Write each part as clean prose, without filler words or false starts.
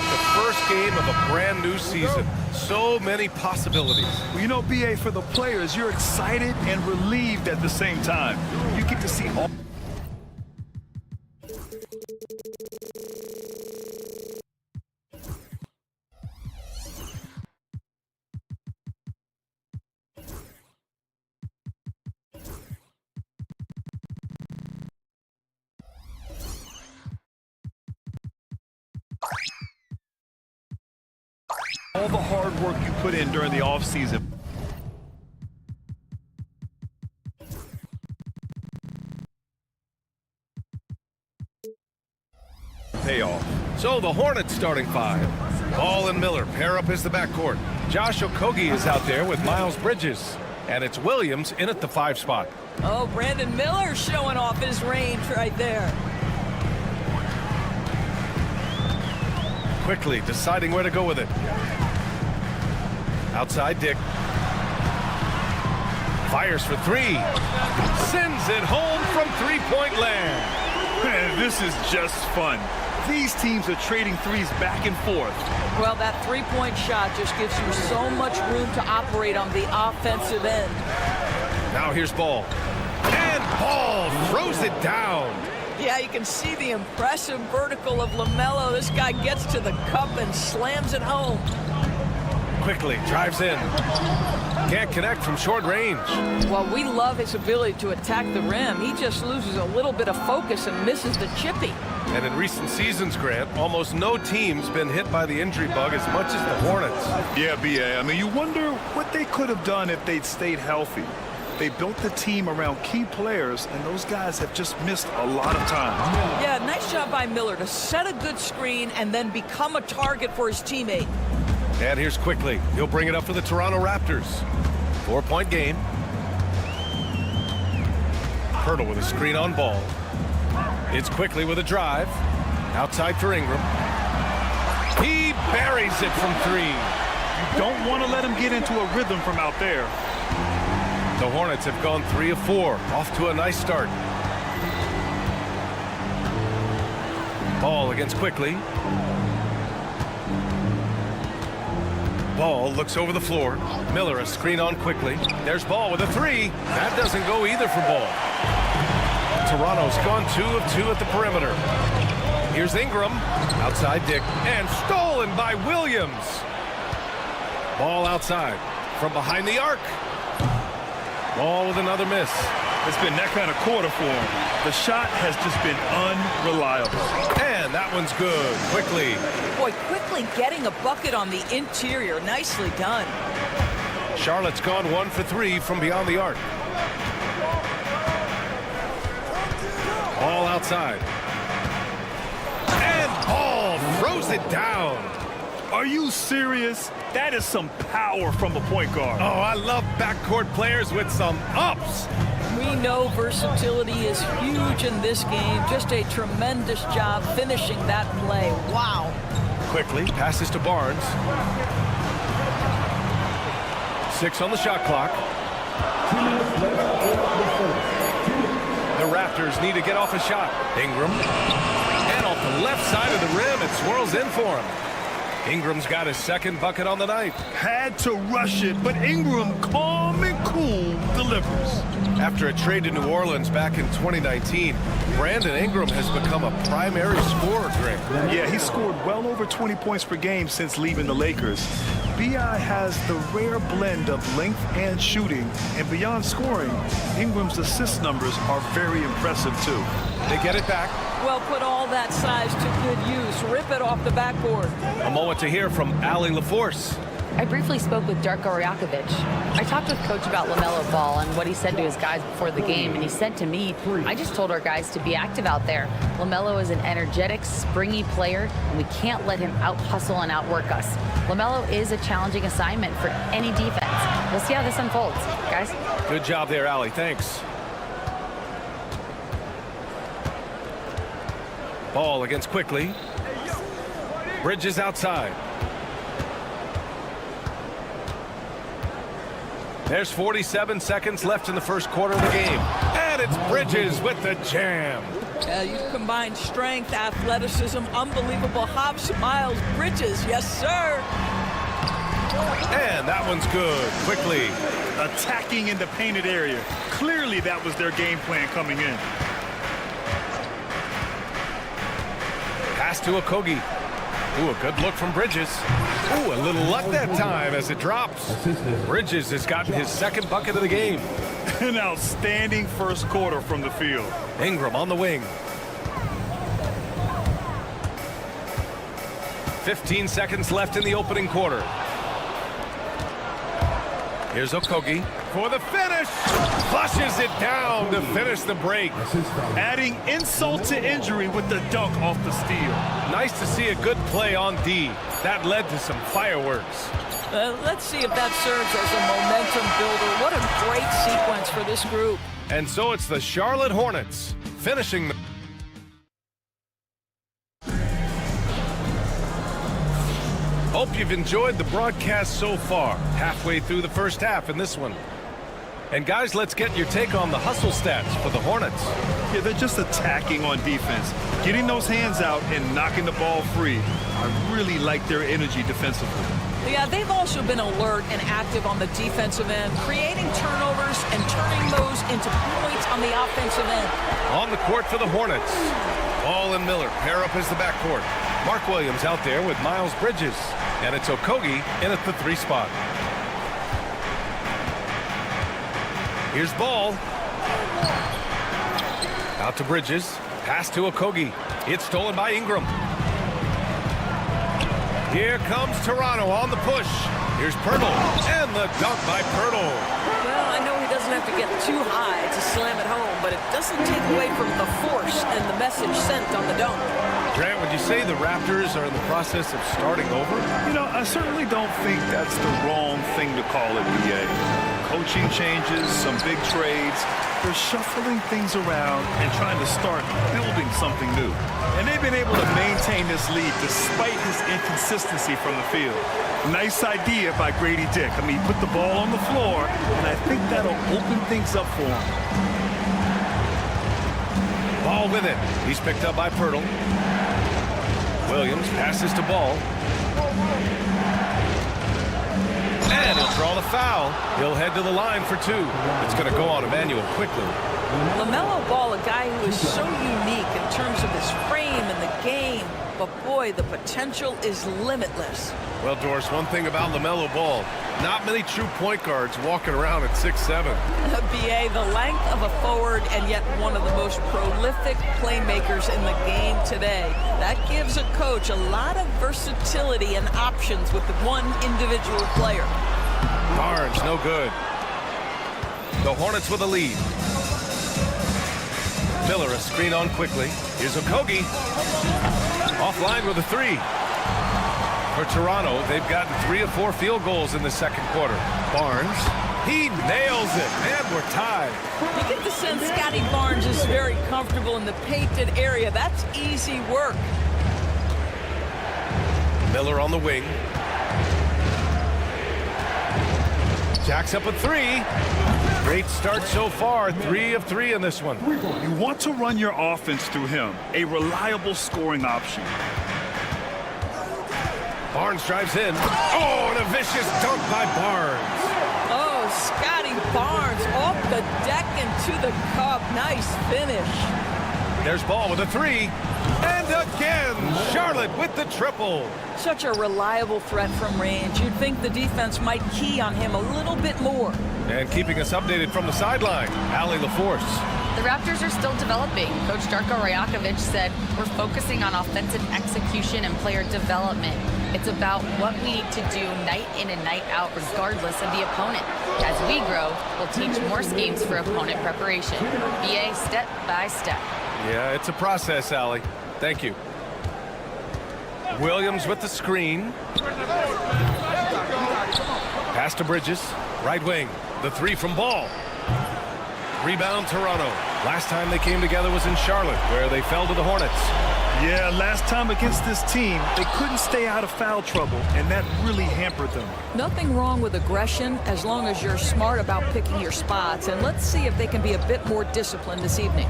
like the first game of a brand new season. So many possibilities. Well, you know, BA, for the players, you're excited and relieved at the same time. You get to see all... all the hard work you put in during the offseason. Payoff. So the Hornets starting five. Ball and Miller pair up as the backcourt. Josh Okogie is out there with Miles Bridges. And it's Williams in at the 5 spot. Oh, Brandon Miller showing off his range right there. Quickly deciding where to go with it. Outside Dick. Fires for 3. Sends it home from three-point land. Man, this is just fun. These teams are trading threes back and forth. Well, that three-point shot just gives you so much room to operate on the offensive end. Now here's Ball. And Ball throws it down. Yeah, you can see the impressive vertical of LaMelo. This guy gets to the cup and slams it home. Quickly drives in. Can't connect from short range. Well, we love his ability to attack the rim. He just loses a little bit of focus and misses the chippy. And in recent seasons, Grant, almost no team's been hit by the injury bug as much as the Hornets. Yeah, BA. I mean, you wonder what they could have done if they'd stayed healthy. They built the team around key players, and those guys have just missed a lot of time. Yeah, nice job by Miller to set a good screen and then become a target for his teammate. And here's Quickly. He'll bring it up for the Toronto Raptors. 4-point game. Hurdle with a screen on Ball. It's Quickly with a drive. Outside for Ingram. He buries it from 3. You don't want to let him get into a rhythm from out there. The Hornets have gone 3 of 4. Off to a nice start. Ball against Quickly. Ball looks over the floor. Miller a screen on Quickly. There's Ball with a 3. That doesn't go either for Ball. Toronto's gone 2 of 2 at the perimeter. Here's Ingram. Outside Dick. And stolen by Williams. Ball outside. From behind the arc. Ball with another miss. It's been that kind of quarter for him. The shot has just been unreliable. And that one's good. Quickly. Boy, Quickly getting a bucket on the interior. Nicely done. Charlotte's gone 1 for 3 from beyond the arc. Ball outside. And Ball throws it down. Are you serious? That is some power from a point guard. Oh, I love backcourt players with some ups. We know versatility is huge in this game. Just a tremendous job finishing that play. Wow. Quickly passes to Barnes. 6 on the shot clock. The Raptors need to get off a shot. Ingram. And off the left side of the rim, it swirls in for him. Ingram's got his second bucket on the night. Had to rush it, but Ingram, calm and cool, delivers. After a trade to New Orleans back in 2019, Brandon Ingram has become a primary scorer, Grant. Yeah, he scored well over 20 points per game since leaving the Lakers. B.I. has the rare blend of length and shooting, and beyond scoring, Ingram's assist numbers are very impressive, too. They get it back. Well, put all that size to good use. Rip it off the backboard. A moment to hear from Allie LaForce. I briefly spoke with Darko Rajakovic. I talked with Coach about LaMelo Ball and what he said to his guys before the game, and he said to me, I just told our guys to be active out there. LaMelo is an energetic, springy player, and we can't let him out-hustle and outwork us. LaMelo is a challenging assignment for any defense. We'll see how this unfolds, guys. Good job there, Allie. Thanks. Ball against Quickly. Bridges outside. There's 47 seconds left in the first quarter of the game. And it's Bridges with the jam. You combine strength, athleticism, unbelievable hops, Miles Bridges. Yes, sir. And that one's good. Quickly. Attacking in the painted area. Clearly that was their game plan coming in. Pass to Okogie. Ooh, a good look from Bridges. Ooh, a little luck that time as it drops. Bridges has gotten his second bucket of the game. An outstanding first quarter from the field. Ingram on the wing. 15 seconds left in the opening quarter. Here's Okogie for the finish. Flushes it down to finish the break. Adding insult to injury with the dunk off the steal. Nice to see a good play on D. That led to some fireworks. Let's see if that serves as a momentum builder. What a great sequence for this group. And so it's the Charlotte Hornets finishing the... Hope you've enjoyed the broadcast so far. Halfway through the first half in this one. And guys, let's get your take on the hustle stats for the Hornets. Yeah, they're just attacking on defense. Getting those hands out and knocking the ball free. I really like their energy defensively. Yeah, they've also been alert and active on the defensive end, creating turnovers and turning those into points on the offensive end. On the court for the Hornets. Ball and Miller pair up as the backcourt. Mark Williams out there with Miles Bridges. And it's Okogie in at the 3 spot. Here's Ball. Out to Bridges. Pass to Okogie. It's stolen by Ingram. Here comes Toronto on the push. Here's Pirtle. And the dunk by Pirtle. Well, I know he doesn't have to get too high to slam it home, but it doesn't take away from the force and the message sent on the dunk. Grant, would you say the Raptors are in the process of starting over? You know, I certainly don't think that's the wrong thing to call it, BA. Coaching changes, some big trades. They're shuffling things around and trying to start building something new. And they've been able to maintain this lead despite his inconsistency from the field. Nice idea by Grady Dick. I mean, he put the ball on the floor, and I think that'll open things up for him. Ball with it. He's picked up by Pirtle. Williams passes to Ball. And he'll draw the foul. He'll head to the line for 2. It's going to go on Emmanuel quickly. LaMelo Ball, a guy who is so unique in terms of his frame and the game. But boy, the potential is limitless. Well, Doris, one thing about LaMelo Ball, not many true point guards walking around at 6'7". BA, the length of a forward and yet one of the most prolific playmakers in the game today. That gives a coach a lot of versatility and options with one individual player. Barnes, no good. The Hornets with a lead. Miller, a screen on quickly. Here's Okogie. Offline with a 3. For Toronto, they've gotten 3 of 4 field goals in the second quarter. Barnes, he nails it, and we're tied. You get the sense Scotty Barnes is very comfortable in the painted area. That's easy work. Miller on the wing. Jacks up a 3. Great start so far. 3 of 3 in this one. You want to run your offense through him, a reliable scoring option. Barnes drives in. Oh, and a vicious dunk by Barnes. Oh, Scotty Barnes off the deck into the cup. Nice finish. There's Ball with a 3. And again, Charlotte with the triple. Such a reliable threat from range. You'd think the defense might key on him a little bit more. And keeping us updated from the sideline, Allie LaForce. The Raptors are still developing. Coach Darko Rajakovic said, we're focusing on offensive execution and player development. It's about what we need to do night in and night out, regardless of the opponent. As we grow, we'll teach more schemes for opponent preparation. BA step by step. Yeah, it's a process, Allie. Thank you. Williams with the screen. Pass to Bridges. Right wing. The 3 from Ball. Rebound Toronto. Last time they came together was in Charlotte, where they fell to the Hornets. Yeah, last time against this team, they couldn't stay out of foul trouble, and that really hampered them. Nothing wrong with aggression as long as you're smart about picking your spots. And let's see if they can be a bit more disciplined this evening.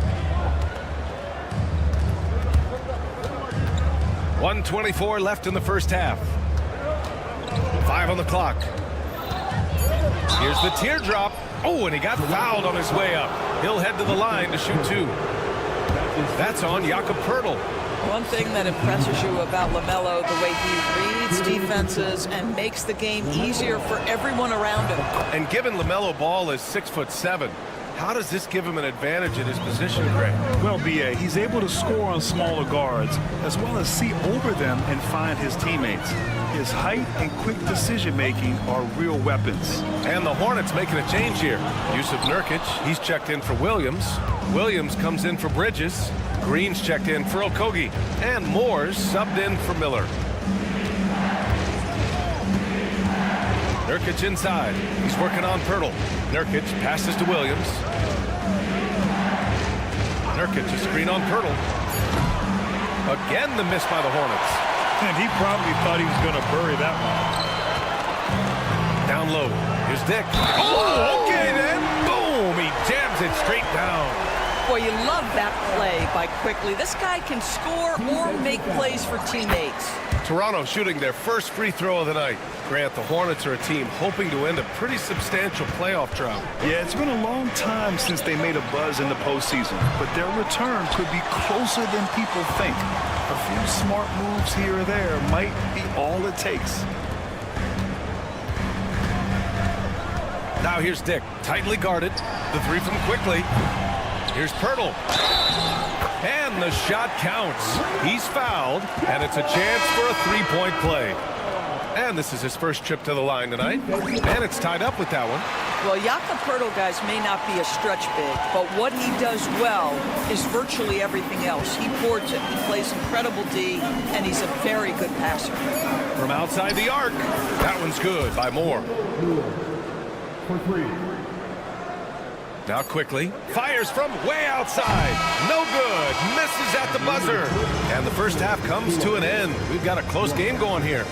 1:24 left in the first half. 5 on the clock. Here's the teardrop. Oh, and he got fouled on his way up. He'll head to the line to shoot 2. That's on Jakob Poeltl. One thing that impresses you about LaMelo, the way he reads defenses and makes the game easier for everyone around him. And given LaMelo Ball is 6'7", how does this give him an advantage in his position, Greg? Well, B.A., he's able to score on smaller guards, as well as see over them and find his teammates. His height and quick decision-making are real weapons. And the Hornets making a change here. Yusuf Nurkic, he's checked in for Williams. Williams comes in for Bridges. Green's checked in for Okogie. And Moore's subbed in for Miller. Nurkic inside. He's working on Poeltl. Nurkic passes to Williams. Nurkic, a screen on Poeltl. Again, the miss by the Hornets. And he probably thought he was going to bury that one. Down low. Here's Dick. Oh, okay then. Boom. He jams it straight down. Boy, you love that play by Quickly. This guy can score or make plays for teammates. Toronto shooting their first free throw of the night. Grant, the Hornets are a team hoping to end a pretty substantial playoff drought. Yeah, it's been a long time since they made a buzz in the postseason, but their return could be closer than people think. A few smart moves here or there might be all it takes. Now here's Dick, tightly guarded. The 3 from Quickly. Here's Poeltl. And the shot counts. He's fouled, and it's a chance for a 3-point play. And this is his first trip to the line tonight. And it's tied up with that one. Well, Jakob Poeltl, guys, may not be a stretch big, but what he does well is virtually everything else. He boards it, he plays incredible D, and he's a very good passer. From outside the arc, that one's good by Moore. Now Quickly fires from way outside. No good. Misses at the buzzer. And the first half comes to an end. We've got a close game going here.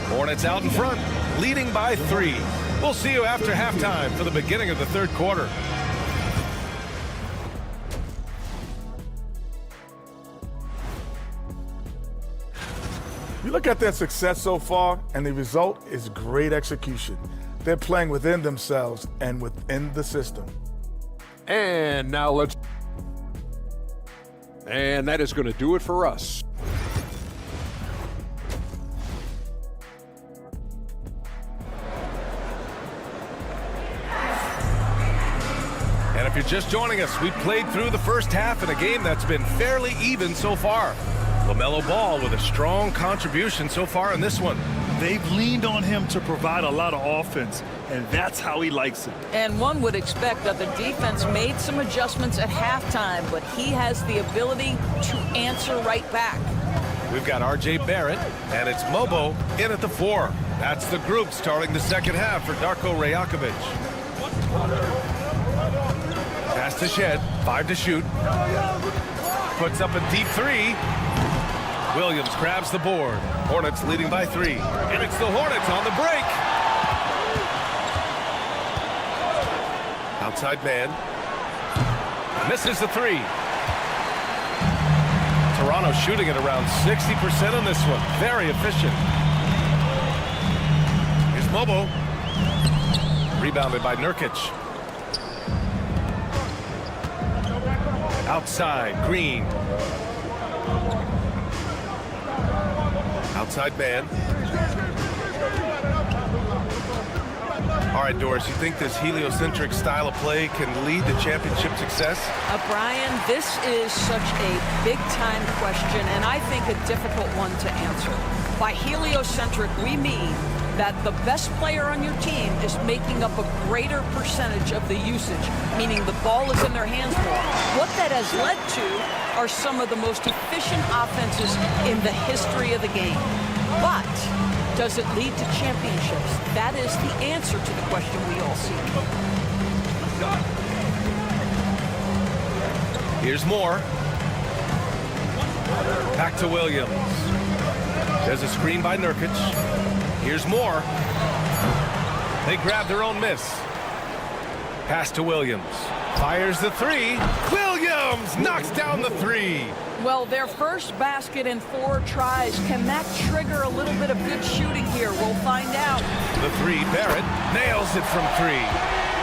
Hornets out in front, leading by 3. We'll see you after halftime for the beginning of the third quarter. You look at their success so far, and the result is great execution. They're playing within themselves and within the system. And now let's... And that is going to do it for us. And if you're just joining us, we played through the first half in a game that's been fairly even so far. LaMelo Ball with a strong contribution so far in this one. They've leaned on him to provide a lot of offense, and that's how he likes it. And one would expect that the defense made some adjustments at halftime, but he has the ability to answer right back. We've got R.J. Barrett, and it's Mobo in at the 4. That's the group starting the second half for Darko Rajakovic. Pass to Shed, 5 to shoot. Puts up a deep 3. Williams grabs the board. Hornets leading by 3. And it's the Hornets on the break. Outside man. Misses the 3. Toronto shooting at around 60% on this one. Very efficient. Here's Mobo. Rebounded by Nurkic. Outside, Green. Outside man. All right, Doris, you think this heliocentric style of play can lead to championship success? Brian, this is such a big-time question, and I think a difficult one to answer. By heliocentric, we mean that the best player on your team is making up a greater percentage of the usage, meaning the ball is in their hands more. What that has led to are some of the most efficient offenses in the history of the game. But does it lead to championships? That is the answer to the question we all seek. Here's Moore. Back to Williams. There's a screen by Nurkic. Here's Moore. They grab their own miss. Pass to Williams. Fires the three. Williams knocks down the three. Well, their first basket in 4 tries. Can that trigger a little bit of good shooting here? We'll find out. The three, Barrett nails it from 3.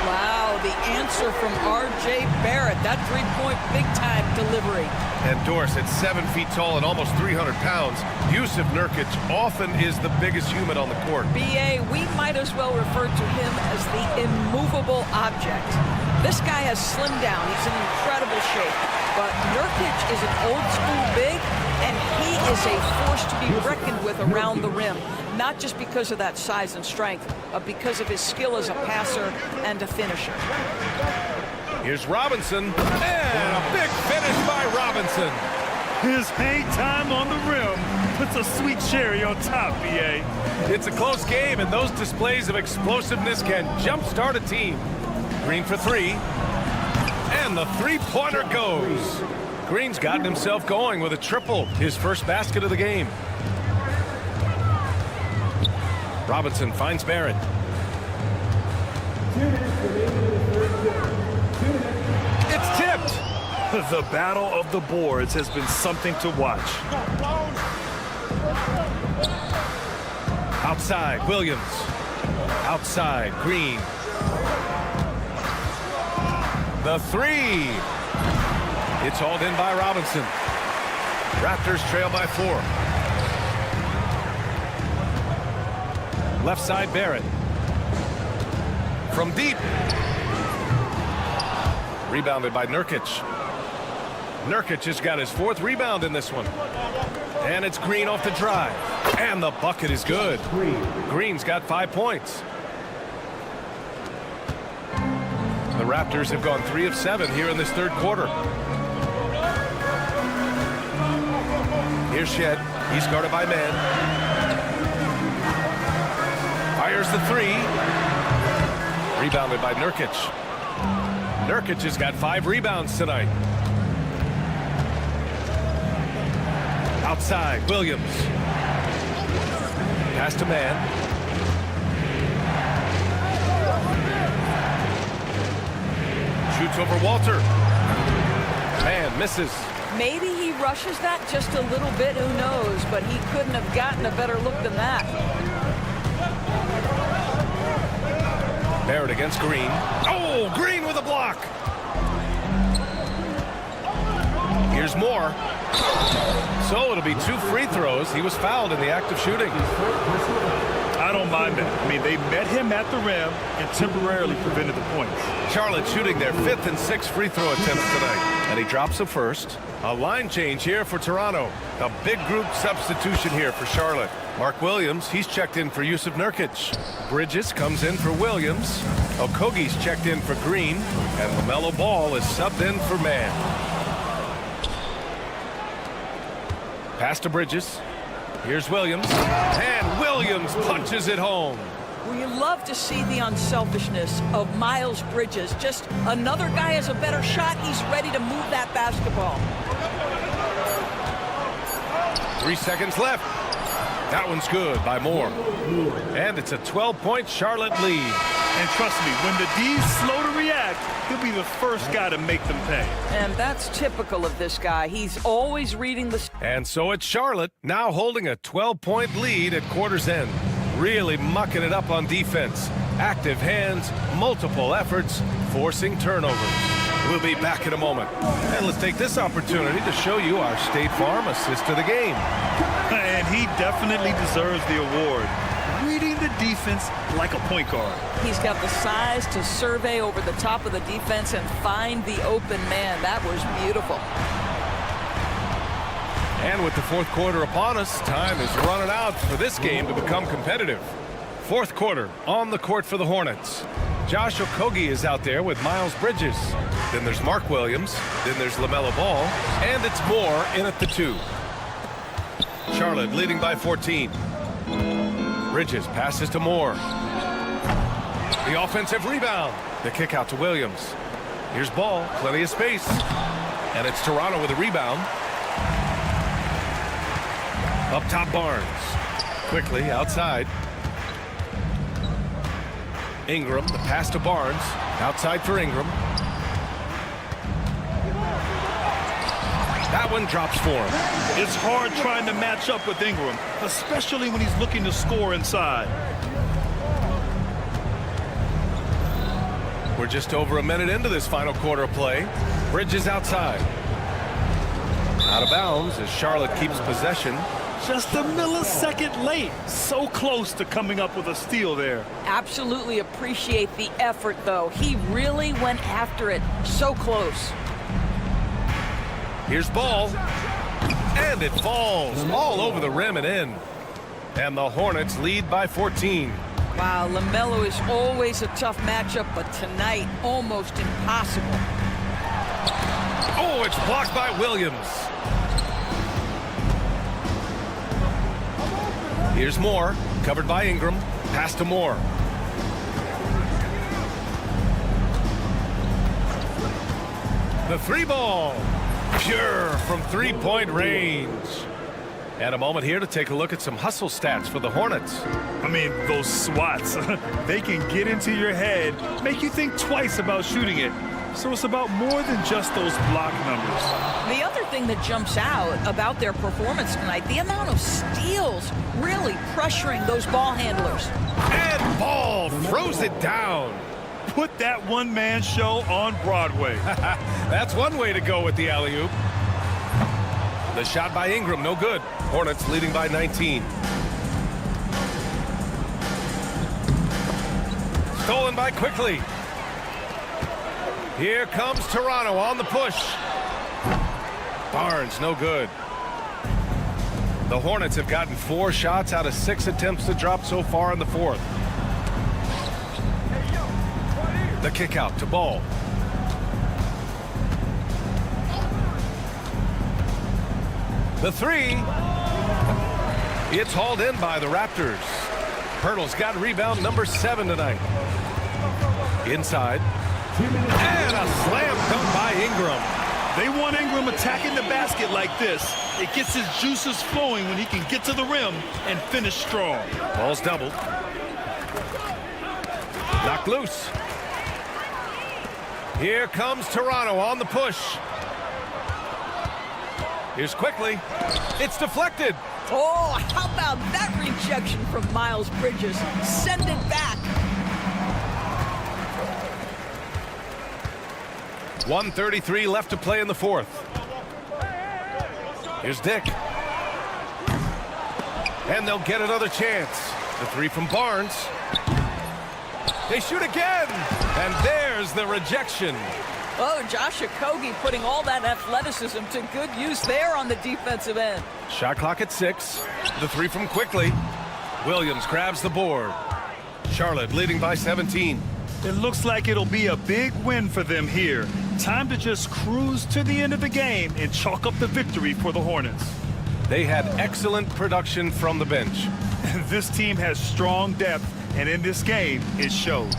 Wow, the answer from R.J. Barrett. That three-point big-time delivery. And Dorsett, 7 feet tall and almost 300 pounds. Yusuf Nurkic often is the biggest human on the court. B.A., we might as well refer to him as the immovable object. This guy has slimmed down. He's in incredible shape. But Nurkic is an old-school big, and he is a force to be reckoned with around the rim. Not just because of that size and strength, but because of his skill as a passer and a finisher. Here's Robinson, and a big finish by Robinson. His hang time on the rim puts a sweet cherry on top, B.A. It's a close game, and those displays of explosiveness can jumpstart a team. Green for 3, and the three-pointer goes. Green's gotten himself going with a triple, his first basket of the game. Robinson finds Barrett. It's tipped. The battle of the boards has been something to watch. Outside, Williams. Outside, Green. The 3. It's hauled in by Robinson. Raptors trail by 4. Left side, Barrett. From deep. Rebounded by Nurkic. Nurkic has got his 4th rebound in this one. And it's Green off the drive. And the bucket is good. Green's got 5 points. The Raptors have gone 3 of 7 here in this third quarter. Here's Shed. He's guarded by man. Fires the 3. Rebounded by Nurkic. Nurkic has got 5 rebounds tonight. Outside, Williams. Pass to man. Shoots over Walter. Man misses. Maybe he rushes that just a little bit, who knows, but he couldn't have gotten a better look than that. Barrett against Green. Oh, Green with a block. Here's Moore. So it'll be 2 free throws. He was fouled in the act of shooting. I don't mind that. I mean, they met him at the rim and temporarily prevented the points. Charlotte shooting their 5th and 6th free throw attempts tonight. And he drops the first. A line change here for Toronto. A big group substitution here for Charlotte. Mark Williams, he's checked in for Yusuf Nurkic. Bridges comes in for Williams. Okogie's checked in for Green. And LaMelo Ball is subbed in for Mann. Pass to Bridges. Here's Williams. And Williams punches it home. We love to see the unselfishness of Miles Bridges. Just another guy has a better shot. He's ready to move that basketball. 3 seconds left. That one's good by Moore. And it's a 12-point Charlotte lead. And trust me, when the D's slow to react, he'll be the first guy to make them pay. And that's typical of this guy. He's always reading the... And so it's Charlotte, now holding a 12-point lead at quarter's end. Really mucking it up on defense. Active hands, multiple efforts, forcing turnovers. We'll be back in a moment. And let's take this opportunity to show you our State Farm assist of the game. And he definitely deserves the award. Reading the defense like a point guard. He's got the size to survey over the top of the defense and find the open man. That was beautiful. And with the fourth quarter upon us, time is running out for this game to become competitive. Fourth quarter on the court for the Hornets. Josh Okogie is out there with Miles Bridges. Then there's Mark Williams. Then there's LaMelo Ball. And it's Moore in at the 2. Charlotte leading by 14. Bridges passes to Moore. The offensive rebound. The kick out to Williams. Here's Ball. Plenty of space. And it's Toronto with a rebound. Up top, Barnes. Quickly outside. Ingram, the pass to Barnes. Outside for Ingram. one drops for him. It's hard trying to match up with Ingram, especially when he's looking to score inside. We're just over a minute into this final quarter of play. Bridges outside. Out of bounds as Charlotte keeps possession. Just a millisecond late. So close to coming up with a steal there. Absolutely appreciate the effort, though. He really went after it. So close. Here's ball. And it falls all over the rim and in. And the Hornets lead by 14. Wow, LaMelo is always a tough matchup, but tonight, almost impossible. Oh, it's blocked by Williams. Here's Moore, covered by Ingram. Pass to Moore. The three ball. Pure from three-point range. And a moment here to take a look at some hustle stats for the Hornets. I mean, those swats, they can get into your head, make you think twice about shooting it. So it's about more than just those block numbers. The other thing that jumps out about their performance tonight, the amount of steals really pressuring those ball handlers. And Ball throws it down. Put that one-man show on Broadway. That's one way to go with the alley-oop. The shot by Ingram, no good. Hornets leading by 19. Stolen by Quickly. Here comes Toronto on the push. Barnes, no good. The Hornets have gotten 4 shots out of 6 attempts to drop so far in the fourth. The kick out to Ball. The three. It's hauled in by the Raptors. Hurdle's got rebound number 7 tonight. Inside. And a slam dunk by Ingram. They want Ingram attacking the basket like this. It gets his juices flowing when he can get to the rim and finish strong. Ball's doubled. Knocked loose. Here comes Toronto on the push. Here's Quickly. It's deflected. Oh, how about that rejection from Miles Bridges? Send it back. 1:33 left to play in the fourth. Here's Dick. And they'll get another chance. The three from Barnes. They shoot again. And there's the rejection. Oh, Josh Okogie putting all that athleticism to good use there on the defensive end. Shot clock at 6. The three from Quickly. Williams grabs the board. Charlotte leading by 17. It looks like it'll be a big win for them here. Time to just cruise to the end of the game and chalk up the victory for the Hornets. They had excellent production from the bench. This team has strong depth, and in this game, it showed.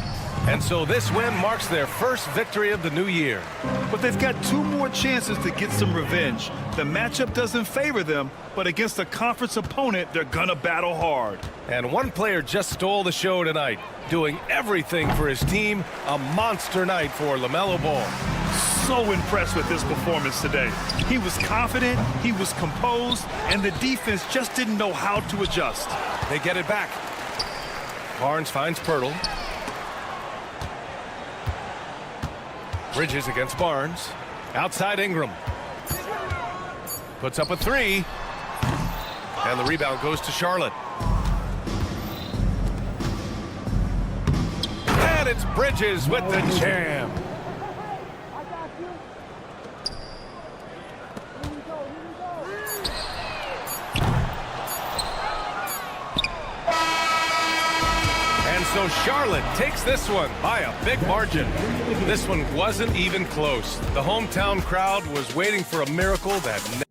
And so this win marks their first victory of the new year. But they've got 2 more chances to get some revenge. The matchup doesn't favor them, but against a conference opponent, they're gonna battle hard. And one player just stole the show tonight, doing everything for his team. A monster night for LaMelo Ball. So impressed with his performance today. He was confident, he was composed, and the defense just didn't know how to adjust. They get it back. Barnes finds Pirtle. Bridges against Barnes. Outside Ingram. Puts up a 3. And the rebound goes to Charlotte. And it's Bridges with the jam. And so Charlotte takes this one by a big margin. This one wasn't even close. The hometown crowd was waiting for a miracle that never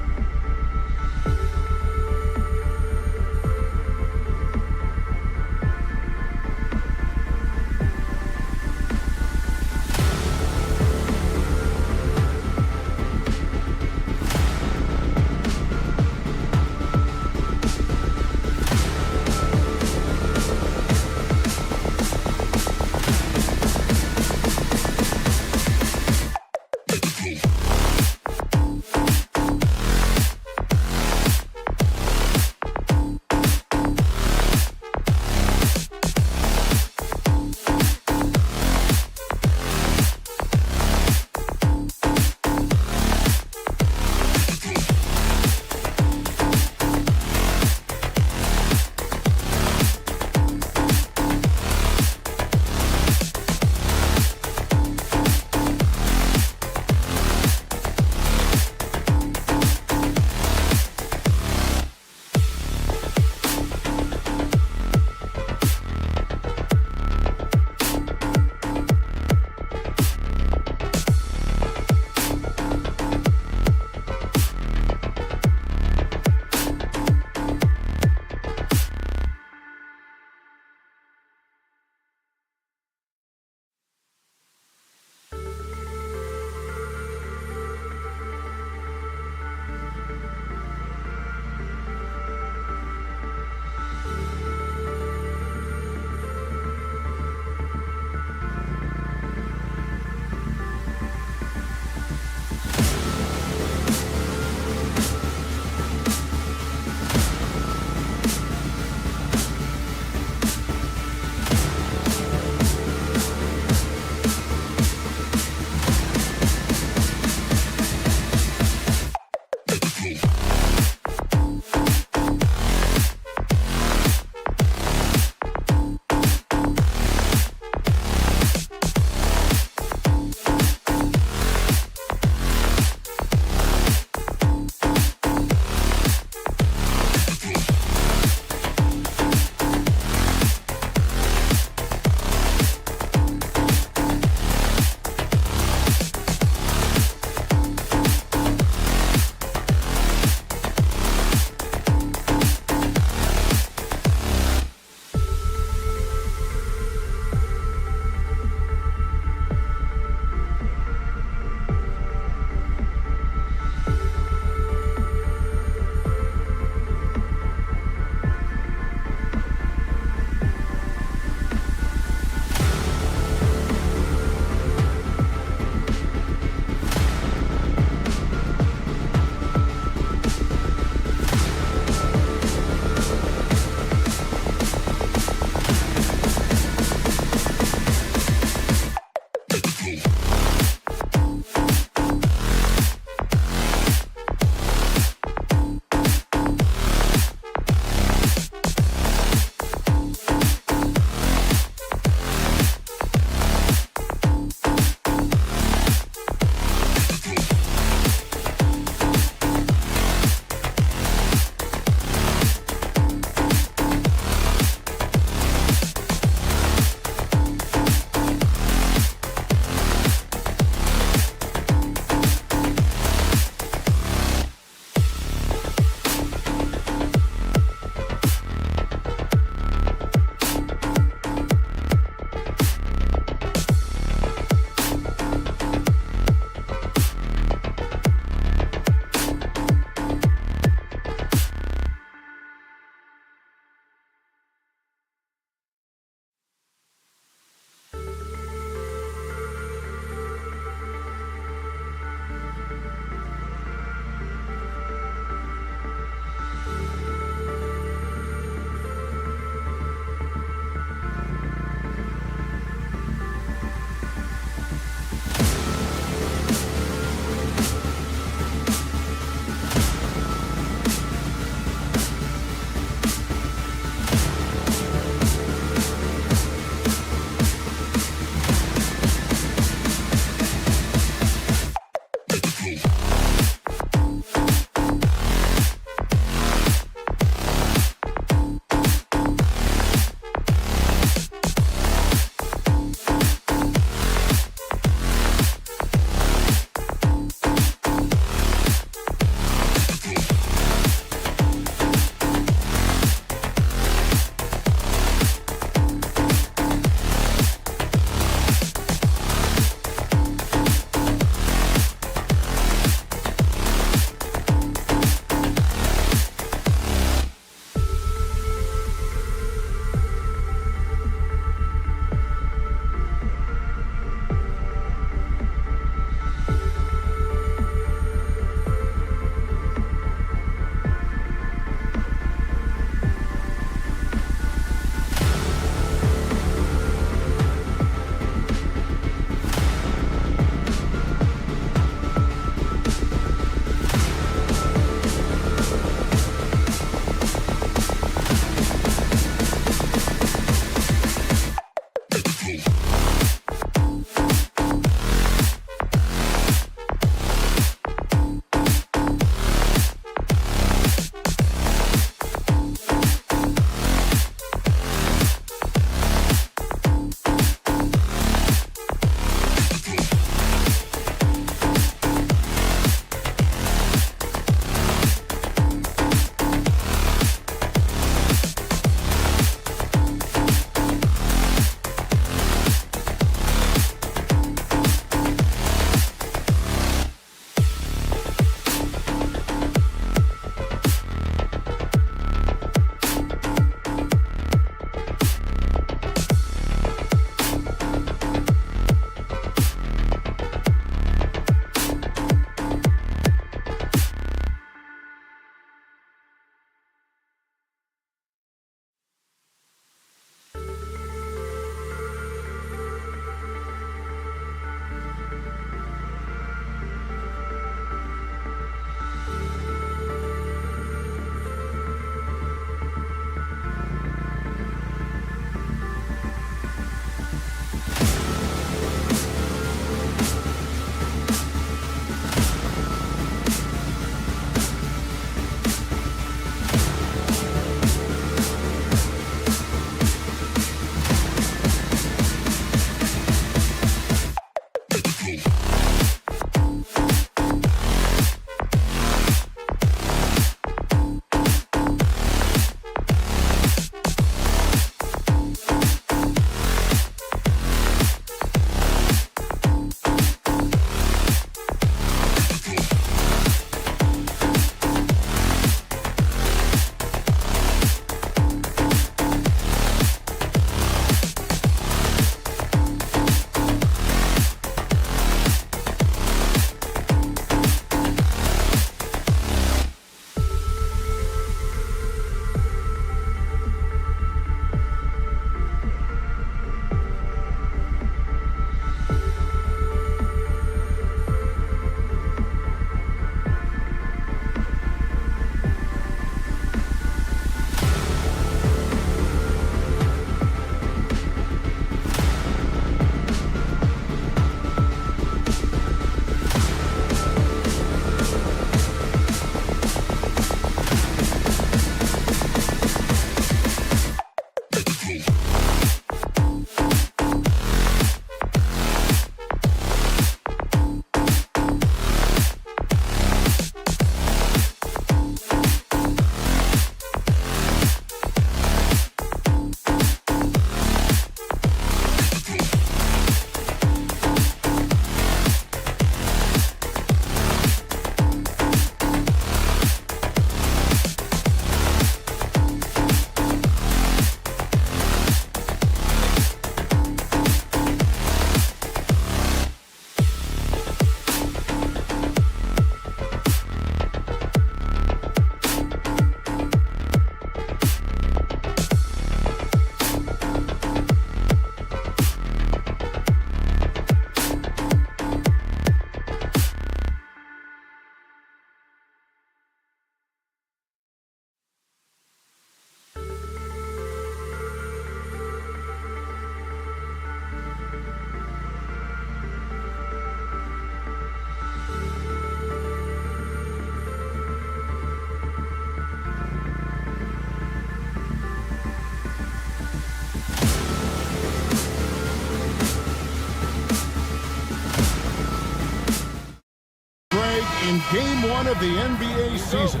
Game 1 of the NBA season.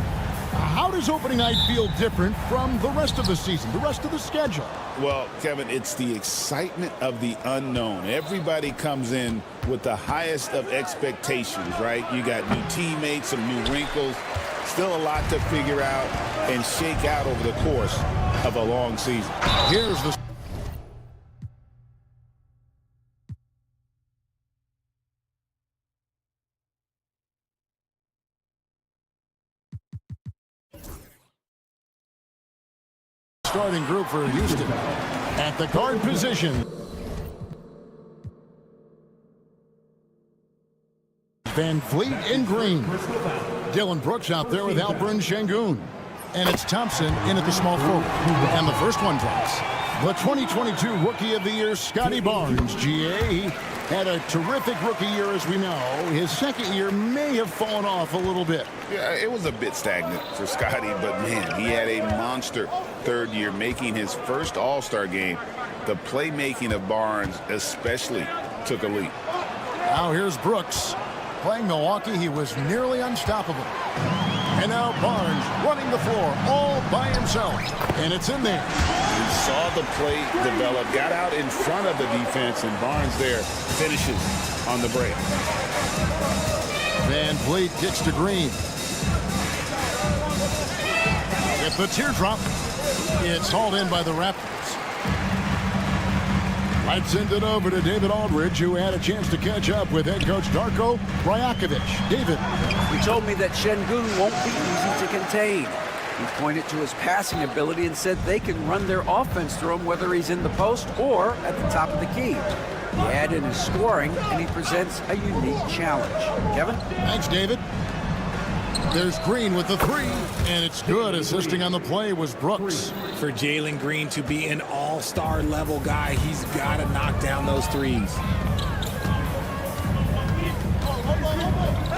How does opening night feel different from the rest of the season, the rest of the schedule? Well, Kevin, it's the excitement of the unknown. Everybody comes in with the highest of expectations, right? You got new teammates, some new wrinkles, still a lot to figure out and shake out over the course of a long season. Here's the starting group for Houston. At the guard position, Van Vliet in green. Dylan Brooks out there with Alperen Şengün. And it's Thompson in at the small forward. And the first one drops. The 2022 Rookie of the Year, Scotty Barnes, GA. Had a terrific rookie year, as we know. His second year may have fallen off a little bit. Yeah, it was a bit stagnant for Scotty, but man, he had a monster third year, making his first All-Star game. The playmaking of Barnes especially took a leap. Now here's Brooks. Playing Milwaukee, he was nearly unstoppable. And now Barnes running the floor all by himself. And it's in there. He saw the play develop, got out in front of the defense, and Barnes there finishes on the break. Van Vliet gets to Green. If the teardrop, it's hauled in by the Raptors. I'd send it over to David Aldridge, who had a chance to catch up with head coach Darko Rajakovic. David. He told me that Şengün won't be easy to contain. He pointed to his passing ability and said they can run their offense through him whether he's in the post or at the top of the key. He added in his scoring, and he presents a unique challenge. Kevin? Thanks, David. There's Green with the three, and it's good. Assisting on the play was Brooks. For Jalen Green to be an all-star level guy, he's got to knock down those threes.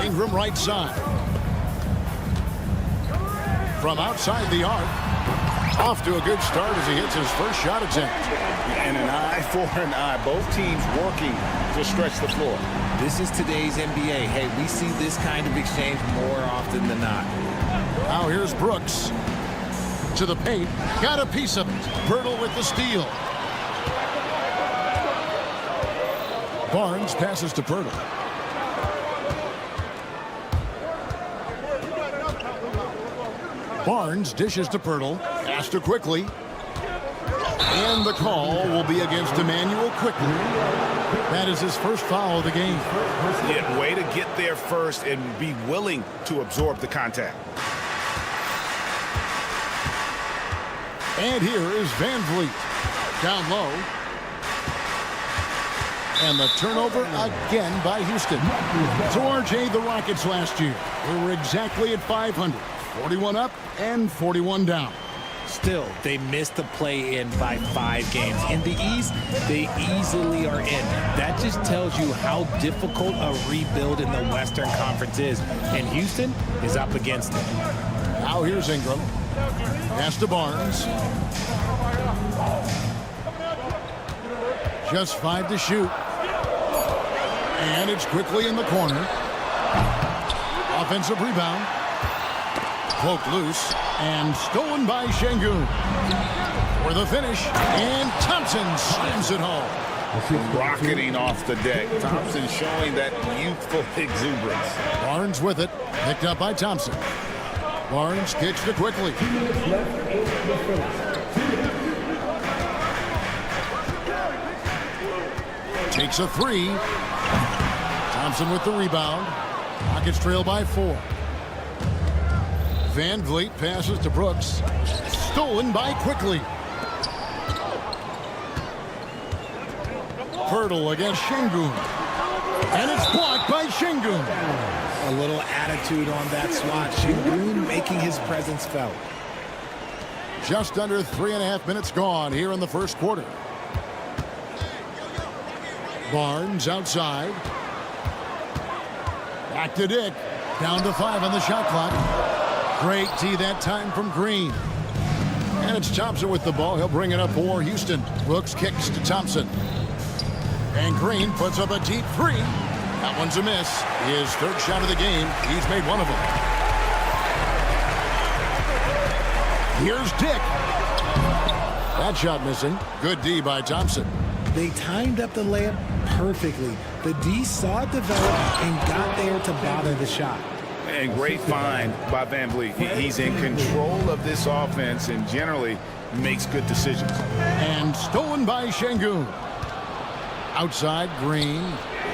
Ingram right side. From outside the arc. Off to a good start as he hits his first shot attempt. And an eye for an eye. Both teams working to stretch the floor. This is today's NBA. Hey, we see this kind of exchange more often than not. Now here's Brooks. To the paint. Got a piece of it. Pirtle with the steal. Barnes passes to Pirtle. Barnes dishes to Pirtle. Pass to Quickly. And the call will be against Emmanuel Quickly. That is his first foul of the game. Yeah, way to get there first and be willing to absorb the contact. And here is Van Vliet. Down low. And the turnover again by Houston. So RJ, the Rockets last year, they were exactly at 500. 41 up and 41 down. Still, they missed the play-in by 5 games. In the East, they easily are in. That just tells you how difficult a rebuild in the Western Conference is. And Houston is up against it. Now here's Ingram. Pass to Barnes. Just 5 to shoot. And it's Quickly in the corner. Offensive rebound. Poked loose and stolen by Şengün. For the finish, and Thompson slams it home. Rocketing off the deck. Thompson showing that youthful exuberance. Barnes with it, picked up by Thompson. Barnes kicks to Quickly. Takes a three. Thompson with the rebound. Rockets trail by 4. Van Vliet passes to Brooks. Stolen by Quickly. Pirtle against Şengün. And it's blocked by Şengün. A little attitude on that swat. Şengün making his presence felt. Just under 3.5 minutes gone here in the first quarter. Barnes outside. Back to Dick. Down to 5 on the shot clock. Great tee that time from Green. And it's Thompson with the ball. He'll bring it up for Houston. Brooks kicks to Thompson. And Green puts up a deep three. That one's a miss. His third shot of the game. He's made one of them. Here's Dick. That shot missing. Good D by Thompson. They timed up the layup perfectly. The D saw it develop and got there to bother the shot. And great find by Van Vliet. He's in control of this offense and generally makes good decisions. And stolen by Şengün. Outside, Green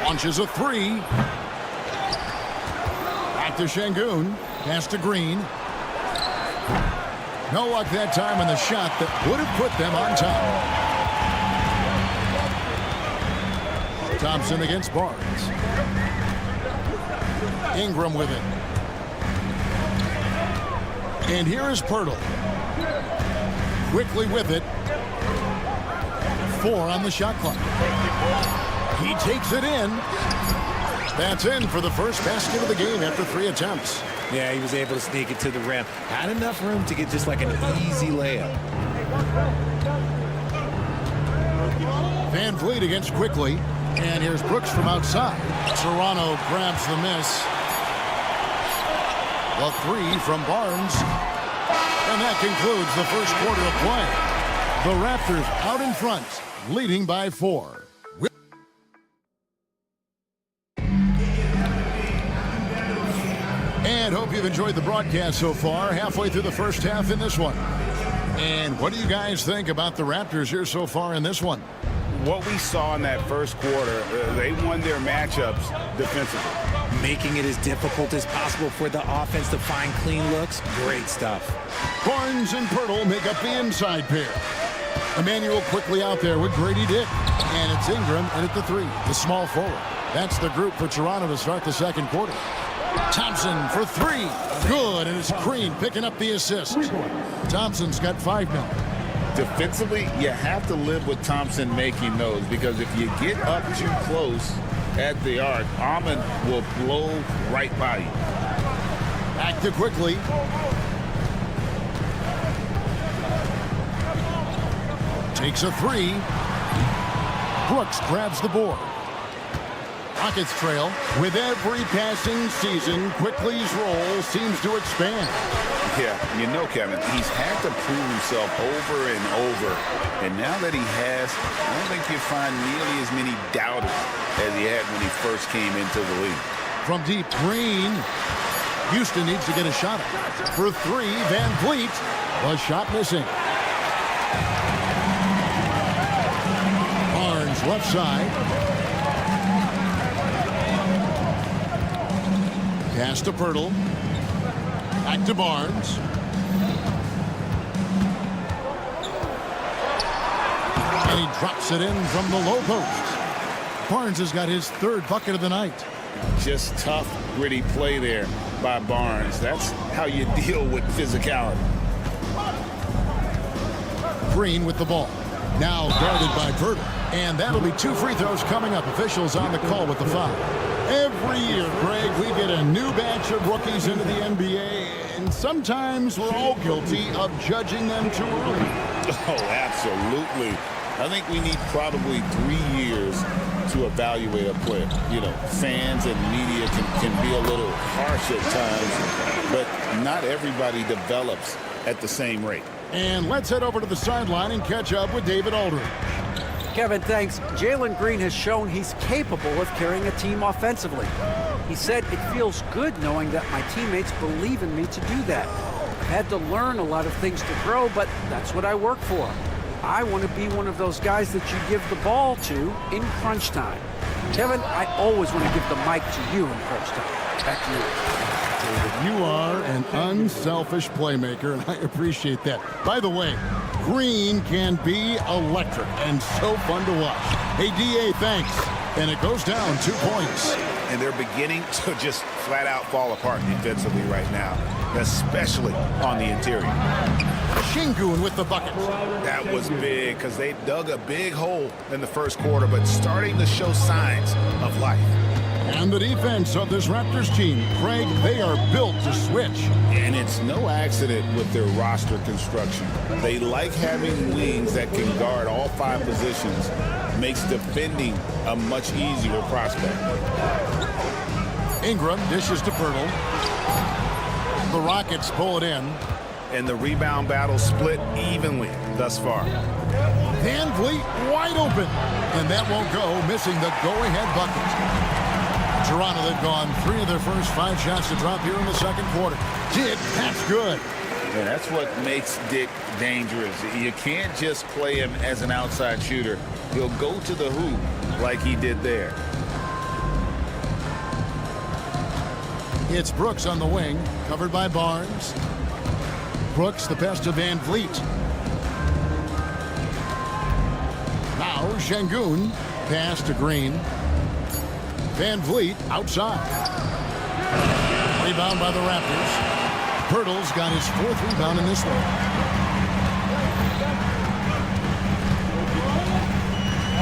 launches a three. Back to Şengün. Pass to Green. No luck that time on the shot that would have put them on top. Thompson against Barnes. Ingram with it. And here is Pirtle. Quickly with it. 4 on the shot clock. He takes it in. That's in for the first basket of the game after 3 attempts. Yeah, he was able to sneak it to the rim. Had enough room to get just like an easy layup. Van Vliet against Quickly. And here's Brooks from outside. Toronto grabs the miss. The 3 from Barnes. And that concludes the first quarter of play. The Raptors out in front, leading by 4. And hope you've enjoyed the broadcast so far. Halfway through the first half in this one. And what do you guys think about the Raptors here so far in this one? What we saw in that first quarter, they won their matchups defensively. Making it as difficult as possible for the offense to find clean looks. Great stuff. Barnes and Pirtle make up the inside pair. Emmanuel quickly out there with Grady Dick. And it's Ingram in at the 3, the small forward. That's the group for Toronto to start the second quarter. Thompson for 3. Good, and it's Green picking up the assist. Thompson's got 5 now. Defensively, you have to live with Thompson making those because if you get up too close at the arc, Ahmed will blow right by you. Back to Quickly. Takes a 3. Brooks grabs the board. Rockets trail. With every passing season, Quickly's role seems to expand. Yeah, you know, Kevin, he's had to prove himself over and over. And now that he has, I don't think you find nearly as many doubters as he had when he first came into the league. From deep, Green. Houston needs to get a shot up. For 3, Van Vliet. A shot missing. Barnes left side. Pass to Pirtle. Back to Barnes. And he drops it in from the low post. Barnes has got his 3rd bucket of the night. Just tough, gritty play there by Barnes. That's how you deal with physicality. Green with the ball. Now guarded by Pirtle. And that'll be 2 free throws coming up. Officials on the call with the foul. Every year, Greg, we get a new batch of rookies into the NBA, and sometimes we're all guilty of judging them too early. Oh, absolutely. I think we need probably 3 years to evaluate a player. You know, fans and media can be a little harsh at times, but not everybody develops at the same rate. And let's head over to the sideline and catch up with David Aldridge. Kevin, thanks. Jalen Green has shown he's capable of carrying a team offensively. He said, "It feels good knowing that my teammates believe in me to do that. I've had to learn a lot of things to grow, but that's what I work for. I want to be one of those guys that you give the ball to in crunch time." Kevin, I always want to give the mic to you in crunch time. Back to you. David, you are an unselfish playmaker, and I appreciate that. By the way, Green can be electric and so fun to watch. Hey, DA, thanks. And it goes down 2 points. And they're beginning to just flat out fall apart defensively right now, especially on the interior. Şengün with the bucket. That was big because they dug a big hole in the first quarter, but starting to show signs of life. And the defense of this Raptors team, Craig, they are built to switch. And it's no accident with their roster construction. They like having wings that can guard all 5 positions. Makes defending a much easier prospect. Ingram dishes to Pirtle. The Rockets pull it in. And the rebound battle split evenly thus far. Van Vliet wide open. And that won't go, missing the go-ahead bucket. Toronto, they've gone 3 of their first 5 shots to drop here in the second quarter. Dick, that's good. Yeah, that's what makes Dick dangerous. You can't just play him as an outside shooter. He'll go to the hoop like he did there. It's Brooks on the wing, covered by Barnes. Brooks, the pass to Van Vliet. Now Şengün, pass to Green. Van Vliet outside. Rebound by the Raptors. Pirtle's got his 4th rebound in this one.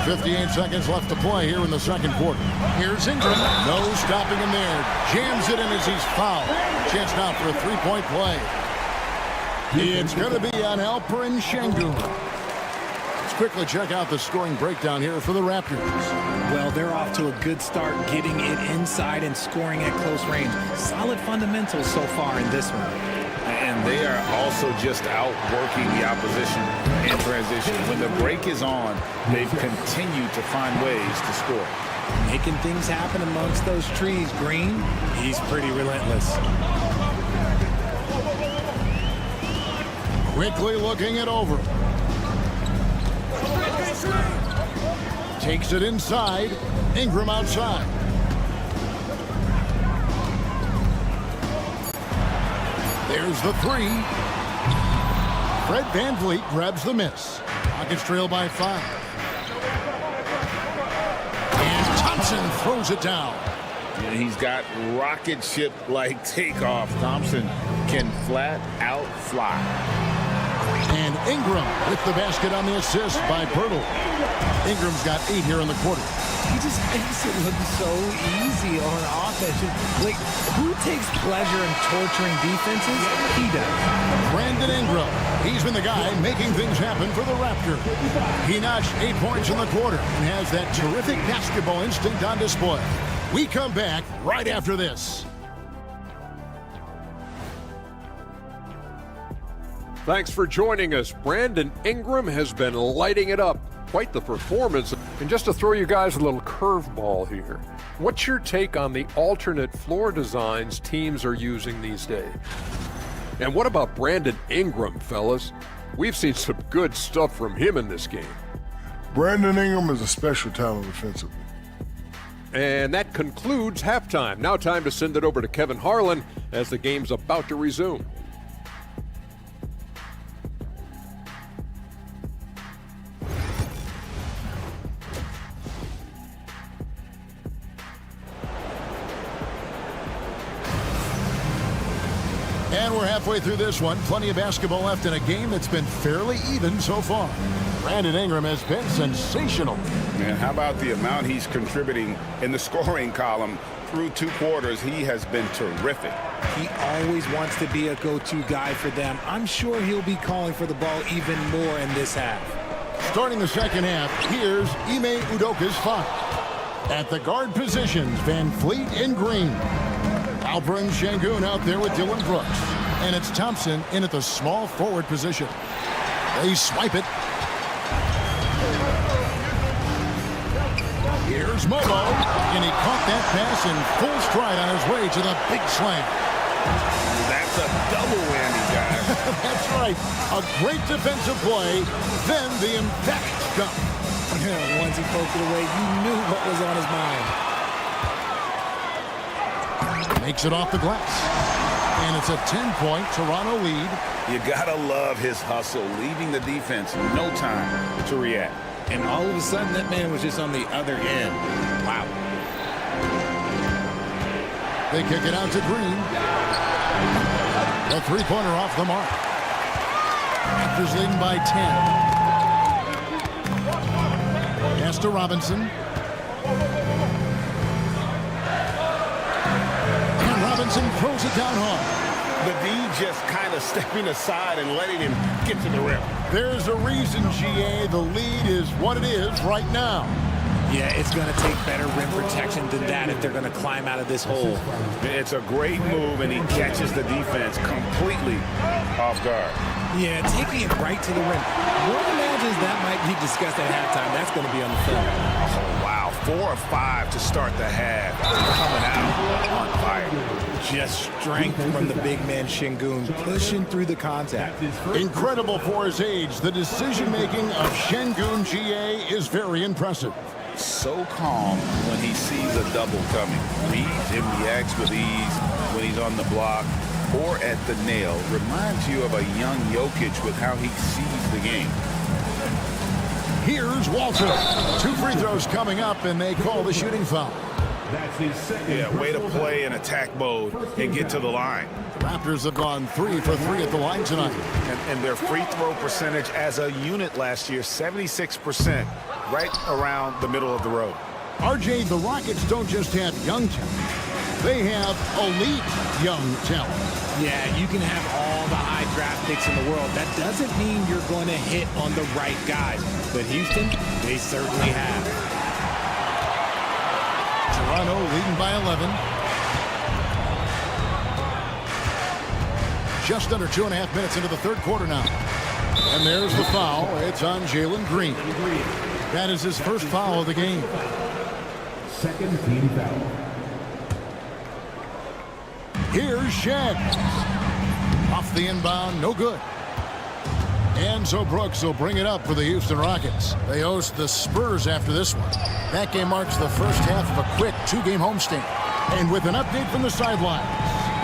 .58 seconds left to play here in the second quarter. Here's Ingram. No stopping him there. Jams it in as he's fouled. Chance now for a 3-point play. It's going to be on Alperen Şengün. Let's quickly check out the scoring breakdown here for the Raptors. Well, they're off to a good start getting it inside and scoring at close range. Solid fundamentals so far in this one. And they are also just outworking the opposition in transition. When the break is on, they've continued to find ways to score. Making things happen amongst those trees. Green, he's pretty relentless. Quickly looking it over. Takes it inside. Ingram outside. There's the 3. Fred VanVleet grabs the miss. Rockets trail by 5. And Thompson throws it down. He's got rocket ship-like takeoff. Thompson can flat out fly. And Ingram with the basket on the assist by Pirtle. Ingram's got 8 here in the quarter. He just makes it look so easy on offense. Like, who takes pleasure in torturing defenses? He does. Brandon Ingram. He's been the guy making things happen for the Raptors. He notched 8 points in the quarter and has that terrific basketball instinct on display. We come back right after this. Thanks for joining us. Brandon Ingram has been lighting it up. Quite the performance. And just to throw you guys a little curveball here, what's your take on the alternate floor designs teams are using these days? And what about Brandon Ingram, fellas? We've seen some good stuff from him in this game. Brandon Ingram is a special talent offensively. And that concludes halftime. Now time to send it over to Kevin Harlan as the game's about to resume. And we're halfway through this one. Plenty of basketball left in a game that's been fairly even so far. Brandon Ingram has been sensational. Man, how about the amount he's contributing in the scoring column through 2 quarters? He has been terrific. He always wants to be a go-to guy for them. I'm sure he'll be calling for the ball even more in this half. Starting the second half, here's Ime Udoka's foul. At the guard positions, Van Vliet and Green. Alperen Şengün out there with Dillon Brooks. And it's Thompson in at the small forward position. They swipe it. Here's Momo. And he caught that pass in full stride on his way to the big slam. That's a double whammy, guys. That's right. A great defensive play. Then the emphatic dunk. Once he poked it away, you knew what was on his mind. Makes it off the glass. And it's a 10-point Toronto lead. You gotta love his hustle, leaving the defense no time to react. And all of a sudden, that man was just on the other end. Wow. They kick it out to Green. A 3-pointer off the mark. Raptors leading by 10. Pass to Robinson. Robinson throws it down hard. The D just kind of stepping aside and letting him get to the rim. There's a reason, GA. The lead is what it is right now. Yeah, it's going to take better rim protection than that if they're going to climb out of this hole. It's a great move, and he catches the defense completely off guard. Yeah, taking it right to the rim. One imagines that might be discussed at halftime. That's going to be on the film. Oh, wow. 4 of 5 to start the half. Coming out on fire. Just strength from the big man Şengün, pushing through the contact. Incredible for his age. The decision-making of Şengün, GA, is very impressive. So calm when he sees a double coming. Reads and reacts with ease when he's on the block or at the nail. Reminds you of a young Jokic with how he sees the game. Here's Walter. 2 free throws coming up, and they call the shooting foul. Yeah, way to play in attack mode and get to the line. Raptors have gone 3 for 3 at the line tonight. And their free throw percentage as a unit last year, 76%, right around the middle of the road. RJ, the Rockets don't just have young talent. They have elite young talent. Yeah, you can have all the high draft picks in the world. That doesn't mean you're going to hit on the right guys. But Houston, they certainly have. Toronto leading by 11. Just under 2.5 minutes into the third quarter now. And there's the foul. It's on Jalen Green. That is his first foul of the game. Second team foul. Here's Shed. Off the inbound, no good. And so Brooks will bring it up for the Houston Rockets. They host the Spurs after this one. That game marks the first half of a quick 2-game homestand. And with an update from the sidelines,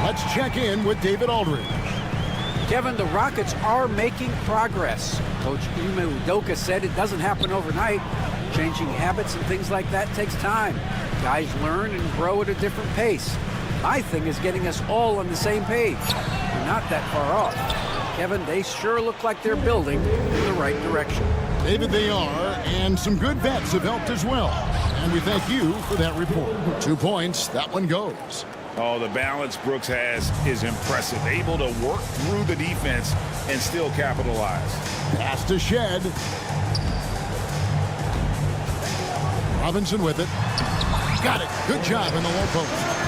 let's check in with David Aldridge. Kevin, the Rockets are making progress. Coach Ime Udoka said it doesn't happen overnight. Changing habits and things like that takes time. Guys learn and grow at a different pace. My thing is getting us all on the same page. We're not that far off. Kevin, they sure look like they're building in the right direction. David, they are, and some good vets have helped as well. And we thank you for that report. 2 points, that one goes. Oh, the balance Brooks has is impressive. Able to work through the defense and still capitalize. Pass to Shed. Robinson with it. Got it. Good job in the low post.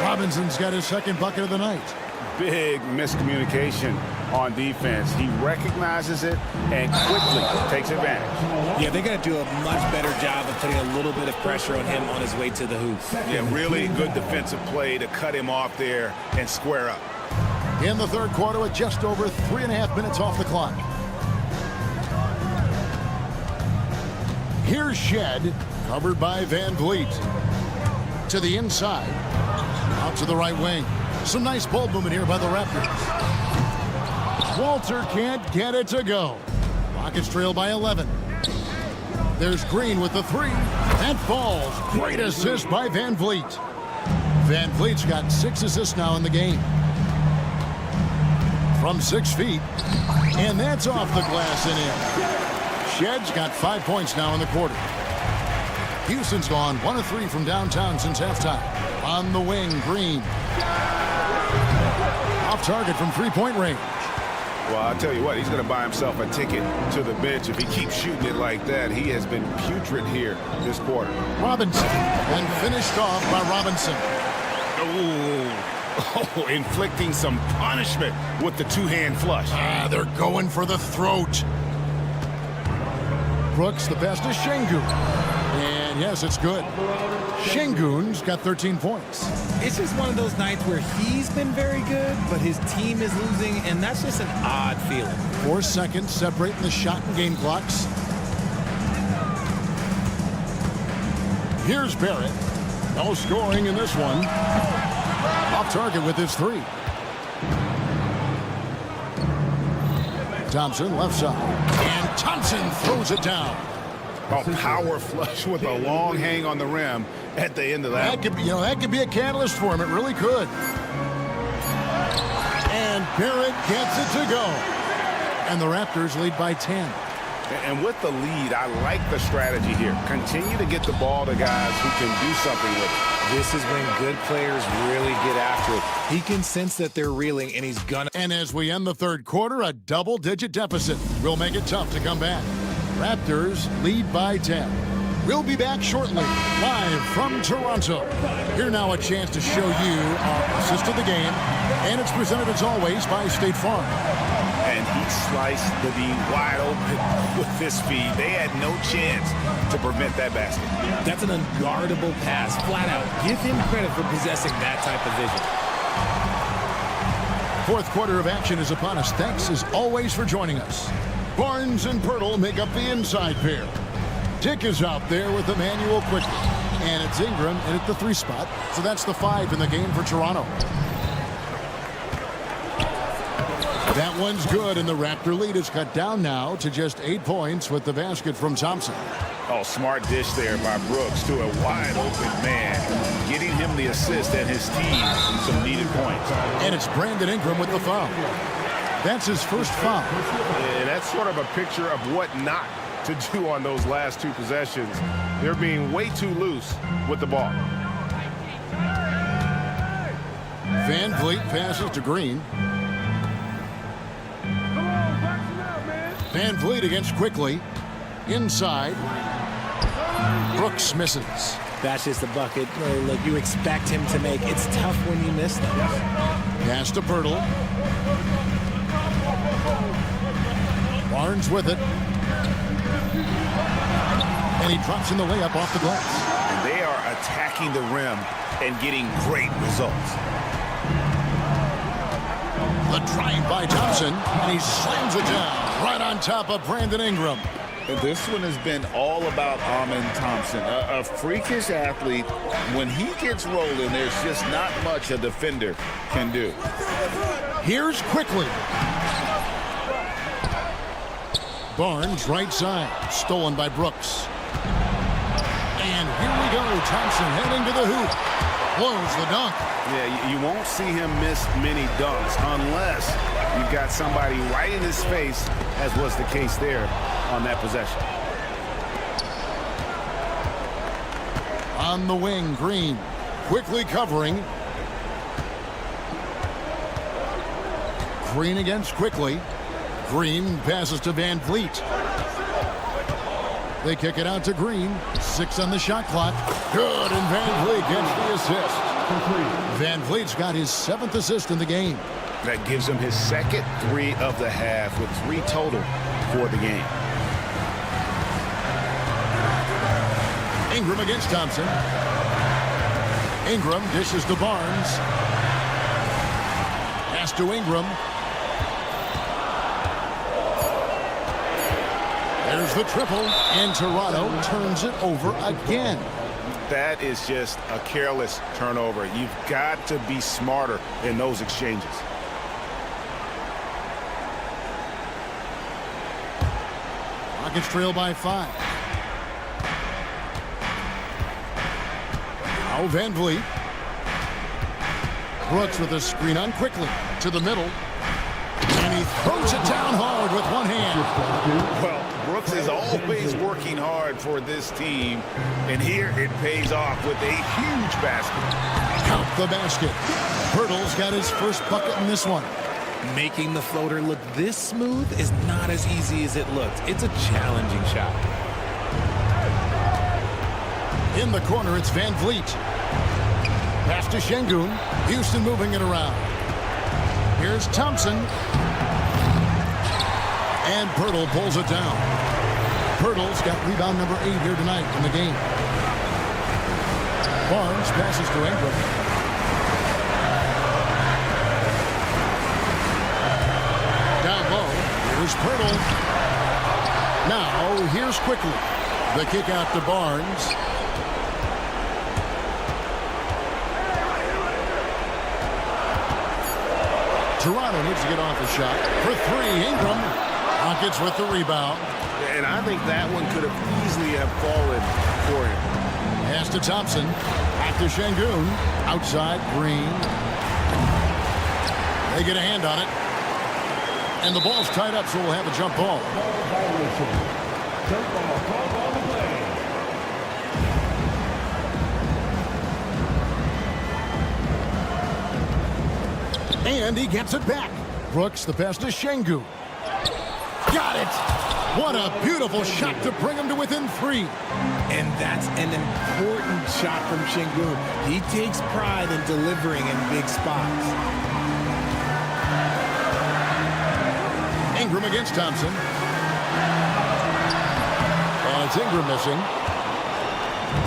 Robinson's got his second bucket of the night. Big miscommunication on defense. He recognizes it and quickly takes advantage. Yeah, they're going to do a much better job of putting a little bit of pressure on him on his way to the hoop. Yeah, really good defensive play to cut him off there and square up. In the third quarter with just over 3.5 minutes off the clock. Here's Shed, covered by Van Vliet. To the inside. Out to the right wing. Some nice ball movement here by the Raptors. Walter can't get it to go. Rockets trail by 11. There's Green with the 3. That falls. Great assist by Van Vliet. Van Vliet's got 6 assists now in the game. From 6 feet. And that's off the glass and in. Shed's got 5 points now in the quarter. Houston's gone 1 of 3 from downtown since halftime. On the wing, Green. Off target from 3-point range. Well, I'll tell you what, he's going to buy himself a ticket to the bench. If he keeps shooting it like that, he has been putrid here this quarter. Robinson, and finished off by Robinson. Oh, inflicting some punishment with the 2-hand flush. They're going for the throat. Brooks, the pass to Şengün. And yes, it's good. Şengün's got 13 points. It's just one of those nights where he's been very good, but his team is losing, and that's just an odd feeling. 4 seconds separating the shot and game clocks. Here's Barrett. No scoring in this one. Off target with his 3. Thompson left side. And Thompson throws it down. A power flush with a long hang on the rim at the end of that. That could be a catalyst for him. It really could. And Barrett gets it to go. And the Raptors lead by 10. And with the lead, I like the strategy here. Continue to get the ball to guys who can do something with it. This is when good players really get after it. He can sense that they're reeling, and he's gonna. And as we end the third quarter, a double-digit deficit will make it tough to come back. Raptors lead by 10. We'll be back shortly, live from Toronto. Here now a chance to show you our assist of the game, and it's presented as always by State Farm. And he sliced the D wide open with this feed. They had no chance to prevent that basket. That's an unguardable pass, flat out. Give him credit for possessing that type of vision. Fourth quarter of action is upon us. Thanks as always for joining us. Barnes and Pirtle make up the inside pair. Dick is out there with Emmanuel quickly. And it's Ingram in at the 3 spot. So that's the 5 in the game for Toronto. That one's good, and the Raptor lead is cut down now to just 8 points with the basket from Thompson. Oh, smart dish there by Brooks to a wide open man, getting him the assist and his team some needed points. And it's Brandon Ingram with the foul. That's his first foul. And that's sort of a picture of what not to do on those last 2 possessions. They're being way too loose with the ball. Van Vliet passes to Green. Van Vliet against Quickly. Inside. Brooks misses. That's just a bucket. Look, you expect him to make. It's tough when you miss them. Pass to Pirtle. Barnes with it. And he drops in the layup off the glass. And they are attacking the rim and getting great results. The drive by Thompson, and he slams it down right on top of Brandon Ingram. This one has been all about Amen Thompson, a freakish athlete. When he gets rolling, there's just not much a defender can do. Here's Quickly. Barnes right side, stolen by Brooks. And here we go, Thompson heading to the hoop. Blows the dunk. Yeah, you won't see him miss many dunks unless you've got somebody right in his face, as was the case there on that possession. On the wing, Green quickly covering. Green against Quickly. Green passes to Van Vliet. They kick it out to Green. 6 on the shot clock. Good, and Van Vliet gets the assist. Van Vliet's got his 7th assist in the game. That gives him his second 3 of the half with 3 total for the game. Ingram against Thompson. Ingram dishes to Barnes. Pass to Ingram. There's the triple, and Toronto turns it over again. That is just a careless turnover. You've got to be smarter in those exchanges. Rockets trail by 5. Now Van Vliet. Brooks with a screen on Quickly to the middle. And he throws it down hard with one hand. Well, Brooks is always working hard for this team, and here it pays off with a huge basket. Count the basket. Pirtle's got his first bucket in this one. Making the floater look this smooth is not as easy as it looks. It's a challenging shot. In the corner, it's Van Vliet. Pass to Şengün. Houston moving it around. Here's Thompson. And Pirtle pulls it down. Pirtle's got rebound number 8 here tonight in the game. Barnes passes to Ingram. Down low, here's Pirtle. Now, here's Quickly. The kick out to Barnes. Toronto needs to get off a shot. For 3, Ingram. Rockets with the rebound. And I think that one could have easily have fallen for him. Pass to Thompson. Back to Şengün. Outside, Green. They get a hand on it. And the ball's tied up, so we'll have a jump ball. Jump ball called on the play. And he gets it back. Brooks, the pass to Şengün. Got it. What a beautiful shot to bring him to within 3. And that's an important shot from Şengün. He takes pride in delivering in big spots. Ingram against Thompson. And it's Ingram missing.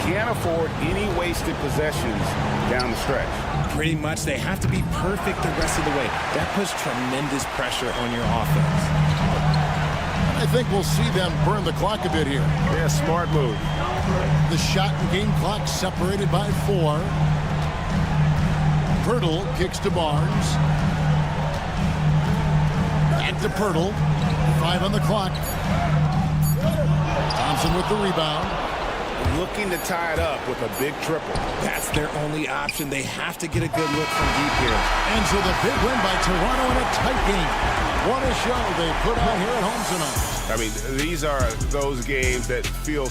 Can't afford any wasted possessions down the stretch. Pretty much, they have to be perfect the rest of the way. That puts tremendous pressure on your offense. I think we'll see them burn the clock a bit here. Yeah, smart move. The shot and game clock separated by 4. Pirtle kicks to Barnes. Back to Pirtle. 5 on the clock. Thompson with the rebound. Looking to tie it up with a big triple. That's their only option. They have to get a good look from deep here. And so the big win by Toronto in a tight game. What a show they put on here at home tonight. I mean, these are those games that feel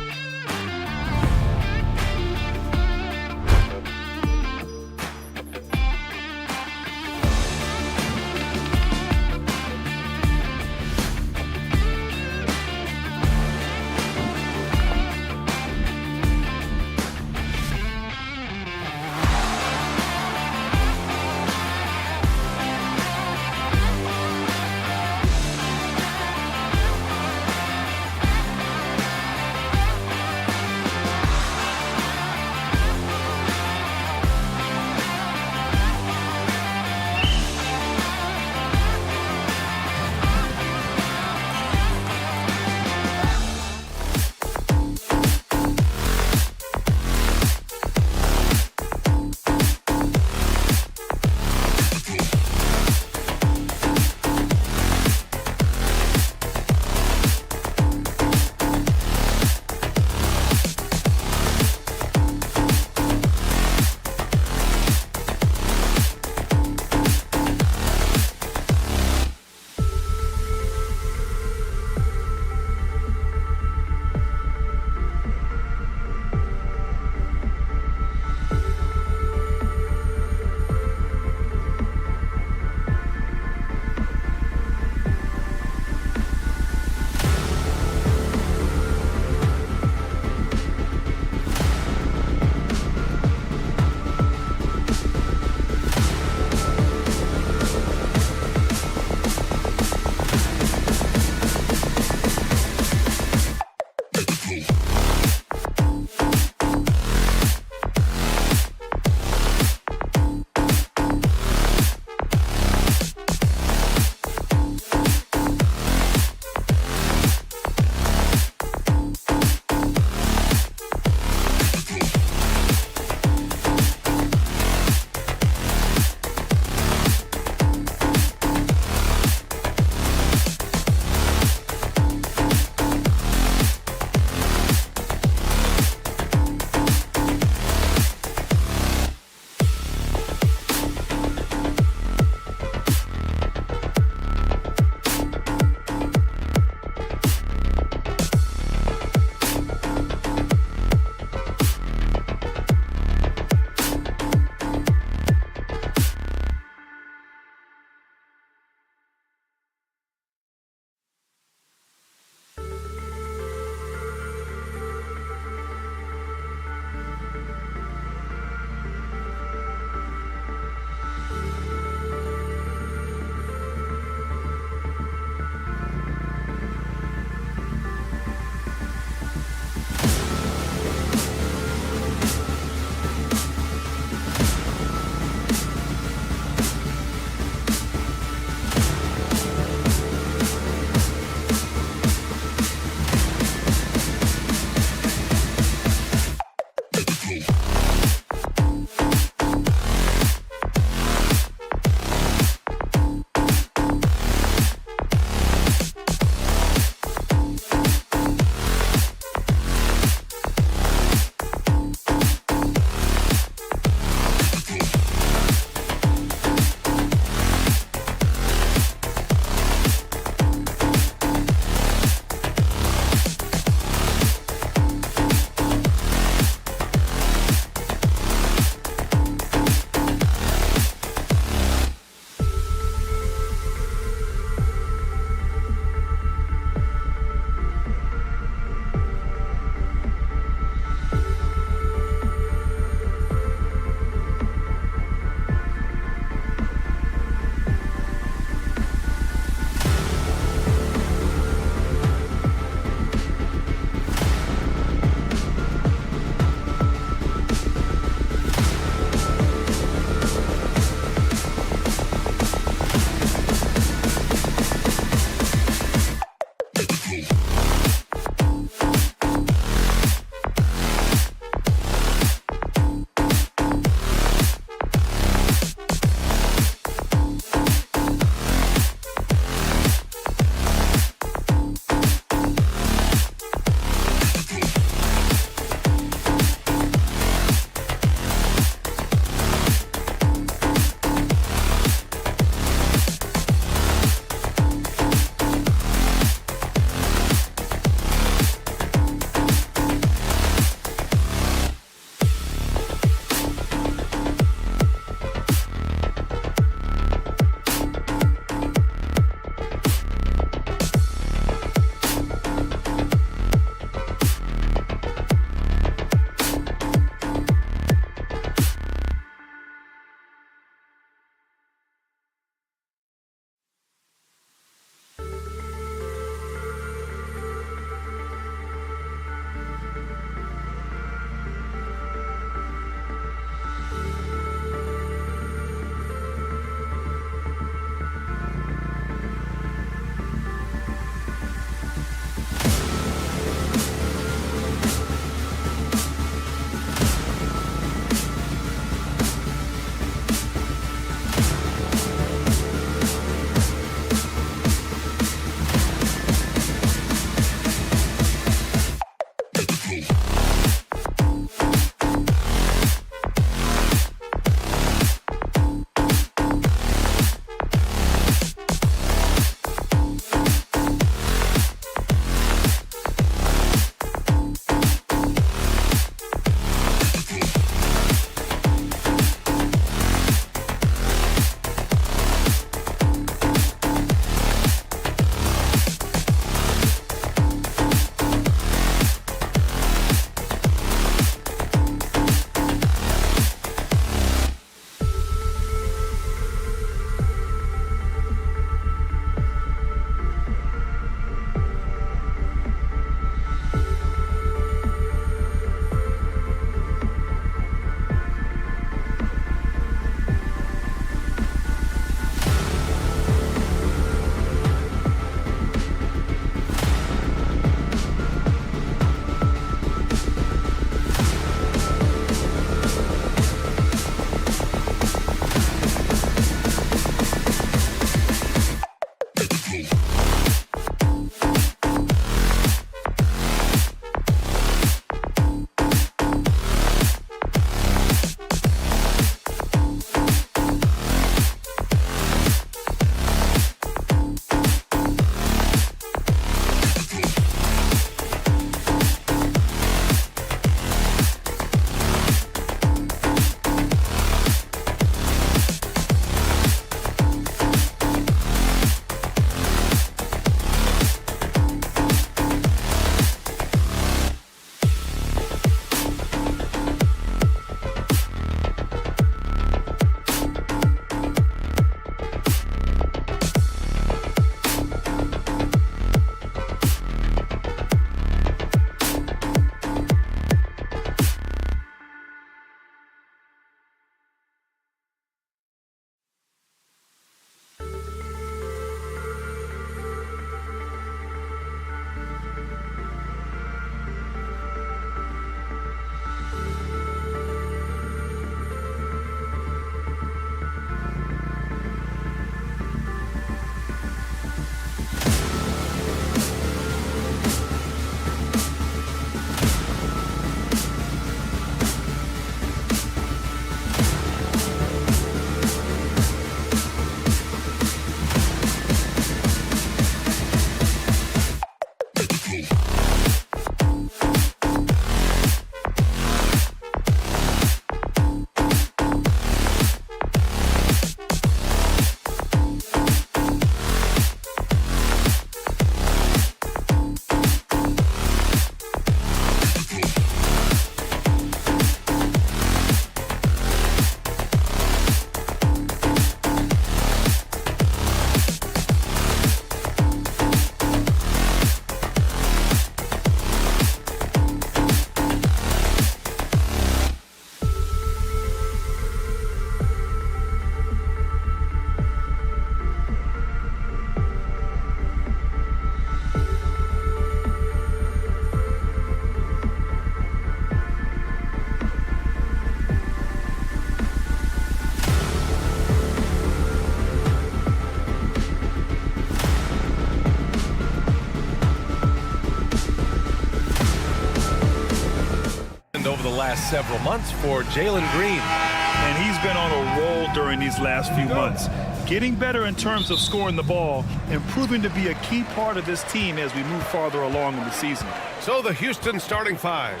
last several months for Jalen Green. And he's been on a roll during these last few months. Getting better in terms of scoring the ball and proving to be a key part of this team as we move farther along in the season. So the Houston starting five.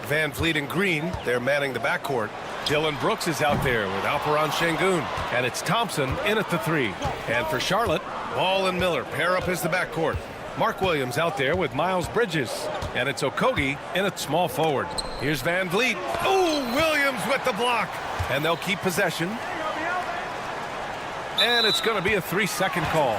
Van Vliet and Green, they're manning the backcourt. Dylan Brooks is out there with Alperen Şengün. And it's Thompson in at the 3. And for Charlotte, Ball and Miller pair up as the backcourt. Mark Williams out there with Miles Bridges. And it's Okogie in at small forward. Here's Van Vliet. Oh, Williams with the block. And they'll keep possession. And it's going to be a 3-second call.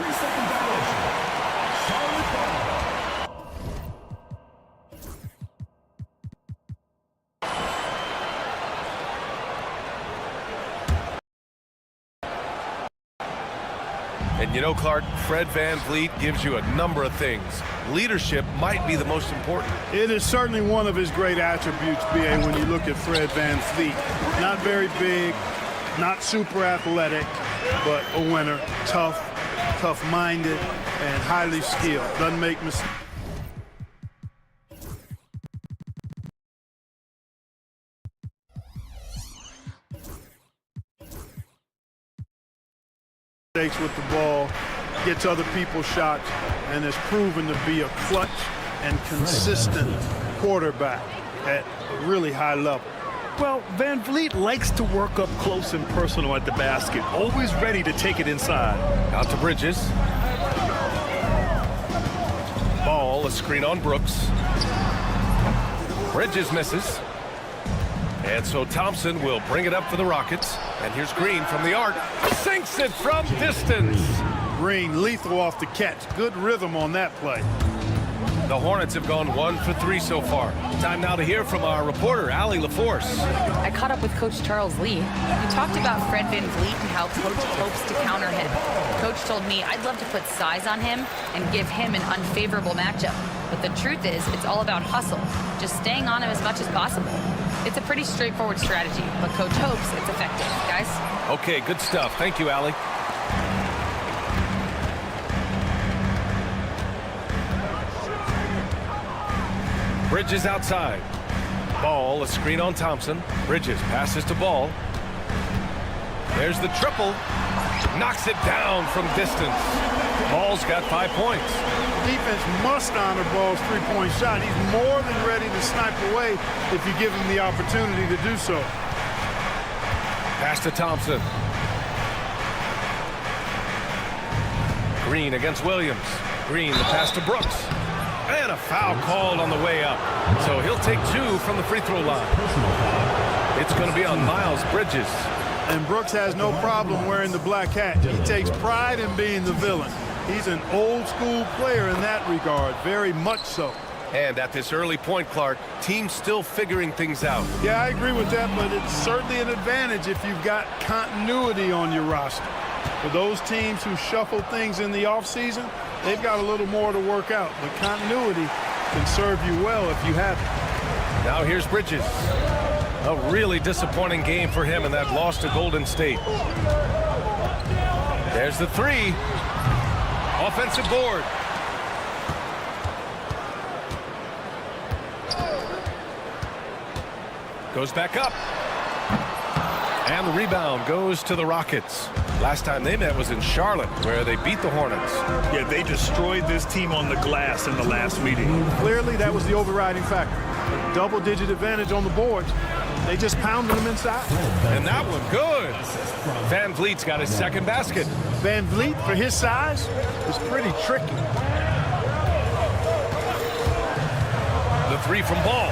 And you know, Clark, Fred Van Vliet gives you a number of things. Leadership might be the most important. It is certainly one of his great attributes, B.A., when you look at Fred Van Vliet. Not very big, not super athletic, but a winner, tough-minded, and highly skilled. Doesn't make mistakes. With the ball, gets other people's shots, and has proven to be a clutch and consistent quarterback at a really high level. Well, Van Vliet likes to work up close and personal at the basket, always ready to take it inside. Out to Bridges. Ball, a screen on Brooks. Bridges misses. And so Thompson will bring it up for the Rockets. And here's Green from the arc. Sinks it from distance. Green lethal off the catch. Good rhythm on that play. The Hornets have gone 1 for 3 so far. Time now to hear from our reporter, Allie LaForce. I caught up with Coach Charles Lee. We talked about Fred Van Vliet and how Coach hopes to counter him. Coach told me I'd love to put size on him and give him an unfavorable matchup. But the truth is, it's all about hustle, just staying on him as much as possible. It's a pretty straightforward strategy, but Coach hopes it's effective. Guys? Okay, good stuff. Thank you, Allie. Bridges outside. Ball, a screen on Thompson. Bridges passes to Ball. There's the triple. Knocks it down from distance. Ball's got 5 points. Defense must honor Ball's three-point shot. He's more than ready to snipe away if you give him the opportunity to do so. Pass to Thompson. Green against Williams. Green, the pass to Brooks. And a foul called on the way up. So he'll take 2 from the free throw line. It's going to be on Miles Bridges. And Brooks has no problem wearing the black hat. He takes pride in being the villain. He's an old school player in that regard, very much so. And at this early point, Clark, team's still figuring things out. Yeah, I agree with that, but it's certainly an advantage if you've got continuity on your roster. For those teams who shuffle things in the offseason, they've got a little more to work out. But continuity can serve you well if you have it. Now here's Bridges. A really disappointing game for him in that loss to Golden State. There's the 3. Offensive board. Goes back up. And the rebound goes to the Rockets. Last time they met was in Charlotte, where they beat the Hornets. Yeah, they destroyed this team on the glass in the last meeting. Clearly, that was the overriding factor. A double-digit advantage on the boards. They just pounded them inside. And that one good. Van Vliet's got his second basket. Van Vliet, for his size, is pretty tricky. The 3 from Ball.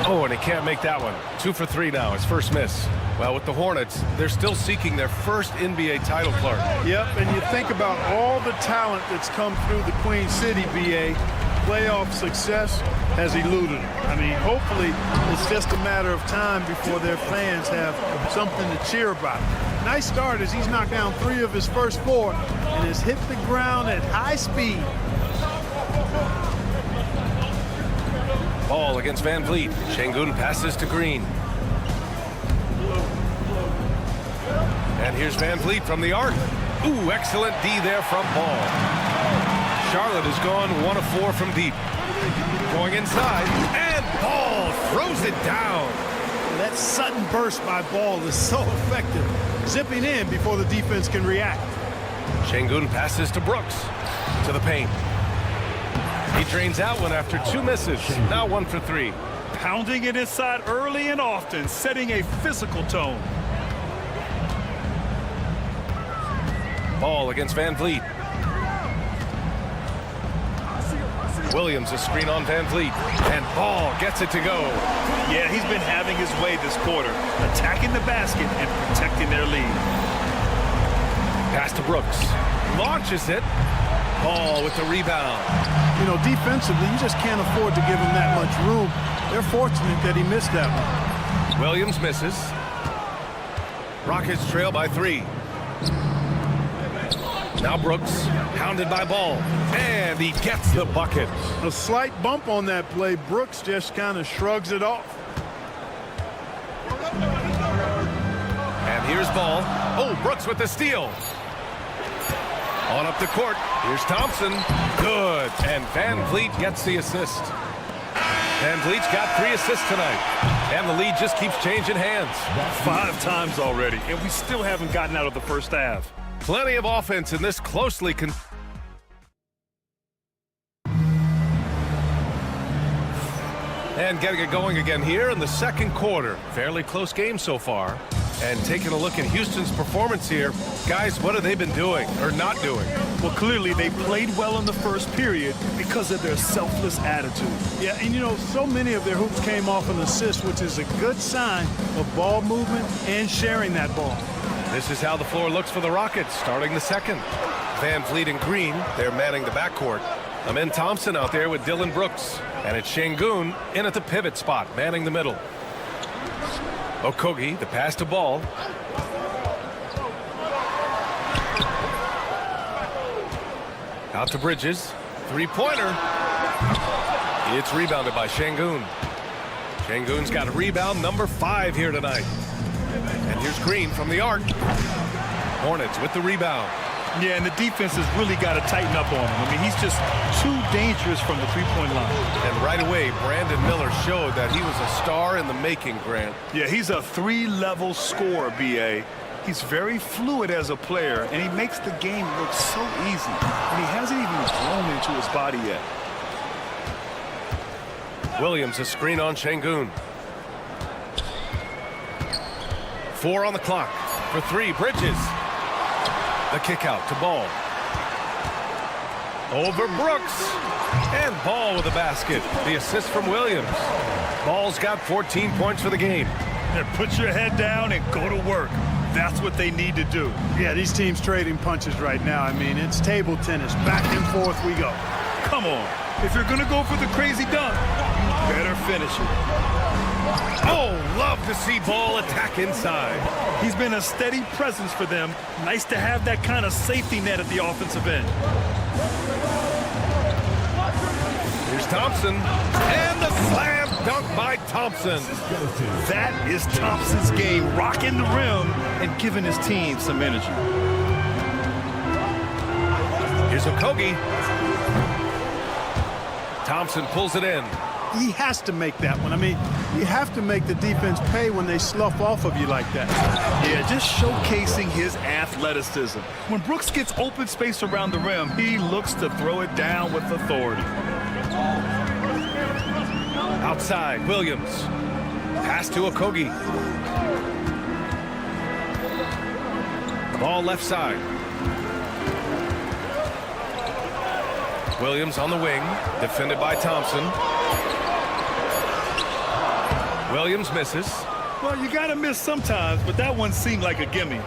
Oh, and he can't make that one. 2 for 3 now, his first miss. Well, with the Hornets, they're still seeking their first NBA title, Clark. Yep, and you think about all the talent that's come through the Queen City, BA. Playoff success has eluded them. I mean, hopefully it's just a matter of time before their fans have something to cheer about. Nice start as he's knocked down 3 of his first 4 and has hit the ground at high speed. Ball against Van Vliet. Şengün passes to Green. And here's Van Vliet from the arc. Ooh, excellent D there from Ball. Charlotte has gone 1 of 4 from deep. Going inside, and Ball throws it down. That sudden burst by Ball is so effective, zipping in before the defense can react. Şengün passes to Brooks, to the paint. He drains out one after 2 misses. Now 1 for 3. Pounding it inside early and often, setting a physical tone. Ball against Van Vliet. Williams a screen on Van Vliet, and Ball gets it to go. Yeah, he's been having his way this quarter, attacking the basket and protecting their lead. Pass to Brooks, launches it. Ball with the rebound. You know, defensively, you just can't afford to give him that much room. They're fortunate that he missed that one. Williams misses. Rockets trail by 3. Now Brooks, pounded by Ball, and he gets the bucket. A slight bump on that play. Brooks just kind of shrugs it off. And here's Ball. Oh, Brooks with the steal. On up the court. Here's Thompson. Good. And Van Vliet gets the assist. Van Vliet's got 3 assists tonight. And the lead just keeps changing hands. 5 times already, and we still haven't gotten out of the first half. Plenty of offense in this closely and getting it going again here in the second quarter. Fairly close game so far. And taking a look at Houston's performance here, guys, what have they been doing or not doing? Well, clearly they played well in the first period because of their selfless attitude. Yeah, and you know, so many of their hoops came off an assist, which is a good sign of ball movement and sharing that ball. This is how the floor looks for the Rockets starting the second. Van Vliet and Green, they're manning the backcourt. Amin Thompson out there with Dylan Brooks. And it's Şengün in at the pivot spot, manning the middle. Okogie, the pass to Ball. Out to Bridges. 3-pointer. It's rebounded by Şengün. Şengün's got a rebound number 5 here tonight. And here's Green from the arc. Hornets with the rebound. Yeah, and the defense has really got to tighten up on him. I mean, he's just too dangerous from the three-point line. And right away, Brandon Miller showed that he was a star in the making, Grant. Yeah, he's a 3-level scorer, B.A. He's very fluid as a player, and he makes the game look so easy. And he hasn't even grown into his body yet. Williams a screen on Şengün. 4 on the clock. For 3, Bridges. The kick out to Ball. Over Brooks. And Ball with the basket. The assist from Williams. Ball's got 14 points for the game. Now put your head down and go to work. That's what they need to do. Yeah, these teams trading punches right now. I mean, it's table tennis. Back and forth we go. Come on. If you're going to go for the crazy dunk, you better finish it. Oh, love to see Ball attack inside. He's been a steady presence for them. Nice to have that kind of safety net at the offensive end. Here's Thompson. And the slam dunk by Thompson. That is Thompson's game, rocking the rim and giving his team some energy. Here's Okogie. Thompson pulls it in. He has to make that one. I mean, you have to make the defense pay when they slough off of you like that. Yeah, just showcasing his athleticism. When Brooks gets open space around the rim, he looks to throw it down with authority. Outside, Williams. Pass to Okogie. Ball left side. Williams on the wing, defended by Thompson. Williams misses. Well, you got to miss sometimes, but that one seemed like a gimme.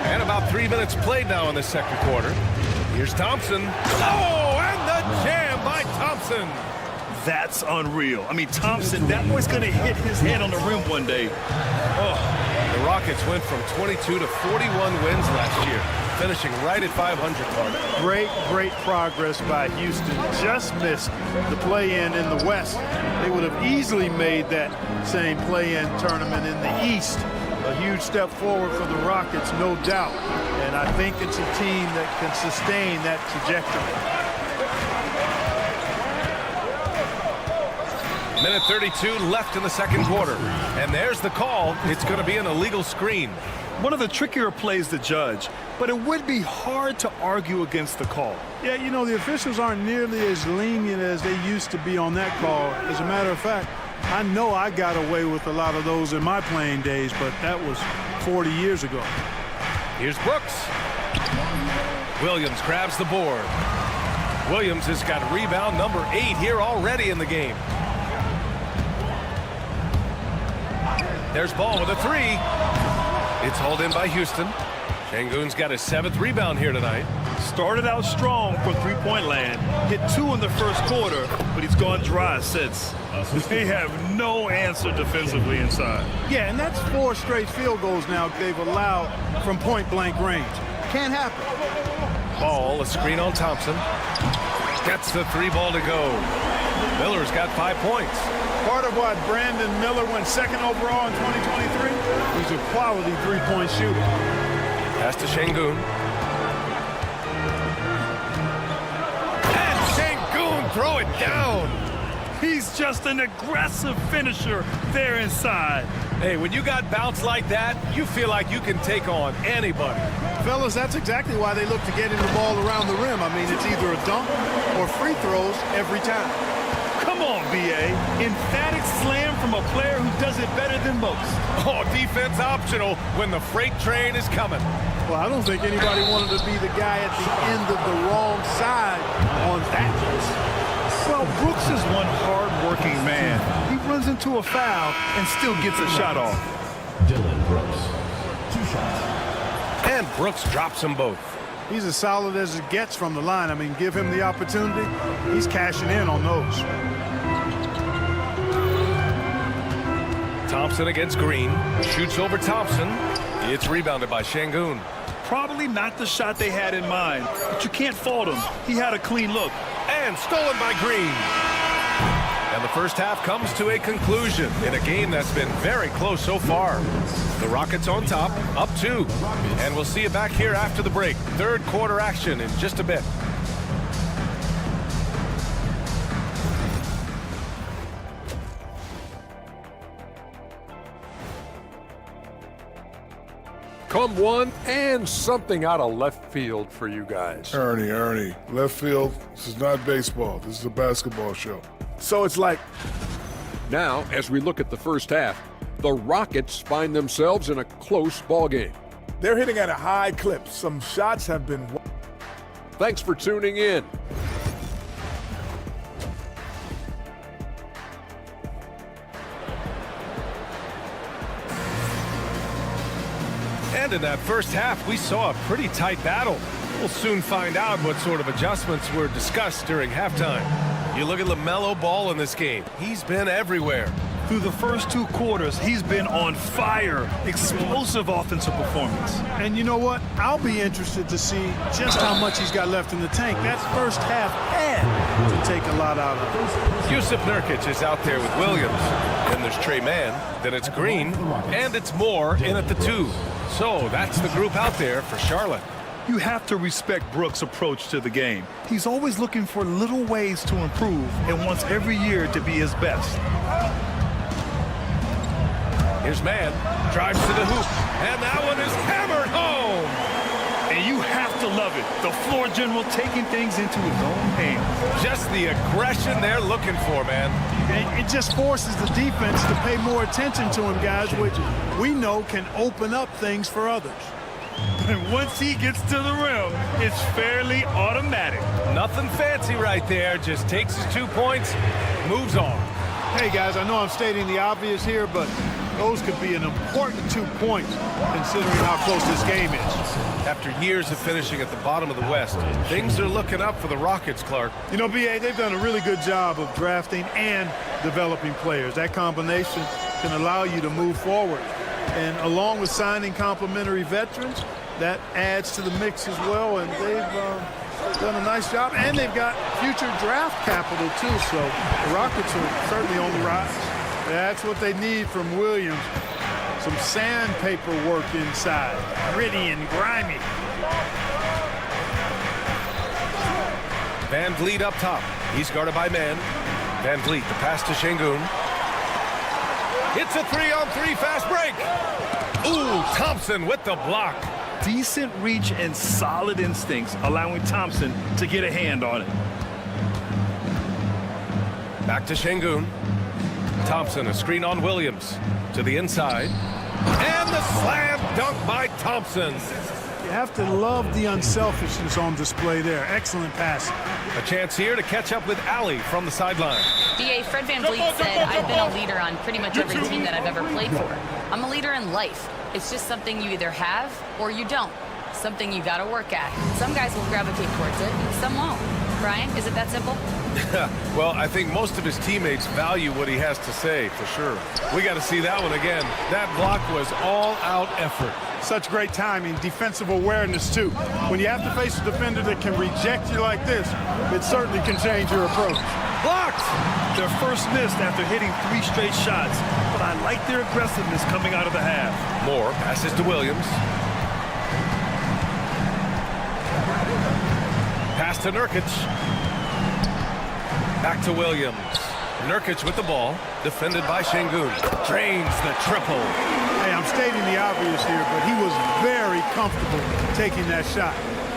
And about 3 minutes played now in the second quarter. Here's Thompson. Oh, and the jam by Thompson. That's unreal. I mean, Thompson, that boy's going to hit his head on the rim one day. Oh, the Rockets went from 22 to 41 wins last year, finishing right at 500 mark. Great progress by Houston. Just missed the play-in in the West. They would have easily made that same play-in tournament in the East. A huge step forward for the Rockets, no doubt. And I think it's a team that can sustain that trajectory. Minute 32 left in the second quarter. And there's the call. It's going to be an illegal screen. One of the trickier plays to judge, but it would be hard to argue against the call. Yeah, you know, the officials aren't nearly as lenient as they used to be on that call. As a matter of fact, I know I got away with a lot of those in my playing days, but that was 40 years ago. Here's Brooks. Williams grabs the board. Williams has got rebound number 8 here already in the game. There's Ball with a 3. It's hauled in by Houston. Şengün's got his 7th rebound here tonight. Started out strong from three-point land. Hit 2 in the first quarter, but he's gone dry since. They have no answer defensively inside. Yeah, and that's 4 straight field goals now they've allowed from point-blank range. Can't happen. Ball, a screen on Thompson. Gets the 3 ball to go. Miller's got 5 points. Part of why Brandon Miller went 2nd overall in 2023, he's a quality three-point shooter. Pass to Şengün. And Şengün throw it down. He's just an aggressive finisher there inside. Hey, when you got bounce like that, you feel like you can take on anybody. Fellas, that's exactly why they look to get in the ball around the rim. I mean, it's either a dunk or free throws every time. Come on, B.A. Emphatic slam from a player who does it better than most. Oh, defense optional when the freight train is coming. Well, I don't think anybody wanted to be the guy at the end of the wrong side on that list. Well, Brooks is one hard-working man. He runs into a foul and still gets a shot off. Dylan Brooks, 2 shots. And Brooks drops them both. He's as solid as it gets from the line. I mean, give him the opportunity. He's cashing in on those. Thompson against Green. Shoots over Thompson. It's rebounded by Şengün. Probably not the shot they had in mind, but you can't fault him. He had a clean look. And stolen by Green. And the first half comes to a conclusion in a game that's been very close so far. The Rockets on top, up 2. And we'll see you back here after the break. Third quarter action in just a bit. Come one and something out of left field for you guys. Ernie, left field, this is not baseball. This is a basketball show. So it's like... Now, as we look at the first half, the Rockets find themselves in a close ball game. They're hitting at a high clip. Some shots have been... Thanks for tuning in. And in that first half, we saw a pretty tight battle. We'll soon find out what sort of adjustments were discussed during halftime. You look at LaMelo Ball in this game. He's been everywhere. Through the first 2 quarters, he's been on fire. Explosive offensive performance. And you know what? I'll be interested to see just how much he's got left in the tank. That first half had to take a lot out of him. Yusuf Nurkic is out there with Williams. Then there's Trey Mann. Then it's Green. And it's Moore in at the 2. So that's the group out there for Charlotte. You have to respect Brooks' approach to the game. He's always looking for little ways to improve and wants every year to be his best. Here's Mann, drives to the hoop, and that one is hammered home. And you have to love it. The floor general taking things into his own hands. Just the aggression they're looking for, man. It just forces the defense to pay more attention to him, guys, which we know can open up things for others. And once he gets to the rim, it's fairly automatic. Nothing fancy right there. Just takes his 2 points, moves on. Hey, guys, I know I'm stating the obvious here, but those could be an important 2 points considering how close this game is. After years of finishing at the bottom of the West, things are looking up for the Rockets, Clark. You know, B.A., they've done a really good job of drafting and developing players. That combination can allow you to move forward. And along with signing complementary veterans, that adds to the mix as well. And they've done a nice job. And they've got future draft capital, too. So the Rockets are certainly on the rise. That's what they need from Williams. Some sandpaper work inside. Gritty and grimy. Van Vliet up top. He's guarded by Mann. Van Vliet, the pass to Şengün. It's a 3-on-3 fast break. Ooh, Thompson with the block. Decent reach and solid instincts, allowing Thompson to get a hand on it. Back to Şengün. Thompson, a screen on Williams. To the inside. And the slam dunk by Thompson. You have to love the unselfishness on display there. Excellent pass. A chance here to catch up with Allie from the sideline. DA, Fred Van Vliet said, I've been a leader on pretty much every team that I've ever played for. I'm a leader in life. It's just something you either have or you don't. Something you got to work at. Some guys will gravitate towards it, and some won't. Brian, is it that simple? Well, I think most of his teammates value what he has to say, for sure. We got to see that one again. That block was all-out effort. Such great timing, defensive awareness, too. When you have to face a defender that can reject you like this, it certainly can change your approach. Blocked! Their first missed after hitting 3 straight shots, but I like their aggressiveness coming out of the half. Moore passes to Williams. Pass to Nurkic. Back to Williams. Nurkic with the ball, defended by Şengün. Drains the triple. Hey, I'm stating the obvious here, but he was very comfortable taking that shot.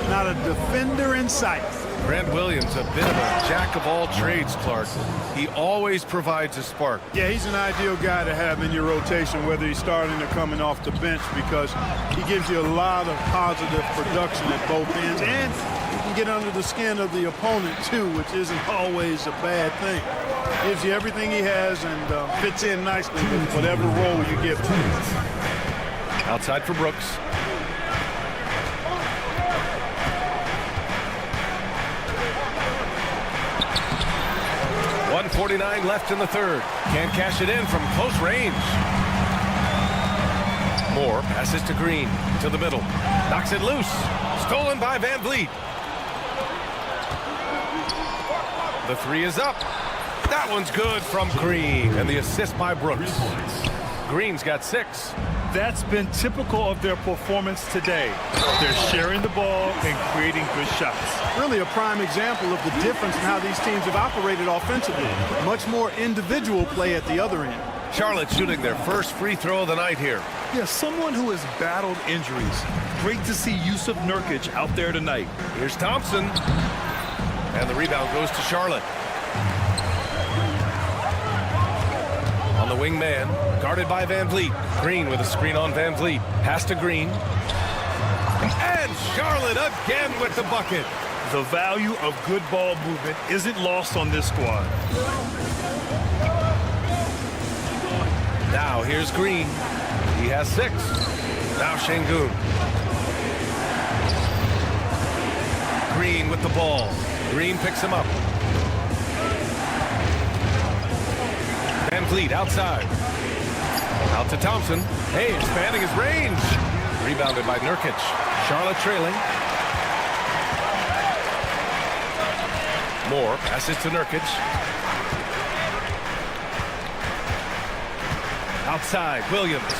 Not a defender in sight. Grant Williams, a bit of a jack-of-all-trades, Clark. He always provides a spark. Yeah, he's an ideal guy to have in your rotation, whether he's starting or coming off the bench, because he gives you a lot of positive production at both ends, and he can get under the skin of the opponent, too, which isn't always a bad thing. Gives you everything he has and fits in nicely with whatever role you give him. Outside for Brooks. .149 left in the third. Can't cash it in from close range. Moore passes to Green. To the middle. Knocks it loose. Stolen by Van Vliet. The 3 is up. That one's good from Green. And the assist by Brooks. Green's got 6. That's been typical of their performance today. They're sharing the ball and creating good shots. Really a prime example of the difference in how these teams have operated offensively. Much more individual play at the other end. Charlotte shooting their first free throw of the night here. Yeah, someone who has battled injuries. Great to see Yusuf Nurkic out there tonight. Here's Thompson. And the rebound goes to Charlotte. On the wing man, guarded by Van Vliet. Green with a screen on Van Vliet. Pass to Green. And Charlotte again with the bucket. The value of good ball movement isn't lost on this squad. Now here's Green. He has 6. Now Şengün. Green with the ball. Green picks him up. Van Vliet outside. Out to Thompson. Hey, expanding his range. Rebounded by Nurkic. Charlotte trailing. Moore passes to Nurkic. Outside, Williams.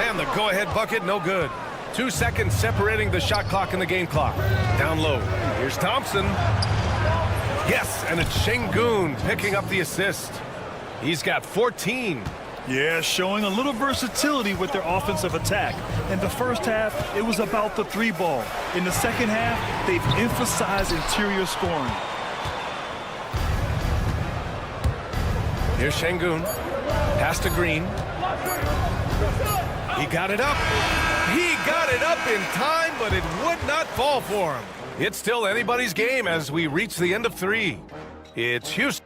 And the go-ahead bucket, no good. 2 seconds separating the shot clock and the game clock. Down low. Here's Thompson. Yes, and it's Şengün picking up the assist. He's got 14. Yeah, showing a little versatility with their offensive attack. In the first half, it was about the 3 ball. In the second half, they've emphasized interior scoring. Here's Şengün. Pass to Green. He got it up. He got it up in time, but it would not fall for him. It's still anybody's game as we reach the end of 3. It's Houston.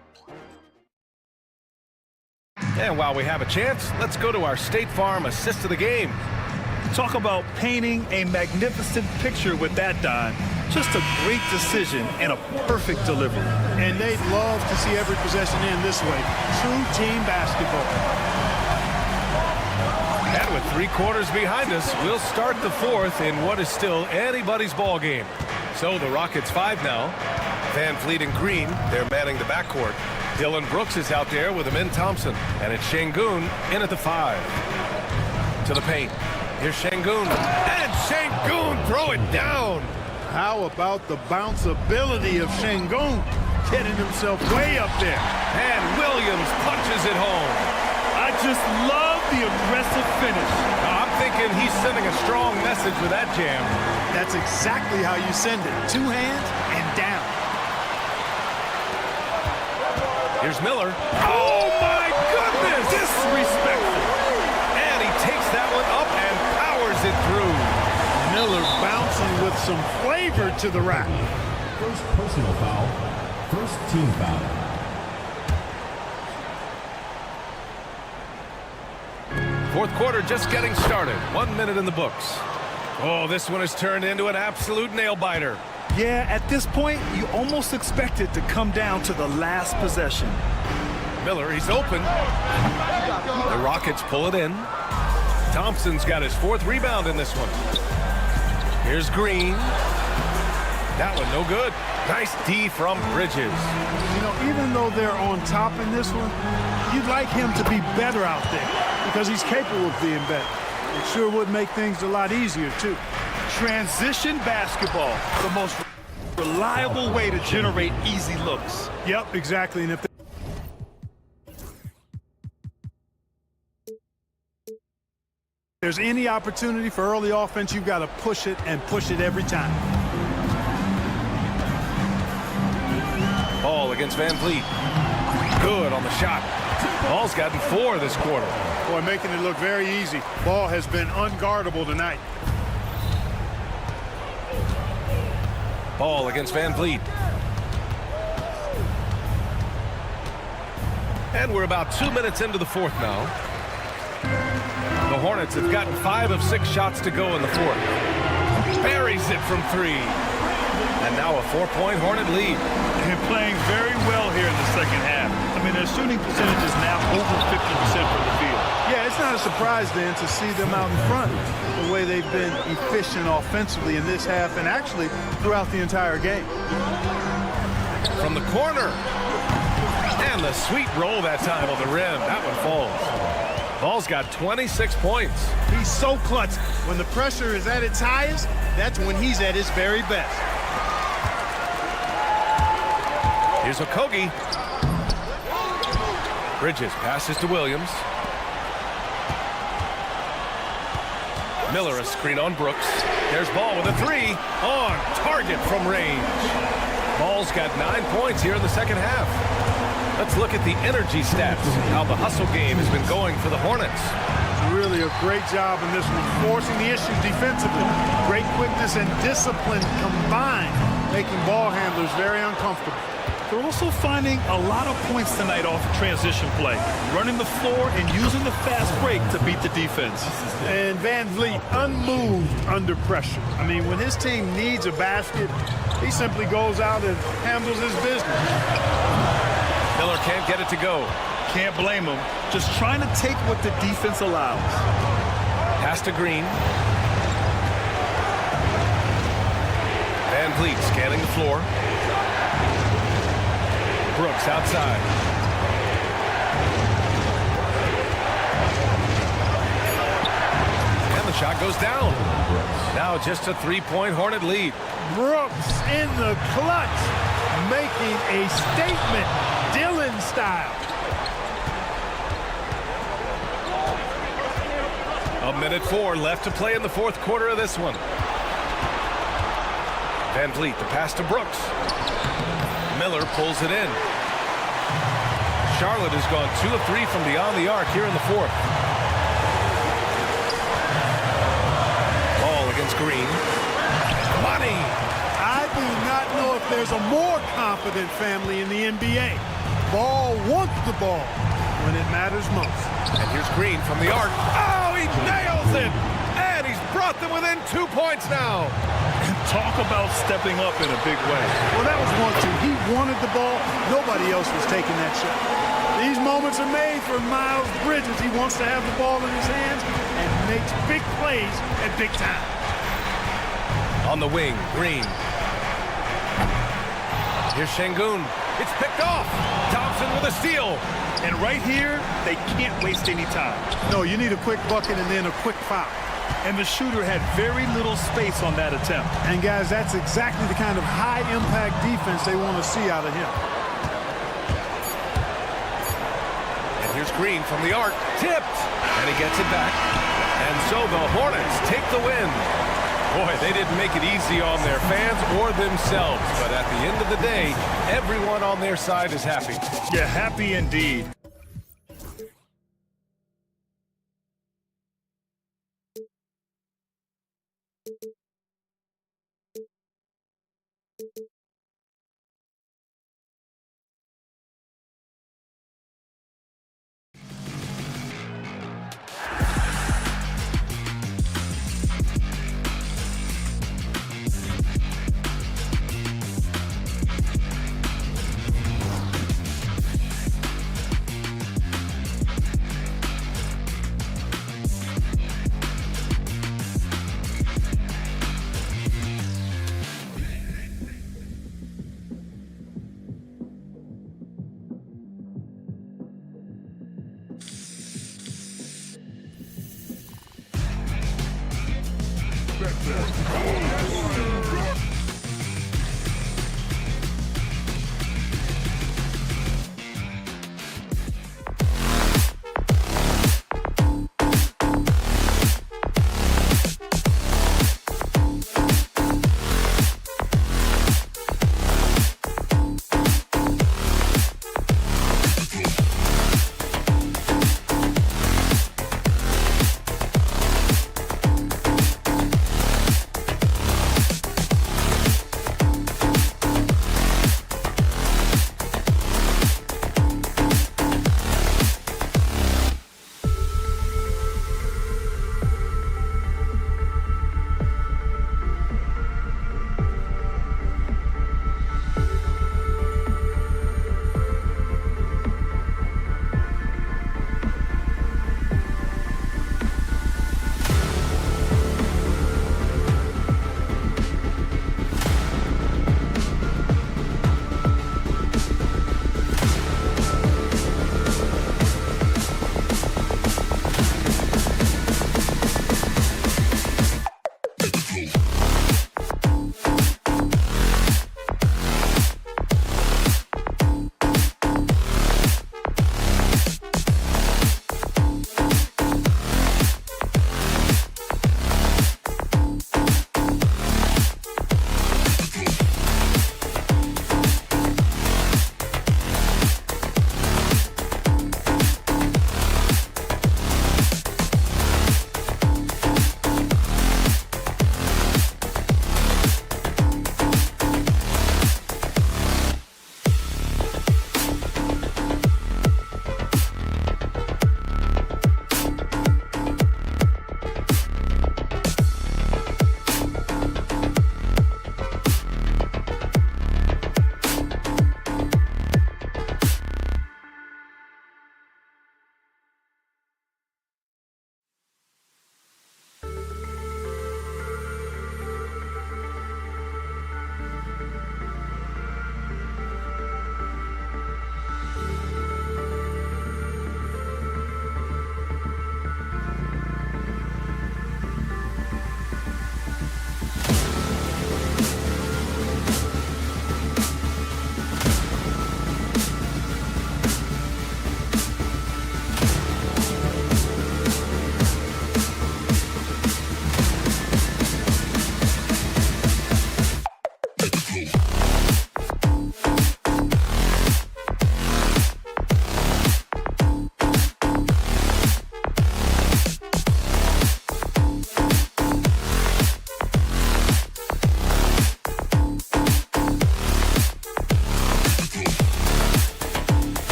And while we have a chance, let's go to our State Farm assist of the game. Talk about painting a magnificent picture with that dime. Just a great decision and a perfect delivery. And they'd love to see every possession end this way. True team basketball. And with 3 quarters behind us, we'll start the 4th in what is still anybody's ball game. So the Rockets 5 now. Van Vliet and Green, they're manning the backcourt. Dylan Brooks is out there with Amin Thompson. And it's Şengün in at the 5. To the paint. Here's Şengün. And Şengün throw it down. How about the bounceability of Şengün? getting himself way up there. And Williams punches it home. I just love the aggressive finish. I'm thinking he's sending a strong message with that jam. That's exactly how you send it. 2 hands and down. Here's Miller. Oh, my goodness! Disrespectful. And he takes that one up and powers it through. Miller bouncing with some flavor to the rack. First personal foul. First team foul. Fourth quarter just getting started. 1 minute in the books. Oh, this one has turned into an absolute nail-biter. Yeah, at this point, you almost expect it to come down to the last possession. Miller, he's open. The Rockets pull it in. Thompson's got his 4th rebound in this one. Here's Green. That one no good. Nice D from Bridges. You know, even though they're on top in this one, you'd like him to be better out there because he's capable of being better. It sure would make things a lot easier, too. Transition basketball, the most reliable way to generate easy looks. Yep, exactly. And if there's any opportunity for early offense, you've got to push it and push it every time. Ball against Van Vliet. Good on the shot. Ball's gotten 4 this quarter. Boy, making it look very easy. Ball has been unguardable tonight. Ball against Van Vliet. And we're about 2 minutes into the fourth now. The Hornets have gotten 5 of 6 shots to go in the fourth. Buries it from 3. And now a 4-point Hornet lead. They're playing very well here in the second half. I mean, their shooting percentage is now over 50% from the field. Yeah, it's not a surprise then to see them out in front the way they've been efficient offensively in this half and actually throughout the entire game. From the corner. And the sweet roll that time on the rim. That one falls. Ball's got 26 points. He's so clutch. When the pressure is at its highest, that's when he's at his very best. Here's Okogie. Bridges passes to Williams. Miller a screen on Brooks. There's Ball with a 3 on target from range. Ball's got 9 points here in the second half. Let's look at the energy stats, how the hustle game has been going for the Hornets. Really a great job in this one, forcing the issues defensively. Great quickness and discipline combined, making ball handlers very uncomfortable. They're also finding a lot of points tonight off transition play, running the floor and using the fast break to beat the defense. And Van Vliet unmoved under pressure. I mean, when his team needs a basket, he simply goes out and handles his business. Miller can't get it to go. Can't blame him. Just trying to take what the defense allows. Pass to Green. Van Vliet scanning the floor. Brooks outside. And the shot goes down. Now just a 3-point Hornet lead. Brooks in the clutch, making a statement, Dylan style. A minute 4 left to play in the fourth quarter of this one. Van Vliet, the pass to Brooks. Miller pulls it in. Charlotte has gone 2 of 3 from beyond the arc here in the fourth. Ball against Green. Money! I do not know if there's a more confident family in the NBA. Ball wants the ball when it matters most. And here's Green from the arc. Oh, he nails it! And he's brought them within 2 points now. Talk about stepping up in a big way. Well, that was 1-2. He wanted the ball. Nobody else was taking that shot. These moments are made for Miles Bridges. He wants to have the ball in his hands and makes big plays at big time. On the wing, Green. Here's Şengün. It's picked off. Thompson with a steal. And right here, they can't waste any time. No, you need a quick bucket and then a quick foul. and the shooter had very little space on that attempt. And guys, that's exactly the kind of high-impact defense they want to see out of him. And here's Green from the arc, tipped, and he gets it back. And so the Hornets take the win. Boy, they didn't make it easy on their fans or themselves, but at the end of the day, everyone on their side is happy. Yeah, happy indeed.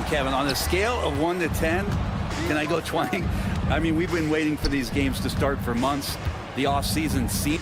And Kevin, on a scale of 1 to 10, can I go 20? I mean, we've been waiting for these games to start for months. The offseason seems...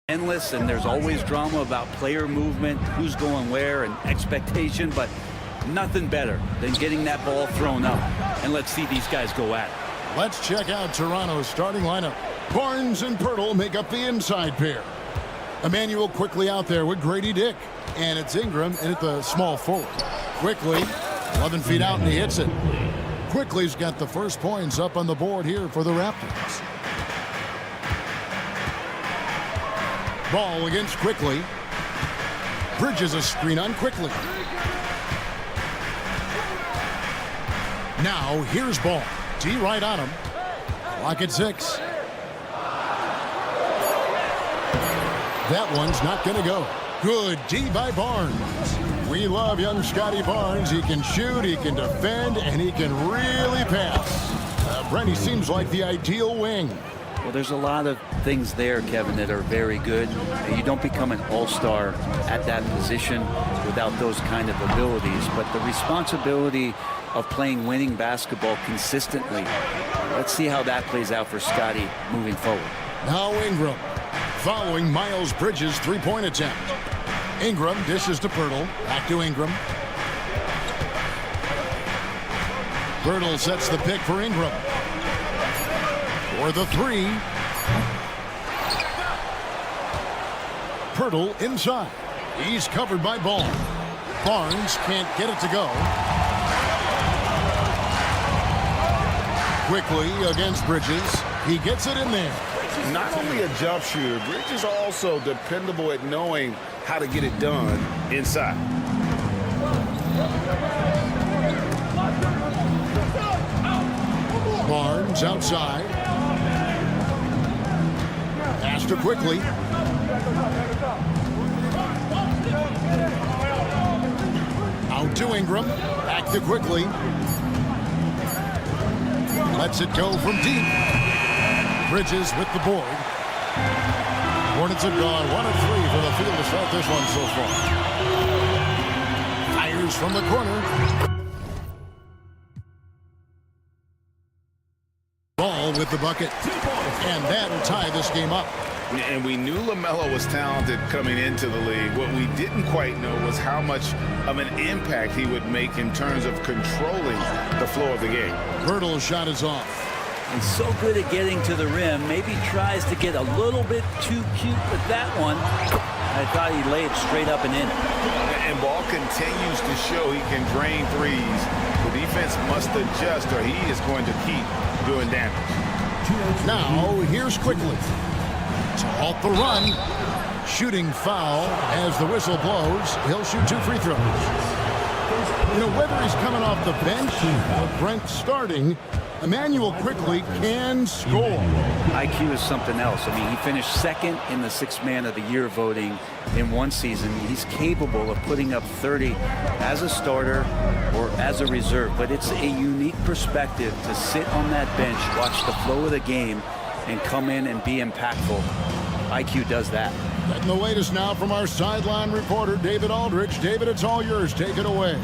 endless, and there's always drama about player movement, who's going where, and expectation, but nothing better than getting that ball thrown up. And let's see these guys go at it. Let's check out Toronto's starting lineup. Barnes and Pirtle make up the inside pair. Emmanuel quickly out there with Grady Dick. And it's Ingram in at the small forward. Quickly, 11 feet out, and he hits it. Quickly's got the first points up on the board here for the Raptors. Ball against Quickly. Bridges a screen on Quickly. Now here's Ball. D right on him. Clock at 6. That one's not going to go. Good D by Barnes. We love young Scotty Barnes. He can shoot, he can defend, and he can really pass. Brent, he seems like the ideal wing. Well, there's a lot of things there, Kevin, that are very good. You don't become an all-star at that position without those kind of abilities. But the responsibility of playing winning basketball consistently, let's see how that plays out for Scotty moving forward. Now Ingram, following Miles Bridges' three-point attempt. Ingram dishes to Pirtle. Back to Ingram. Pirtle sets the pick for Ingram. For the three. Pirtle inside. He's covered by Ball. Barnes can't get it to go. Quickly against Bridges. He gets it in there. Not only a jump shooter, Bridges also dependable at knowing how to get it done inside. Barnes outside. Pass to Quickly. Out to Ingram. Back to Quickly. Lets it go from deep. Bridges with the board. Hornets have gone 1 of 3 for the field to start this one so far. Fires from the corner. Ball with the bucket. And that'll tie this game up. And we knew LaMelo was talented coming into the league. What we didn't quite know was how much of an impact he would make in terms of controlling the flow of the game. Pirtle's shot is off. And so good at getting to the rim. Maybe tries to get a little bit too cute with that one. I thought he laid straight up and in. And Ball continues to show he can drain threes. The defense must adjust or he is going to keep doing damage. Now, here's Quickly. To halt the run. Shooting foul as the whistle blows. He'll shoot 2 free throws. You know, whether he's coming off the bench or Brent starting, Emmanuel Quickly can score. IQ is something else. I mean, he finished second in the 6th Man of the Year voting in one season. He's capable of putting up 30 as a starter or as a reserve, but it's a unique perspective to sit on that bench, watch the flow of the game, and come in and be impactful. IQ does that. And the latest now from our sideline reporter, David Aldridge. David, it's all yours. Take it away.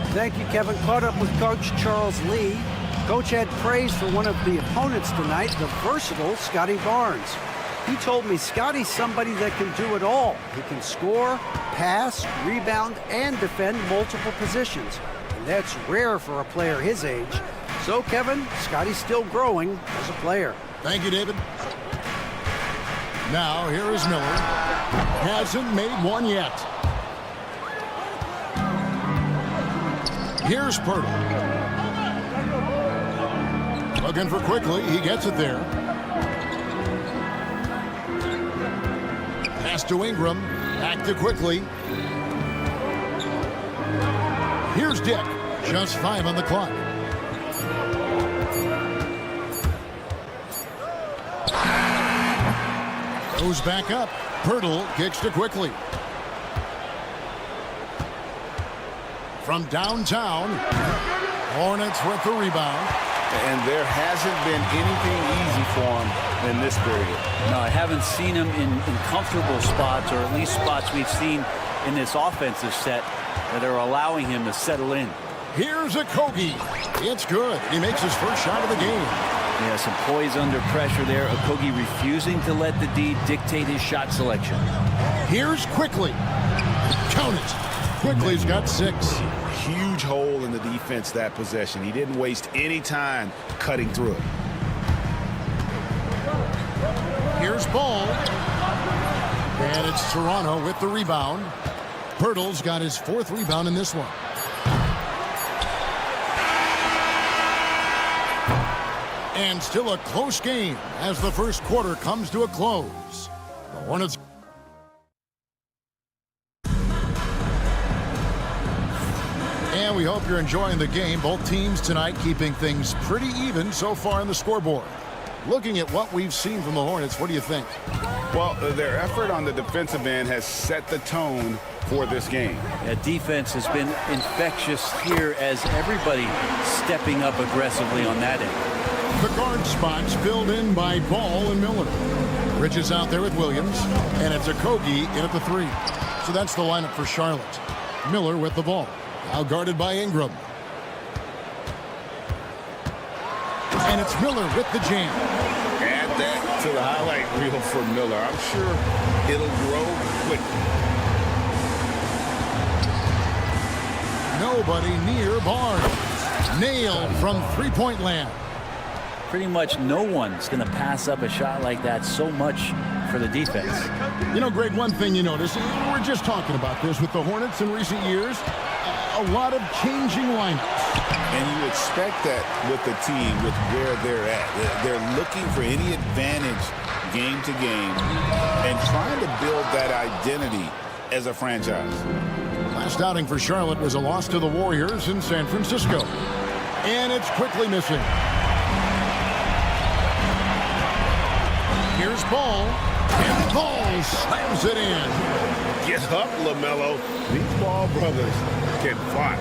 Thank you, Kevin. Caught up with Coach Charles Lee. Coach had praise for one of the opponents tonight, the versatile Scotty Barnes. He told me Scotty's somebody that can do it all. He can score, pass, rebound, and defend multiple positions. And that's rare for a player his age. So, Kevin, Scotty's still growing as a player. Thank you, David. Now, here is Miller. Hasn't made one yet. Here's Pirtle. Looking for quickly. He gets it there. Pass to Ingram. Back to quickly. Here's Dick. Just 5 on the clock. Goes back up. Pirtle kicks to quickly. From downtown, Hornets with the rebound. And there hasn't been anything easy for him in this period. No, I haven't seen him in comfortable spots, or at least spots we've seen in this offensive set that are allowing him to settle in. Here's a Okogie. It's good. He makes his first shot of the game. Yeah, some poise under pressure there. Okogie refusing to let the D dictate his shot selection. Here's Quickly. Count it. Quickly's got 6. Huge hole in the defense that possession. He didn't waste any time cutting through it. Here's Ball. And it's Toronto with the rebound. Pirtle's got his 4th rebound in this one. And still a close game as the first quarter comes to a close. The Hornets. And we hope you're enjoying the game. Both teams tonight keeping things pretty even so far on the scoreboard. Looking at what we've seen from the Hornets, what do you think? Well, their effort on the defensive end has set the tone for this game. Yeah, defense has been infectious here as everybody stepping up aggressively on that end. The guard spots filled in by Ball and Miller. Bridges out there with Williams, and it's Okogie in at the 3. So that's the lineup for Charlotte. Miller with the ball. Now guarded by Ingram. And it's Miller with the jam. Add that to the highlight reel for Miller. I'm sure it'll grow quickly. Nobody near Barnes. Nailed from three-point land. Pretty much no one's going to pass up a shot like that so much for the defense. You know, Greg, one thing you notice, we're just talking about this with the Hornets in recent years, a lot of changing lineups. And you expect that with the team, with where they're at. They're looking for any advantage game to game and trying to build that identity as a franchise. Last outing for Charlotte was a loss to the Warriors in San Francisco. And it's quickly missing. Here's Ball. And Ball slams it in. Get up, LaMelo. These Ball brothers can fly.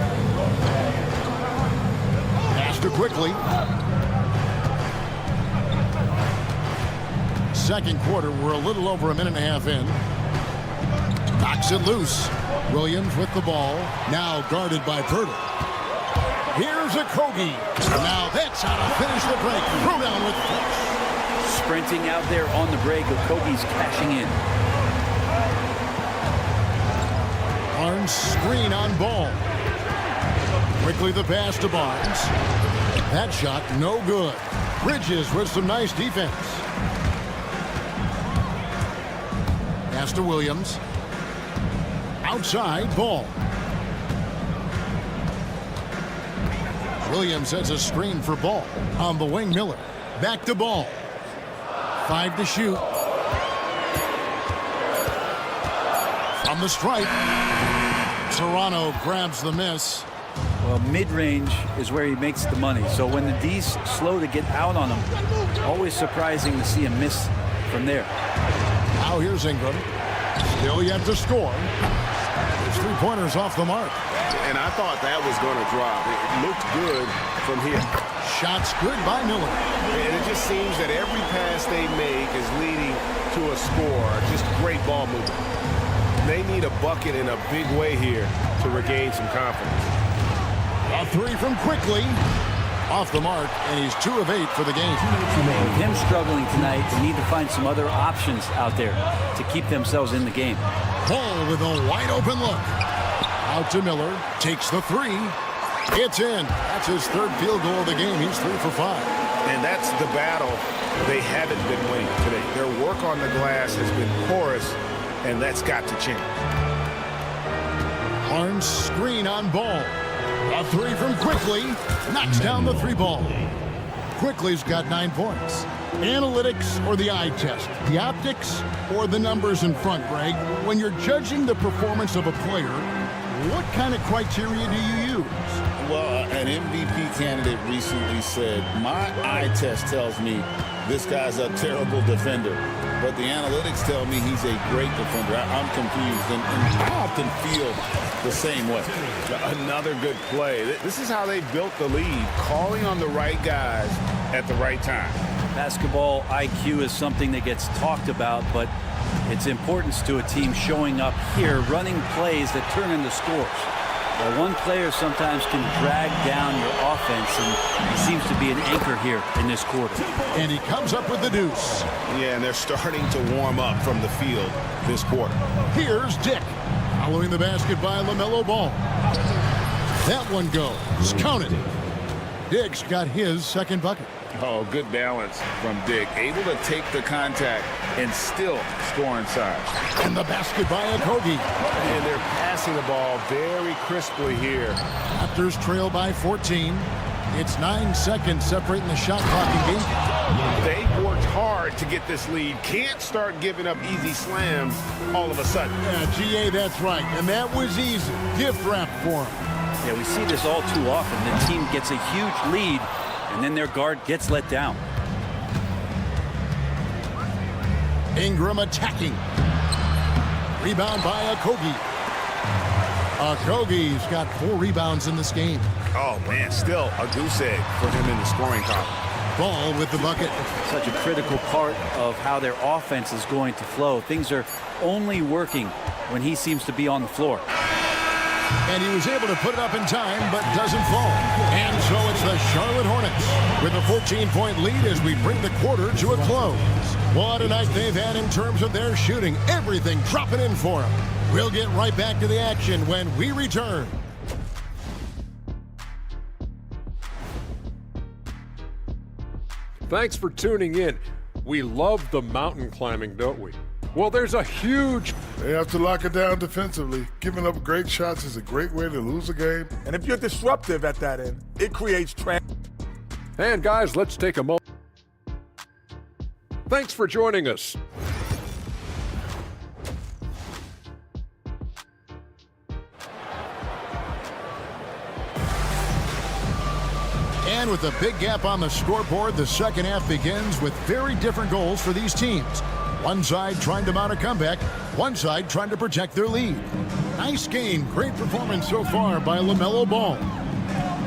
Pass to Quickly. Second quarter, we're a little over a minute and a half in. Knocks it loose. Williams with the ball. Now guarded by Pirtle. Here's Okogie. Now that's how to finish the break. Throw down with force. Sprinting out there on the break. Okogie's cashing in. Barnes screen on Ball. Quickly the pass to Barnes. That shot no good. Bridges with some nice defense. Pass to Williams. Outside Ball. Williams has a screen for Ball. On the wing, Miller. Back to Ball. 5 to shoot. From the stripe. Toronto grabs the miss. Well, mid-range is where he makes the money. So when the D's slow to get out on him, always surprising to see him miss from there. Now here's Ingram. Still yet to score. His 3-pointers off the mark. And I thought that was going to drop. It looked good from here. Shots good by Miller. And it just seems that every pass they make is leading to a score. Just great ball movement. They need a bucket in a big way here to regain some confidence. A 3 from Quickly. Off the mark, and he's 2 of 8 for the game. With him struggling tonight, they need to find some other options out there to keep themselves in the game. Paul with a wide open look. Out to Miller, takes the 3. It's in. That's his 3rd field goal of the game. He's 3 for 5. And that's the battle they haven't been winning today. Their work on the glass has been porous, and that's got to change. Barnes screen on Ball. A 3 from Quickly. Knocks down the 3 ball. Quickly's got 9 points. Analytics or the eye test? The optics or the numbers in front, Greg? When you're judging the performance of a player, what kind of criteria do you use? Well, an MVP candidate recently said, my eye test tells me this guy's a terrible defender, but the analytics tell me he's a great defender. I'm confused, and I often feel the same way. Another good play. This is how they built the lead, calling on the right guys at the right time. Basketball IQ is something that gets talked about, but its importance to a team showing up here, running plays that turn into scores. One player sometimes can drag down your offense, and he seems to be an anchor here in this quarter. And he comes up with the deuce. Yeah, and they're starting to warm up from the field this quarter. Here's Dick. Following the basket by LaMelo Ball. That one goes. Counted. Dick's got his 2nd bucket. Oh, good balance from Dick. Able to take the contact and still score inside. And the basket by Okogie. And they're passing the ball very crisply here. Raptors trail by 14. It's 9 seconds separating the shot clock and game. They worked hard to get this lead. Can't start giving up easy slams all of a sudden. Yeah, GA, that's right. And that was easy. Gift wrap for him. Yeah, we see this all too often. The team gets a huge lead, and then their guard gets let down. Ingram attacking. Rebound by Okogie. Okogie's got 4 rebounds in this game. Oh, man, still a goose egg for him in the scoring column. Ball with the bucket. Such a critical part of how their offense is going to flow. Things are only working when he seems to be on the floor. And he was able to put it up in time, but doesn't fall. And so it's the Charlotte Hornets with a 14-point lead as we bring the quarter to a close. What a night they've had in terms of their shooting. Everything dropping in for them. We'll get right back to the action when we return. Thanks for tuning in. We love the mountain climbing, don't we? Well, there's a huge... They have to lock it down defensively. Giving up great shots is a great way to lose a game. And if you're disruptive at that end, it creates... And guys, let's take a moment. Thanks for joining us. And with a big gap on the scoreboard, the second half begins with very different goals for these teams. One side trying to mount a comeback, one side trying to protect their lead. Nice game, great performance so far by LaMelo Ball.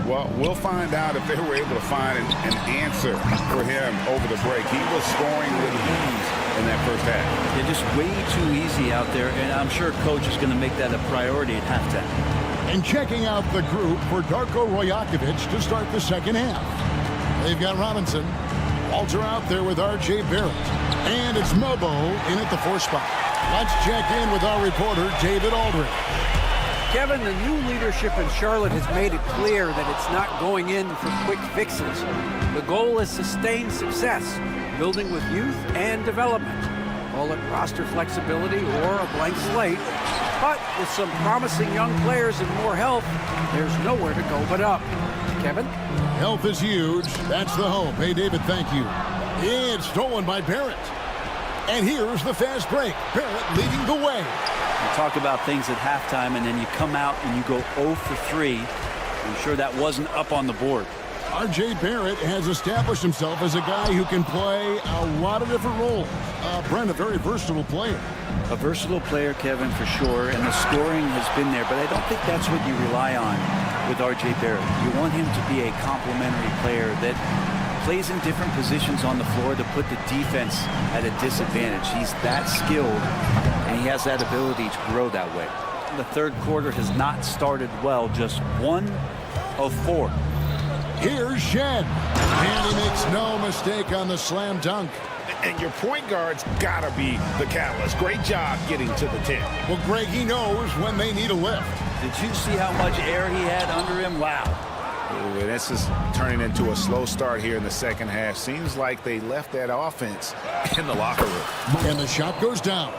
Well, we'll find out if they were able to find an answer for him over the break. He was scoring with ease in that first half. They're just way too easy out there, and I'm sure coach is going to make that a priority at halftime. And checking out the group for Darko Rajakovic to start the second half. They've got Robinson, Walter out there with R.J. Barrett, and it's Mobo in at the 4 spot. Let's check in with our reporter, David Aldridge. Kevin, the new leadership in Charlotte has made it clear that it's not going in for quick fixes. The goal is sustained success, building with youth and development. Call it roster flexibility or a blank slate. But with some promising young players and more health, there's nowhere to go but up. Kevin? Health is huge. That's the hope. Hey, David, thank you. It's stolen by Barrett. And here's the fast break. Barrett leading the way. You talk about things at halftime, and then you come out and you go 0 for 3. I'm sure that wasn't up on the board. R.J. Barrett has established himself as a guy who can play a lot of different roles. Brent, a very versatile player. A versatile player, Kevin, for sure, and the scoring has been there, but I don't think that's what you rely on with R.J. Barrett. You want him to be a complementary player that plays in different positions on the floor to put the defense at a disadvantage. He's that skilled, and he has that ability to grow that way. The third quarter has not started well, just 1 of 4. Here's Shed. And he makes no mistake on the slam dunk. And your point guard's got to be the catalyst. Great job getting to the 10. Well, Greg, he knows when they need a lift. Did you see how much air he had under him? Wow. Ooh, and this is turning into a slow start here in the second half. Seems like they left that offense in the locker room. And the shot goes down.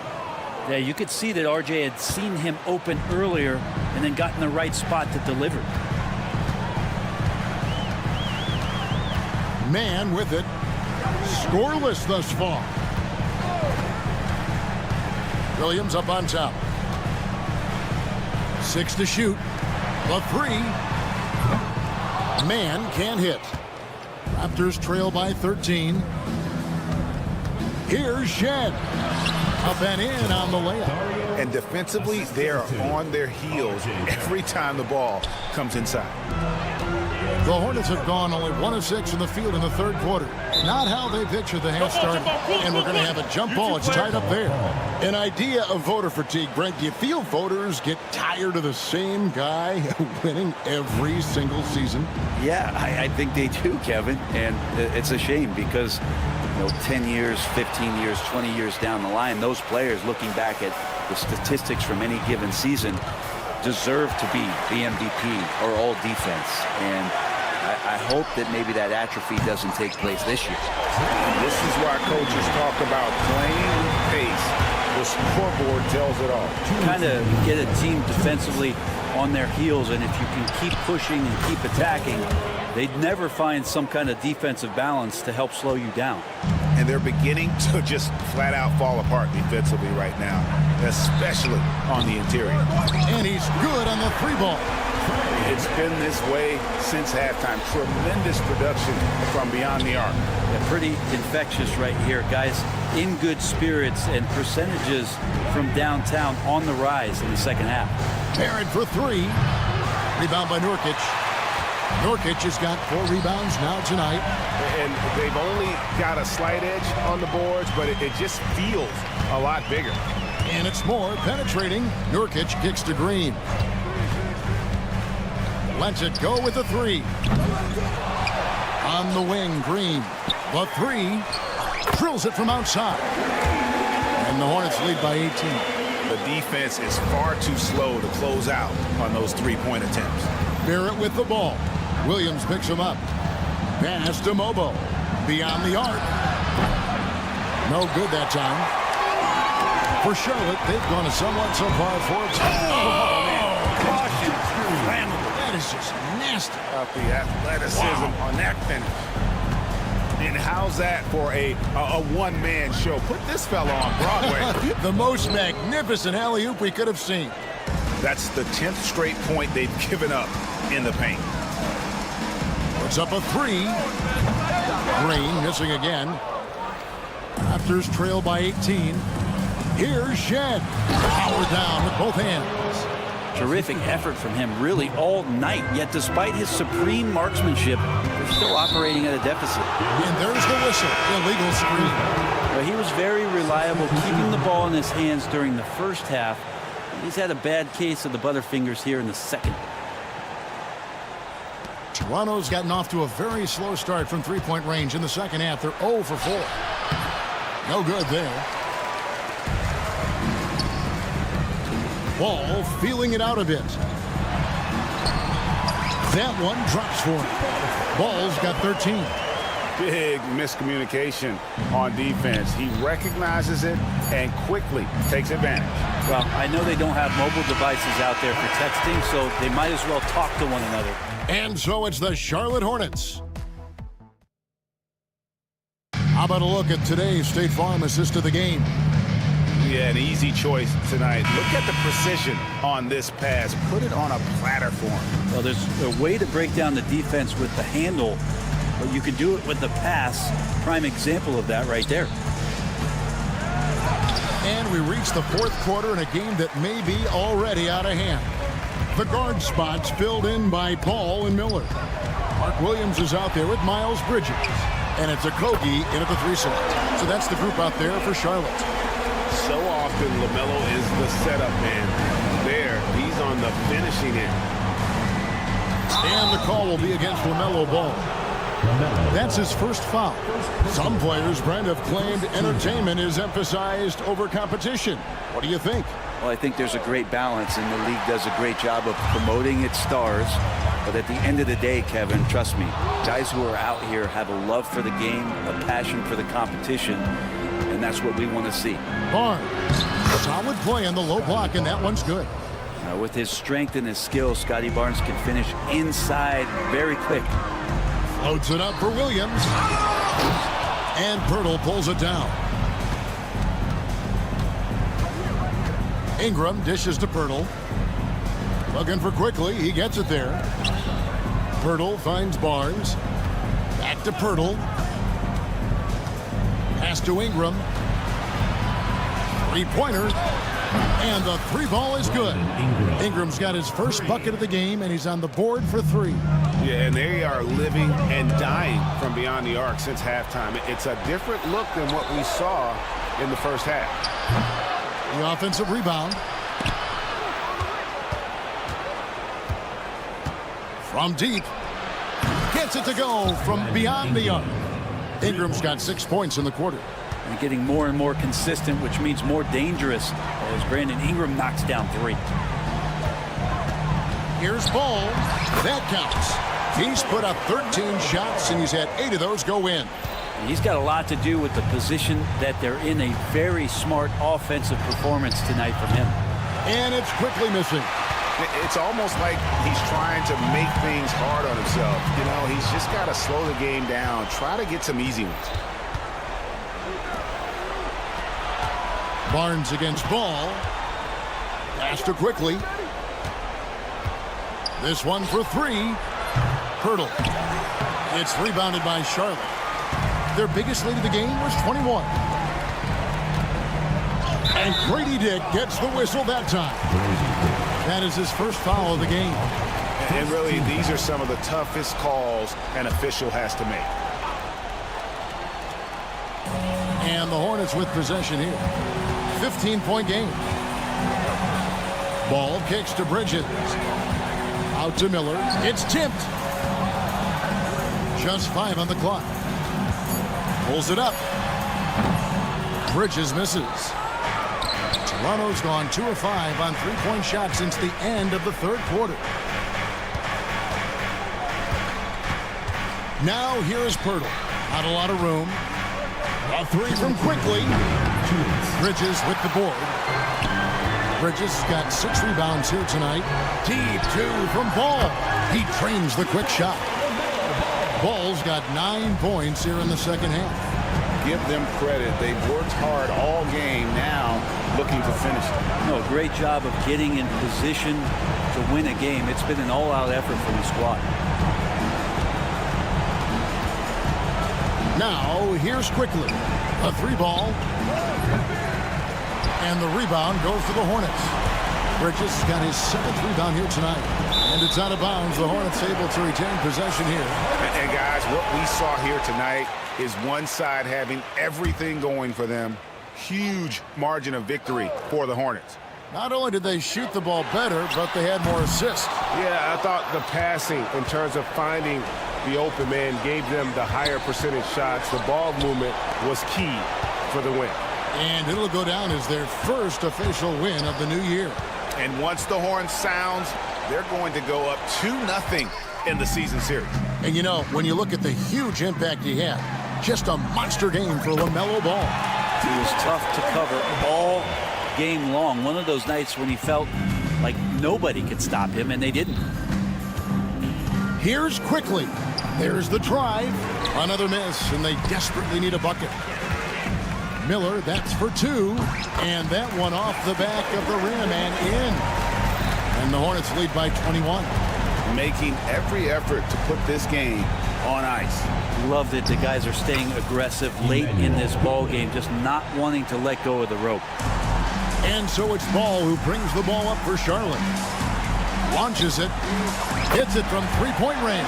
Yeah, you could see that RJ had seen him open earlier and then got in the right spot to deliver. Man with it. Scoreless thus far. Williams up on top. 6 to shoot. The 3. Man can't hit. Raptors trail by 13. Here's Shed. Up and in on the layup. And defensively, they are on their heels every time the ball comes inside. The Hornets have gone only 1 of 6 in the field in the third quarter. Not how they pictured the half started. And we're going to have a jump ball. It's tied up there. An idea of voter fatigue, Brent. Do you feel voters get tired of the same guy winning every single season? Yeah, I think they do, Kevin. And it's a shame because, 10 years, 15 years, 20 years down the line, those players looking back at the statistics from any given season deserve to be the MVP or all defense. And I hope that maybe that atrophy doesn't take place this year. And this is why coaches talk about playing with pace. The scoreboard tells it all. Kind of get a team defensively on their heels, and if you can keep pushing and keep attacking, they'd never find some kind of defensive balance to help slow you down. And they're beginning to just flat out fall apart defensively right now, especially on the interior. And he's good on the 3-ball. It's been this way since halftime. Tremendous production from beyond the arc. Yeah, pretty infectious right here. Guys in good spirits and percentages from downtown on the rise in the second half. Barrett for 3. Rebound by Nurkic. Nurkic has got 4 rebounds now tonight. And they've only got a slight edge on the boards, but it just feels a lot bigger. And it's more penetrating. Nurkic kicks to Green. Lets it go with the 3. On the wing, Green. The 3. Drills it from outside. And the Hornets lead by 18. The defense is far too slow to close out on those 3-point attempts. Barrett with the ball. Williams picks him up. Pass to Mobo. Beyond the arc. No good that time. For Charlotte, they've gone a somewhat subpar forward. Caution. That is just nasty. Up the athleticism on that finish. And how's that for a one-man show? Put this fella on Broadway. The most magnificent alley-oop we could have seen. That's the 10th straight point they've given up in the paint. It's up a 3. Green missing again. Raptors trail by 18. Here's Shed. Power down with both hands. Terrific effort from him really all night, yet despite his supreme marksmanship, they're still operating at a deficit. And there's the whistle. Illegal screen. Well, he was very reliable, keeping the ball in his hands during the first half. He's had a bad case of the butterfingers here in the second. Toronto's gotten off to a very slow start from 3-point range in the second half. They're 0 for 4. No good there. Ball feeling it out a bit. That one drops for him. Ball's got 13. Big miscommunication on defense. He recognizes it and quickly takes advantage. Well, I know they don't have mobile devices out there for texting, so they might as well talk to one another. And so it's the Charlotte Hornets. How about a look at today's State Farm assist of the game? Yeah, an easy choice tonight. Look at the precision on this pass. Put it on a platter for him. Well, there's a way to break down the defense with the handle, but you can do it with the pass. Prime example of that right there. And we reach the fourth quarter in a game that may be already out of hand. The guard spots filled in by Paul and Miller. Mark Williams is out there with Miles Bridges. And it's a Kogi in at the 3 slot. So that's the group out there for Charlotte. So often LaMelo is the setup man. There, he's on the finishing end. And the call will be against LaMelo Ball. That's his first foul. Some players, Brent, have claimed entertainment is emphasized over competition. What do you think? Well, I think there's a great balance, and the league does a great job of promoting its stars. But at the end of the day, Kevin, trust me, guys who are out here have a love for the game, a passion for the competition, and that's what we want to see. Barnes, solid play on the low block, and that one's good. With his strength and his skill, Scotty Barnes can finish inside very quick. Floats it up for Williams. And Pirtle pulls it down. Ingram dishes to Pirtle. Looking for quickly. He gets it there. Pirtle finds Barnes. Back to Pirtle. Pass to Ingram. Three-pointer. And the three ball is good. Ingram's got his first bucket of the game, and he's on the board for three. Yeah, and they are living and dying from beyond the arc since halftime. It's a different look than what we saw in the first half. The offensive rebound. From deep. Gets it to go from beyond the arc. Ingram's got 6 points in the quarter. And getting more and more consistent, which means more dangerous, as Brandon Ingram knocks down three. Here's Ball. That counts. He's put up 13 shots, and he's had 8 of those go in. He's got a lot to do with the position that they're in. A very smart offensive performance tonight from him. And it's quickly missing. It's almost like he's trying to make things hard on himself. You know, he's just got to slow the game down, try to get some easy ones. Barnes against Ball. Pass to quickly. This one for three. Pirtle. It's rebounded by Charlotte. Their biggest lead of the game was 21. And Grady Dick gets the whistle that time. That is his first foul of the game. And really, these are some of the toughest calls an official has to make. And the Hornets with possession here. 15-point game. Ball kicks to Bridges. Out to Miller. It's tipped. Just 5 on the clock. Pulls it up. Bridges misses. Toronto's gone 2 of 5 on three-point shots since the end of the third quarter. Now here is Pirtle. Not a lot of room. A three from quickly. Bridges with the board. Bridges got 6 rebounds here tonight. Deep 2 from Ball. He trains the quick shot. Ball's got 9 points here in the second half. Give them credit. They've worked hard all game, now looking to finish it. No, great job of getting in position to win a game. It's been an all-out effort from the squad. Now, here's quickly. A 3-ball. And the rebound goes to the Hornets. Bridges got his 7th rebound here tonight. And it's out of bounds. The Hornets able to retain possession here. And guys, what we saw here tonight is one side having everything going for them. Huge margin of victory for the Hornets. Not only did they shoot the ball better, but they had more assists. Yeah, I thought the passing in terms of finding the open man gave them the higher percentage shots. The ball movement was key for the win. And it'll go down as their first official win of the new year. And once the horn sounds, they're going to go up 2-0 in the season series. And you know, when you look at the huge impact he had, just a monster game for LaMelo Ball. He was tough to cover all game long. One of those nights when he felt like nobody could stop him, and they didn't. Here's quickly. There's the drive. Another miss, and they desperately need a bucket. Miller, that's for 2. And that one off the back of the rim and in. And the Hornets lead by 21. Making every effort to put this game on ice. Love that the guys are staying aggressive late in this ball game, just not wanting to let go of the rope. And so it's Ball who brings the ball up for Charlotte. Launches it. Hits it from three-point range.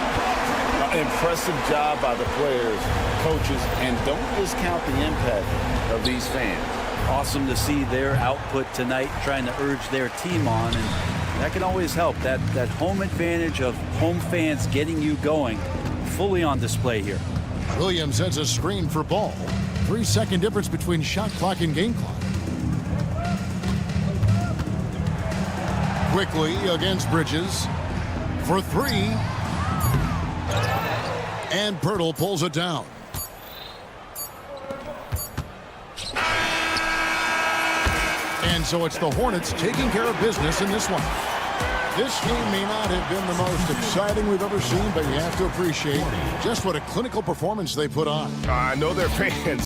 Impressive job by the players, coaches, and don't discount the impact of these fans. Awesome to see their output tonight, trying to urge their team on, and That can always help. That home advantage of home fans getting you going fully on display here. Williams sets a screen for Ball. 3-second difference between shot clock and game clock. Quickly against Bridges for three. And Pirtle pulls it down. And so it's the Hornets taking care of business in this one. This game may not have been the most exciting we've ever seen, but you have to appreciate just what a clinical performance they put on. I know they're fans.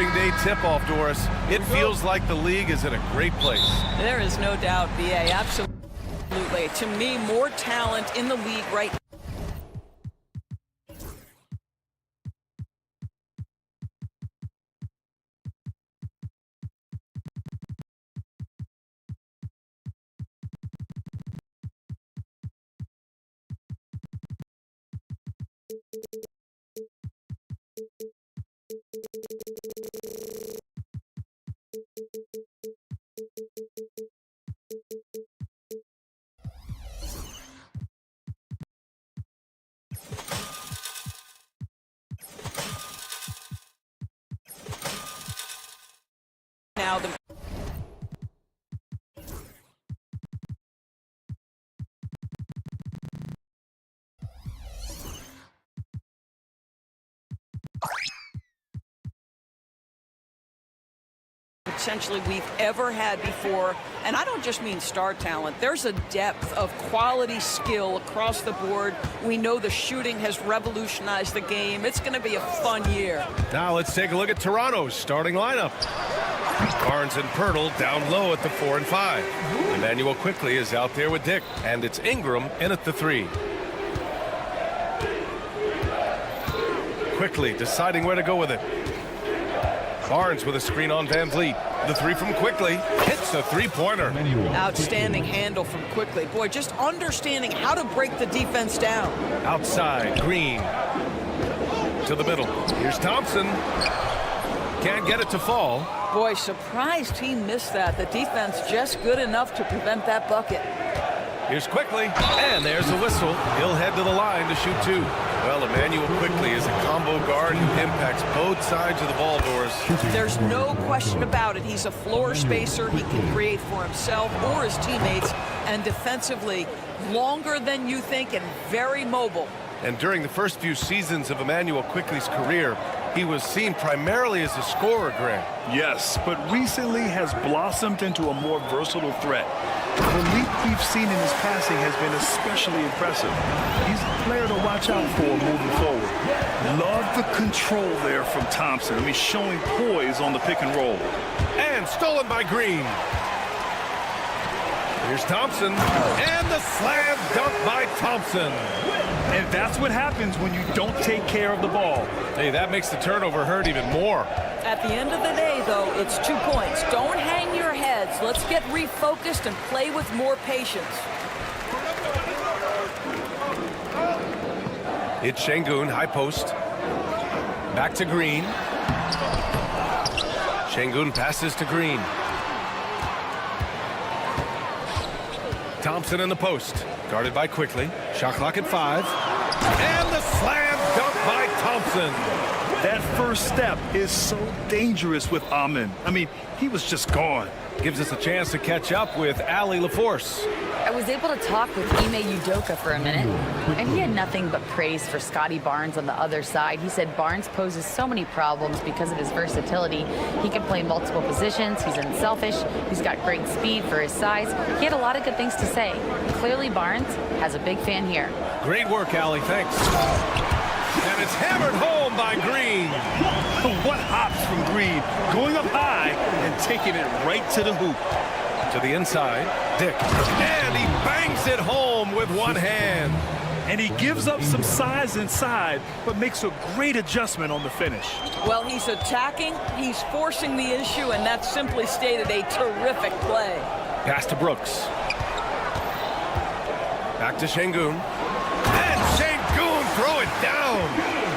voting day tip-off, Doris. It feels like the league is in a great place. There is no doubt, BA. Absolutely. To me, more talent in the league right now. Now the potentially we've ever had before. And I don't just mean star talent. There's a depth of quality skill across the board. We know the shooting has revolutionized the game. It's going to be a fun year. Now let's take a look at Toronto's starting lineup. Barnes and Pirtle down low at the 4 and 5. Emmanuel Quickley is out there with Dick, and it's Ingram in at the 3. Quickly deciding where to go with it. Barnes with a screen on Van Vliet. The 3 from Quickley hits a three-pointer. Outstanding handle from Quickley. Boy, just understanding how to break the defense down. Outside, Green to the middle. Here's Thompson. Can't get it to fall. Boy, surprised he missed that. The defense just good enough to prevent that bucket. Here's Quickley, and there's a whistle. He'll head to the line to shoot 2. Well, Emmanuel Quickley is a combo guard who impacts both sides of the ball, Doris. There's no question about it. He's a floor spacer. He can create for himself or his teammates. And defensively, longer than you think and very mobile. And during the first few seasons of Emmanuel Quickley's career, he was seen primarily as a scorer, Greg. Yes, but recently has blossomed into a more versatile threat. The leap we've seen in his passing has been especially impressive. He's a player to watch out for moving forward. Love the control there from Thompson. I mean, showing poise on the pick and roll. And stolen by Green. Here's Thompson, and the slam dunk by Thompson. And that's what happens when you don't take care of the ball. Hey, that makes the turnover hurt even more. At the end of the day, though, it's 2 points. Don't hang your heads. Let's get refocused and play with more patience. It's Şengün, high post. Back to Green. Şengün passes to Green. Thompson in the post, guarded by Quickley. Shot clock at 5. And the slam dunk by Thompson. That first step is so dangerous with Amin. I mean, he was just gone. Gives us a chance to catch up with Ali LaForce. I was able to talk with Ime Udoka for a minute, and he had nothing but praise for Scotty Barnes on the other side. He said Barnes poses so many problems because of his versatility. He can play multiple positions, he's unselfish, he's got great speed for his size. He had a lot of good things to say. Clearly Barnes has a big fan here. Great work, Ali, thanks. And it's hammered home by Green. What hops from Green, going up high and taking it right to the hoop. To the inside, Dick. And he bangs it home with one hand. And he gives up some size inside, but makes a great adjustment on the finish. Well, he's attacking, he's forcing the issue, and that simply stated a terrific play. Pass to Brooks. Back to Şengün. And Şengün throw it down.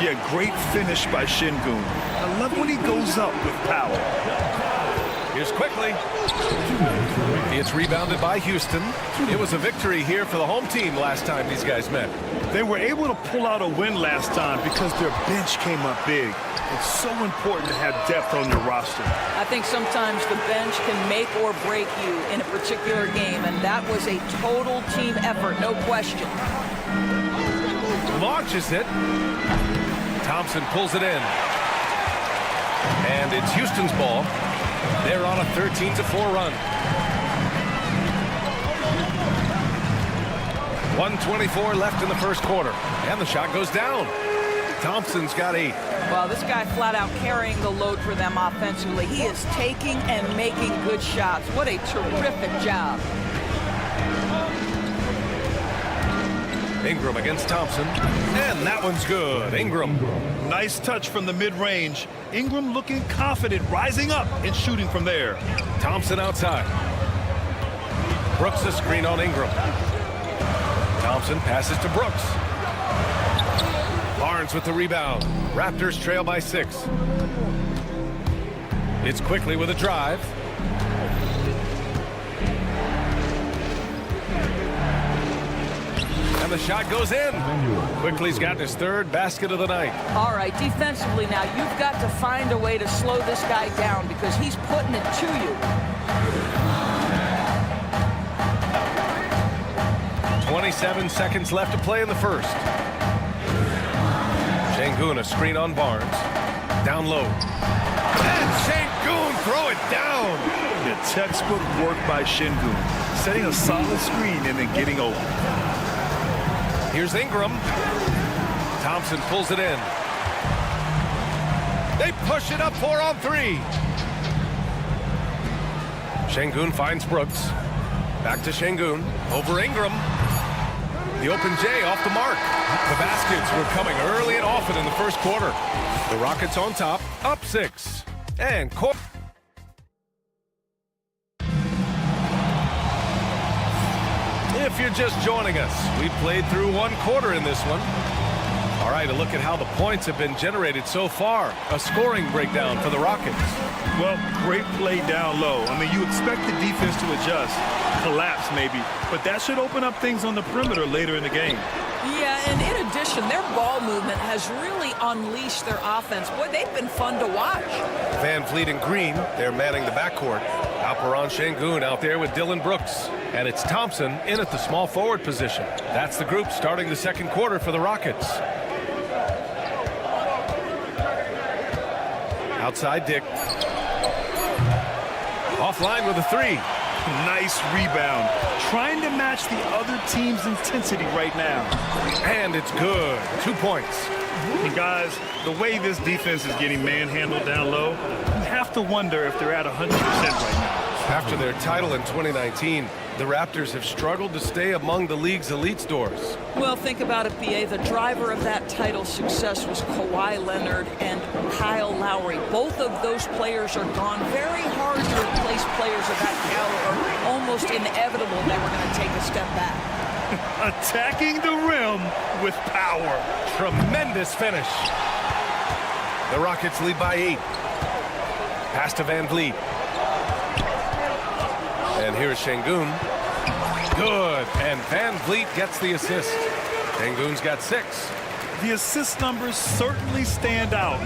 Yeah, great finish by Şengün. I love when he goes up with power. Here's Quickley. It's rebounded by Houston. It was a victory here for the home team last time these guys met. They were able to pull out a win last time because their bench came up big. It's so important to have depth on your roster. I think sometimes the bench can make or break you in a particular game, and that was a total team effort, no question. Launches it. Thompson pulls it in. And it's Houston's ball. They're on a 13-4 run. 1:24 left in the first quarter. And the shot goes down. Thompson's got 8. Well, this guy flat out carrying the load for them offensively. He is taking and making good shots. What a terrific job. Ingram against Thompson, and that one's good. Ingram. Nice touch from the mid-range. Ingram looking confident, rising up and shooting from there. Thompson outside. Brooks a screen on Ingram. Thompson passes to Brooks. Barnes with the rebound. Raptors trail by 6. It's quickly with a drive. And the shot goes in. Quickly's got his 3rd basket of the night. All right, defensively now, you've got to find a way to slow this guy down because he's putting it to you. 27 seconds left to play in the first. Şengün a screen on Barnes. Down low. And Şengün throw it down. The textbook work by Şengün, setting a solid screen and then getting open. Here's Ingram. Thompson pulls it in. They push it up 4 on 3. Şengün finds Brooks. Back to Şengün. Over Ingram. The open J off the mark. The baskets were coming early and often in the first quarter. The Rockets on top, up 6. And if you're just joining us, we played through 1 quarter in this one. All right, a look at how the points have been generated so far. A scoring breakdown for the Rockets. Well, great play down low. I mean, you expect the defense to adjust, collapse maybe, but that should open up things on the perimeter later in the game. Yeah, and in addition, their ball movement has really unleashed their offense. Boy, they've been fun to watch. Van Vliet and Green, they're manning the backcourt. Alperen Şengün out there with Dillon Brooks. And it's Thompson in at the small forward position. That's the group starting the second quarter for the Rockets. Outside Dick. Offline with a 3. Nice rebound. Trying to match the other team's intensity right now. And it's good. 2 points. And guys, the way this defense is getting manhandled down low, you have to wonder if they're at 100% right now. After their title in 2019, the Raptors have struggled to stay among the league's elite stores. Well, think about it, B.A. The driver of that title success was Kawhi Leonard and Kyle Lowry. Both of those players are gone. Very hard to replace players of that caliber. Almost inevitable they were going to take a step back. Attacking the rim with power. Tremendous finish. The Rockets lead by 8. Pass to Van Vliet. And here's Şengün. Good. And Van Vliet gets the assist. Şengün's got 6. The assist numbers certainly stand out.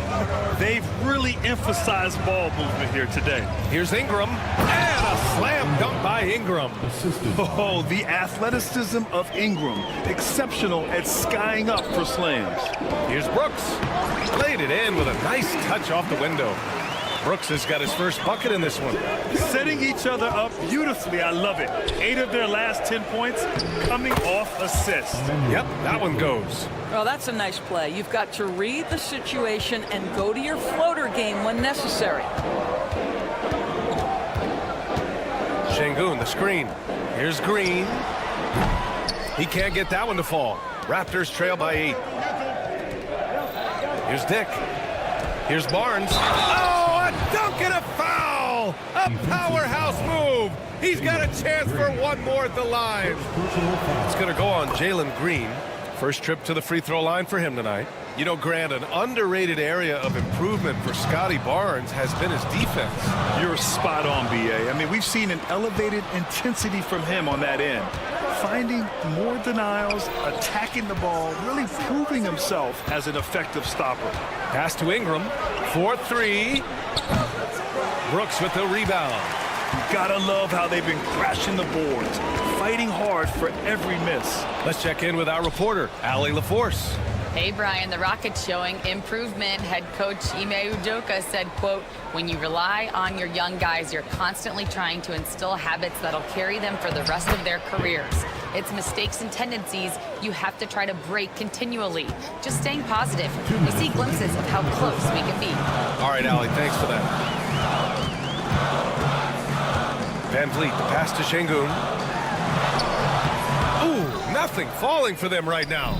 They've really emphasized ball movement here today. Here's Ingram. And a slam dunk by Ingram. Oh, the athleticism of Ingram. Exceptional at skying up for slams. Here's Brooks. Laid it in with a nice touch off the window. Brooks has got his first bucket in this one. Setting each other up beautifully. I love it. 8 of their last 10 points coming off assists. Yep, that one goes. Well, that's a nice play. You've got to read the situation and go to your floater game when necessary. Şengün, the screen. Here's Green. He can't get that one to fall. Raptors trail by 8. Here's Dick. Here's Barnes. Oh, a dunk and a foul! A powerhouse move! He's got a chance for one more at the line. It's going to go on Jalen Green. First trip to the free throw line for him tonight. You know, Grant, an underrated area of improvement for Scotty Barnes has been his defense. You're spot on, B.A. I mean, we've seen an elevated intensity from him on that end. Finding more denials, attacking the ball, really proving himself as an effective stopper. Pass to Ingram, 4-3. Brooks with the rebound. You gotta love how they've been crashing the boards, fighting hard for every miss. Let's check in with our reporter, Allie LaForce. Hey, Brian, the Rockets showing improvement. Head coach Ime Udoka said, quote, when you rely on your young guys, you're constantly trying to instill habits that'll carry them for the rest of their careers. It's mistakes and tendencies you have to try to break continually. Just staying positive. We see glimpses of how close we can be. All right, Allie, thanks for that. Van Vliet, the pass to Şengün. Ooh, nothing falling for them right now.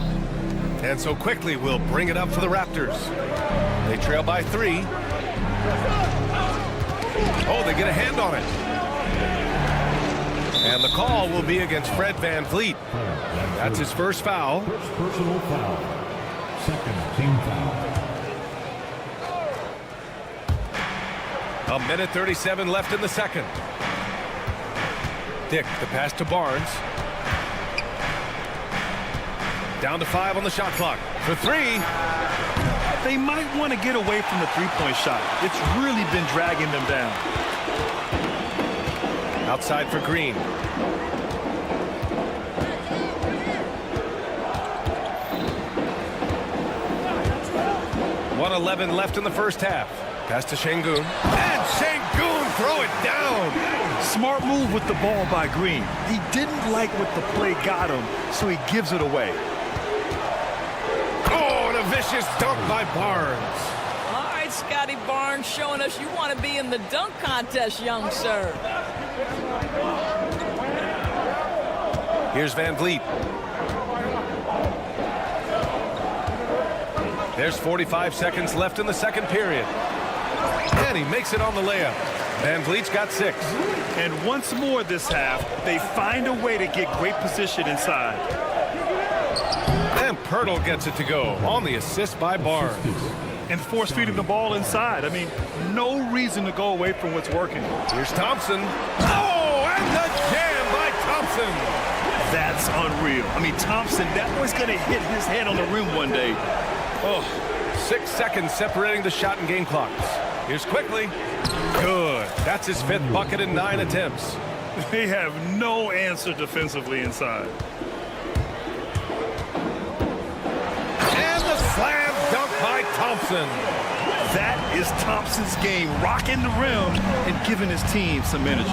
And so quickly we'll bring it up for the Raptors. They trail by 3. Oh, they get a hand on it. And the call will be against Fred Van Vliet. That's his first foul. First personal foul. Second team foul. A minute 37 left in the second. Dick, the pass to Barnes. Down to 5 on the shot clock. For 3. They might want to get away from the three-point shot. It's really been dragging them down. Outside for Green. .111 left in the first half. Pass to Şengün. And Şengün throw it down. Smart move with the ball by Green. He didn't like what the play got him, so he gives it away. Oh, and a vicious dunk by Barnes. All right, Scotty Barnes showing us you want to be in the dunk contest, young sir. Here's Van Vliet. There's 45 seconds left in the second period. And he makes it on the layup. Van Vliet's got 6. And once more this half, they find a way to get great position inside. And Pirtle gets it to go on the assist by Barnes. And force feeding the ball inside. I mean, no reason to go away from what's working. Here's Thompson. Oh, and the jam by Thompson. That's unreal. I mean, Thompson, that boy's going to hit his head on the rim one day. Oh, 6 seconds separating the shot and game clocks. Here's Quickly. Good. That's his 5th bucket in 9 attempts. They have no answer defensively inside. And the slam dunk by Thompson. That is Thompson's game, rocking the rim and giving his team some energy.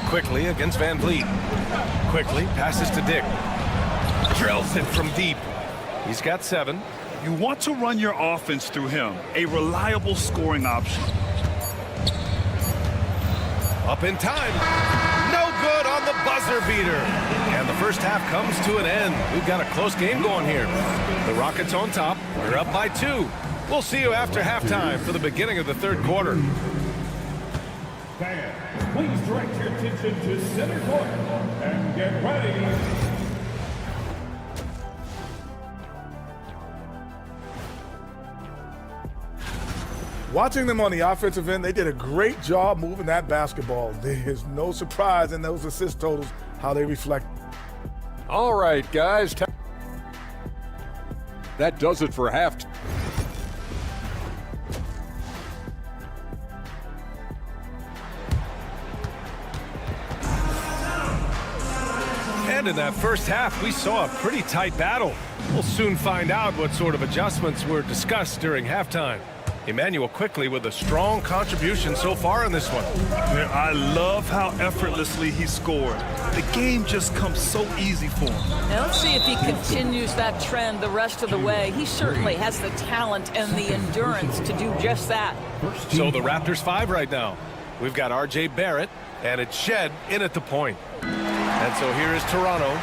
Quickly against Van Vliet. Quickly passes to Dick. Drills it from deep. He's got 7. You want to run your offense through him, a reliable scoring option. Up in time. No good on the buzzer beater. And the first half comes to an end. We've got a close game going here. The Rockets on top. They're up by 2. We'll see you after halftime for the beginning of the third quarter. Fans, please direct your attention to center court and get ready. Watching them on the offensive end, they did a great job moving that basketball. There's no surprise in those assist totals, how they reflect. All right, guys. That does it for half. And in that first half, we saw a pretty tight battle. We'll soon find out what sort of adjustments were discussed during halftime. Emmanuel Quickly with a strong contribution so far in this one. I love how effortlessly he scored. The game just comes so easy for him. Now let's see if he continues that trend the rest of the way. He certainly has the talent and the endurance to do just that. So the Raptors 5 right now. We've got R.J. Barrett, and it's Shed in at the point. And so here is Toronto.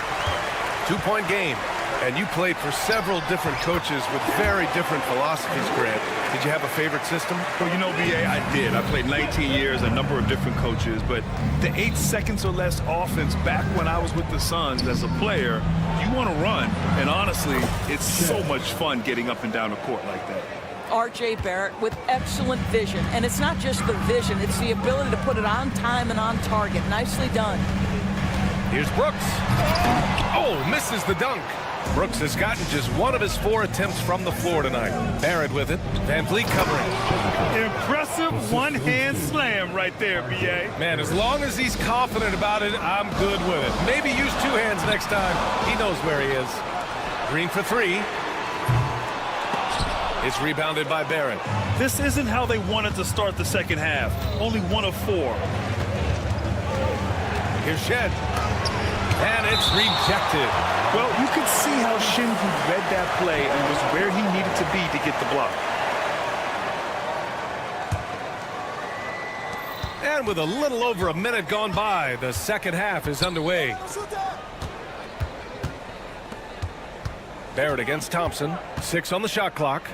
2-point game. And you played for several different coaches with very different philosophies, Grant. Did you have a favorite system? Well, you know, B.A., I did. I played 19 years, a number of different coaches, but the 8 seconds or less offense back when I was with the Suns as a player, you want to run. And honestly, it's so much fun getting up and down the court like that. R.J. Barrett with excellent vision. And it's not just the vision, it's the ability to put it on time and on target. Nicely done. Here's Brooks. Oh, misses the dunk. Brooks has gotten just 1 of his 4 attempts from the floor tonight. Barrett with it. Van Vliet covering. Impressive one-hand slam right there, B.A. Man, as long as he's confident about it, I'm good with it. Maybe use 2 hands next time. He knows where he is. Green for 3. It's rebounded by Barrett. This isn't how they wanted to start the second half. Only 1 of 4. Here's Shed. And it's rejected. Well, you could see how Şengün read that play and was where he needed to be to get the block. And with a little over a minute gone by, the second half is underway. Barrett against Thompson. 6 on the shot clock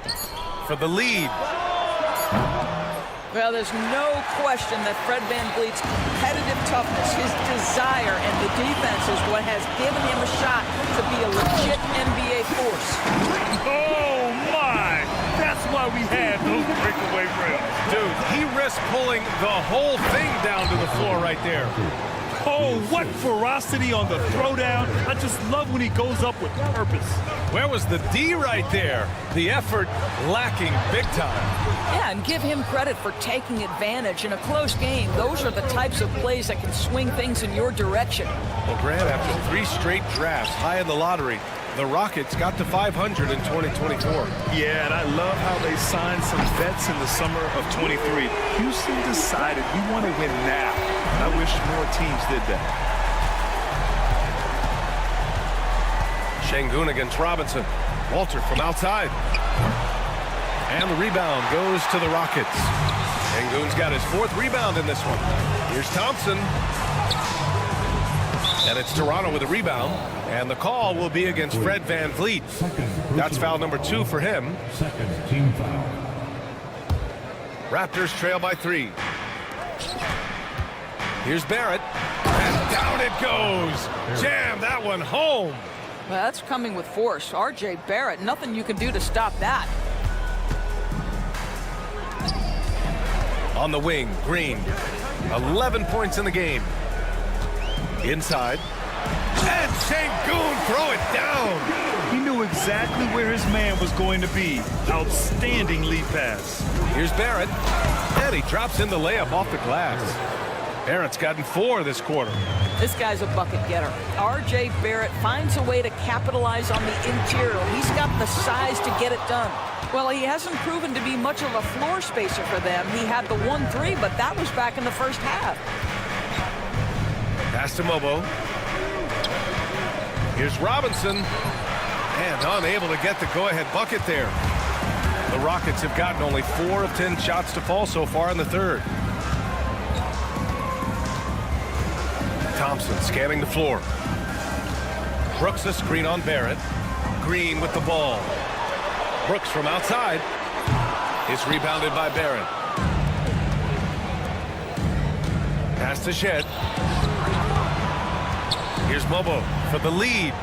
for the lead. Well, there's no question that Fred VanVleet's competitive toughness, his desire, and the defense is what has given him a shot to be a legit NBA force. Oh, my! That's why we had those breakaway rims. Dude, he risked pulling the whole thing down to the floor right there. Oh, what ferocity on the throwdown. I just love when he goes up with purpose. Where was the D right there? The effort lacking big time. Yeah, and give him credit for taking advantage in a close game. Those are the types of plays that can swing things in your direction. Well, Grant, after 3 straight drafts high in the lottery, the Rockets got to 500 in 2024. Yeah, and I love how they signed some vets in the summer of 23. Houston decided we want to win now. I wish more teams did that. Şengün against Robinson. Walter from outside. And the rebound goes to the Rockets. Şengün's got his 4th rebound in this one. Here's Thompson. And it's Toronto with a rebound. And the call will be against Fred VanVleet. That's foul number 2 for him. Second team foul. Raptors trail by 3. Here's Barrett. And down it goes. Jam that one home. Well, that's coming with force. R.J. Barrett, nothing you can do to stop that. On the wing, Green. 11 points in the game. Inside. And Şengün throw it down. He knew exactly where his man was going to be. Outstanding lead pass. Here's Barrett. And he drops in the layup off the glass. Barrett's gotten 4 this quarter. This guy's a bucket getter. R.J. Barrett finds a way to capitalize on the interior. He's got the size to get it done. Well, he hasn't proven to be much of a floor spacer for them. He had the 1-3, but that was back in the first half. Pass to Mobo. Here's Robinson. And unable to get the go-ahead bucket there. The Rockets have gotten only 4 of 10 shots to fall so far in the third. Thompson scanning the floor. Brooks a screen on Barrett. Green with the ball. Brooks from outside is rebounded by Barrett. Pass to Shed. Here's Mobo for the lead.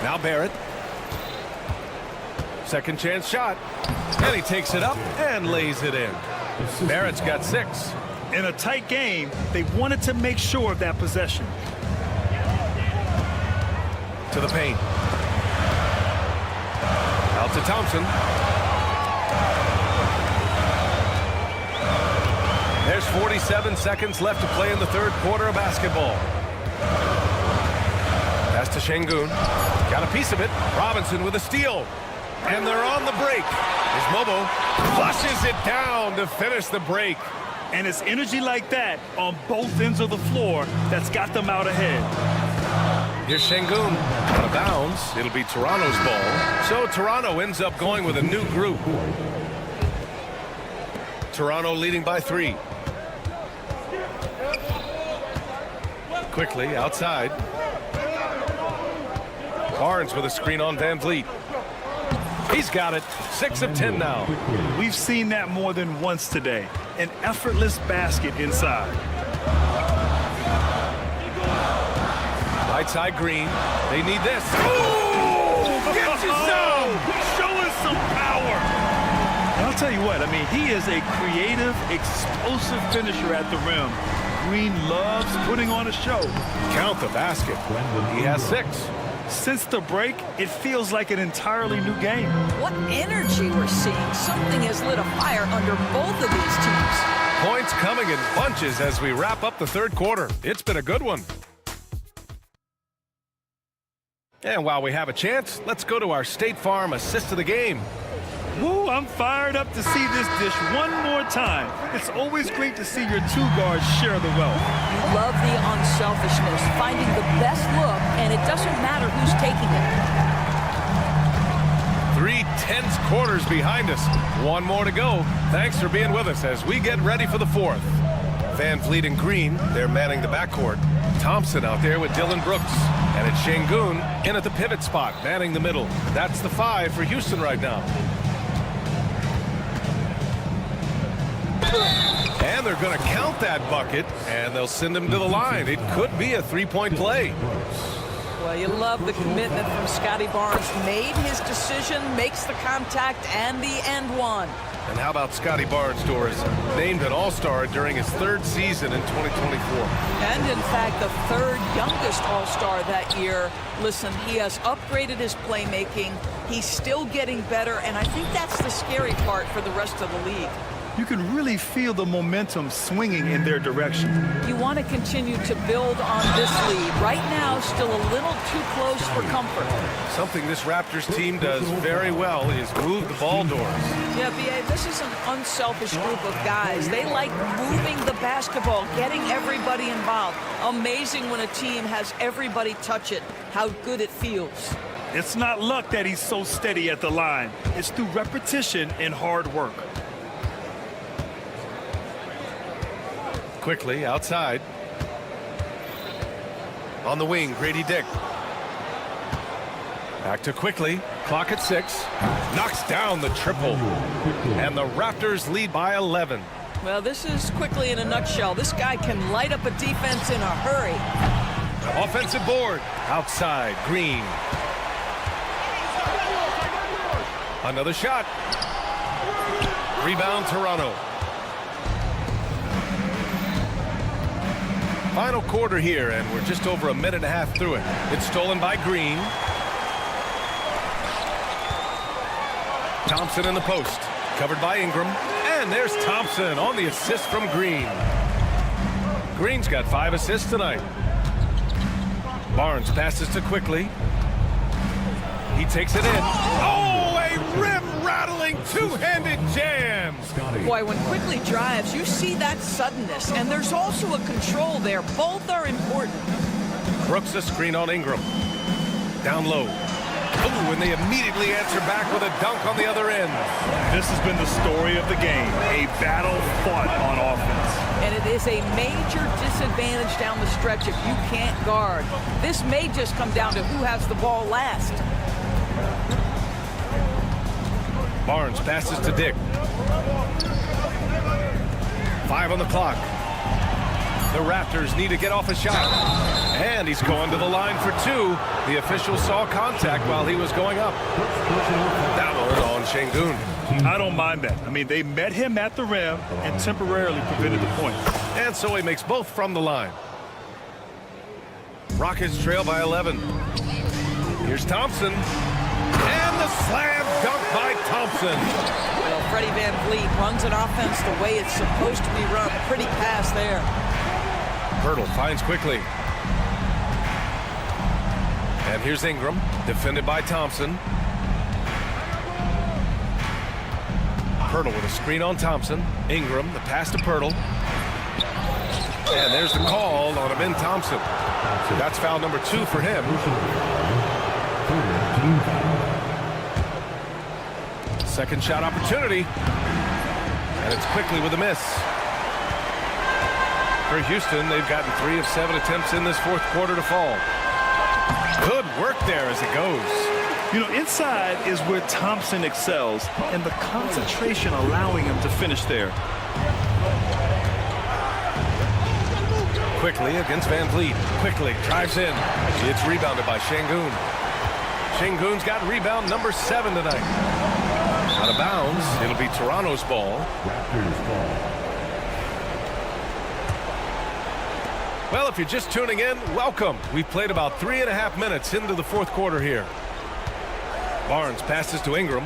Now Barrett. Second chance shot. And he takes it up and lays it in. Barrett's got 6. In a tight game, they wanted to make sure of that possession. To the paint. Out to Thompson. There's 47 seconds left to play in the third quarter of basketball. Pass to Şengün. Got a piece of it. Robinson with a steal. And they're on the break. As Mobo flushes it down to finish the break. And it's energy like that on both ends of the floor that's got them out ahead. Here's Şengün out of bounds. It'll be Toronto's ball. So Toronto ends up going with a new group. Toronto leading by 3. Quickly outside. Barnes with a screen on VanVleet. He's got it. 6 of 10 now. We've seen that more than once today. An effortless basket inside. Right side Green. They need this. Ooh! Get you some! Show us some power. And I'll tell you what, I mean, he is a creative, explosive finisher at the rim. Green loves putting on a show. Count the basket. He has 6. Since the break, it feels like an entirely new game. What energy we're seeing. Something has lit a fire under both of these teams. Points coming in bunches as we wrap up the third quarter. It's been a good one. And while we have a chance, let's go to our State Farm assist of the game. Woo, I'm fired up to see this dish one more time. It's always great to see your two guards share the wealth. You love the unselfishness, finding the best look, and it doesn't matter who's taking it. 3 tense quarters behind us. One more to go. Thanks for being with us as we get ready for the fourth. Van Vliet and Green, they're manning the backcourt. Thompson out there with Dillon Brooks. And it's Şengün in at the pivot spot, manning the middle. That's the 5 for Houston right now. And they're going to count that bucket, and they'll send him to the line. It could be a three-point play. Well, you love the commitment from Scotty Barnes. Made his decision, makes the contact, and the end one. And how about Scotty Barnes, Doris? Named an All-Star during his 3rd season in 2024. And, in fact, the 3rd youngest All-Star that year. Listen, he has upgraded his playmaking. He's still getting better, and I think that's the scary part for the rest of the league. You can really feel the momentum swinging in their direction. You want to continue to build on this lead. Right now, still a little too close for comfort. Something this Raptors team does very well is move the ball, Doris. Yeah, B.A., this is an unselfish group of guys. They like moving the basketball, getting everybody involved. Amazing when a team has everybody touch it, how good it feels. It's not luck that he's so steady at the line. It's through repetition and hard work. Quickly outside. On the wing, Grady Dick. Back to Quickly. Clock at 6. Knocks down the triple. And the Raptors lead by 11. Well, this is Quickly in a nutshell. This guy can light up a defense in a hurry. Offensive board. Outside, Green. Another shot. Rebound, Toronto. Final quarter here, and we're just over a minute and a half through it. It's stolen by Green. Thompson in the post. Covered by Ingram. And there's Thompson on the assist from Green. Green's got 5 assists tonight. Barnes passes to Quickly. He takes it in. Oh, a rim-rattling two-handed jam. Boy, when Quickly drives, you see that suddenness, and there's also a control there. Both are important. Brooks a screen on Ingram. Down low. Ooh, and they immediately answer back with a dunk on the other end. This has been the story of the game, a battle fought on offense. And it is a major disadvantage down the stretch if you can't guard. This may just come down to who has the ball last. Barnes passes to Dick. 5 on the clock. The Raptors need to get off a shot. And he's going to the line for 2. The official saw contact while he was going up. That was on Şengün. I don't mind that. I mean, they met him at the rim and temporarily prevented the point. And so he makes both from the line. Rockets trail by 11. Here's Thompson. And the slam dunk by Thompson. Well, Freddie Van Vliet runs an offense the way it's supposed to be run. Pretty pass there. Pirtle finds Quickly. And here's Ingram, defended by Thompson. Pirtle with a screen on Thompson. Ingram, the pass to Pirtle. And there's the call on Amin Thompson. That's foul number 2 for him. Second shot opportunity. And it's Quickly with a miss. For Houston, they've gotten 3 of 7 attempts in this fourth quarter to fall. Good work there as it goes. You know, inside is where Thompson excels, and the concentration allowing him to finish there. Quickly against Van Vliet. Quickly drives in. It's rebounded by Şengün. Şengün's got rebound number 7 tonight. Out of bounds. It'll be Toronto's ball. Raptors ball. Well, if you're just tuning in, welcome. We've played about 3.5 minutes into the fourth quarter here. Barnes passes to Ingram.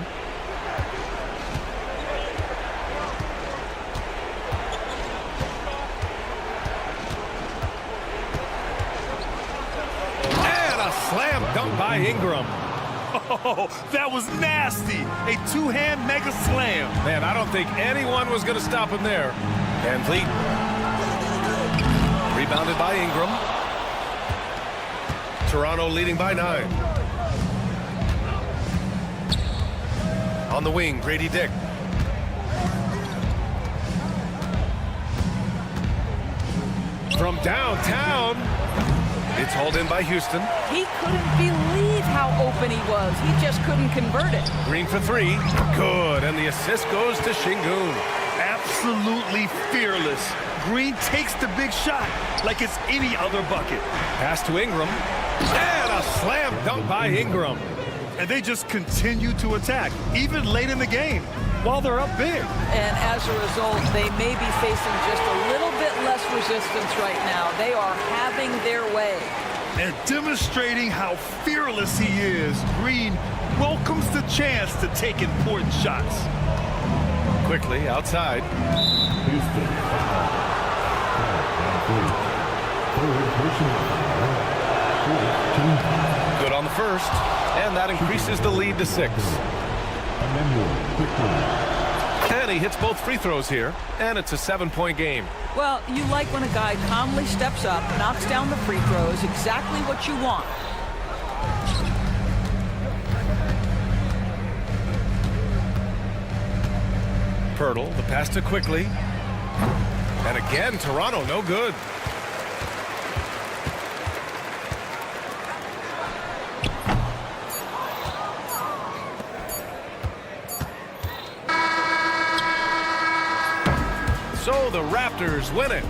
And a slam dunk by Ingram. Oh, that was nasty. A two-hand mega slam. Man, I don't think anyone was going to stop him there. Van Vliet. Rebounded by Ingram. Toronto leading by 9. On the wing, Grady Dick. From downtown, it's hauled in by Houston. He couldn't believe how open he was. He just couldn't convert it. Green for 3. Good, and the assist goes to Şengün. Absolutely fearless. Green takes the big shot like it's any other bucket. Pass to Ingram. And a slam dunk by Ingram. And they just continue to attack, even late in the game, while they're up big. And as a result, they may be facing just a little bit less resistance right now. They are having their way. And demonstrating how fearless he is, Green welcomes the chance to take important shots. Quickly outside. Good on the first, and that increases the lead to 6. And he hits both free throws here, and it's a 7-point game. Well, you like when a guy calmly steps up, knocks down the free throws, exactly what you want. Pirtle, the pass to Quickly. And again, Toronto, no good. So the Raptors win it.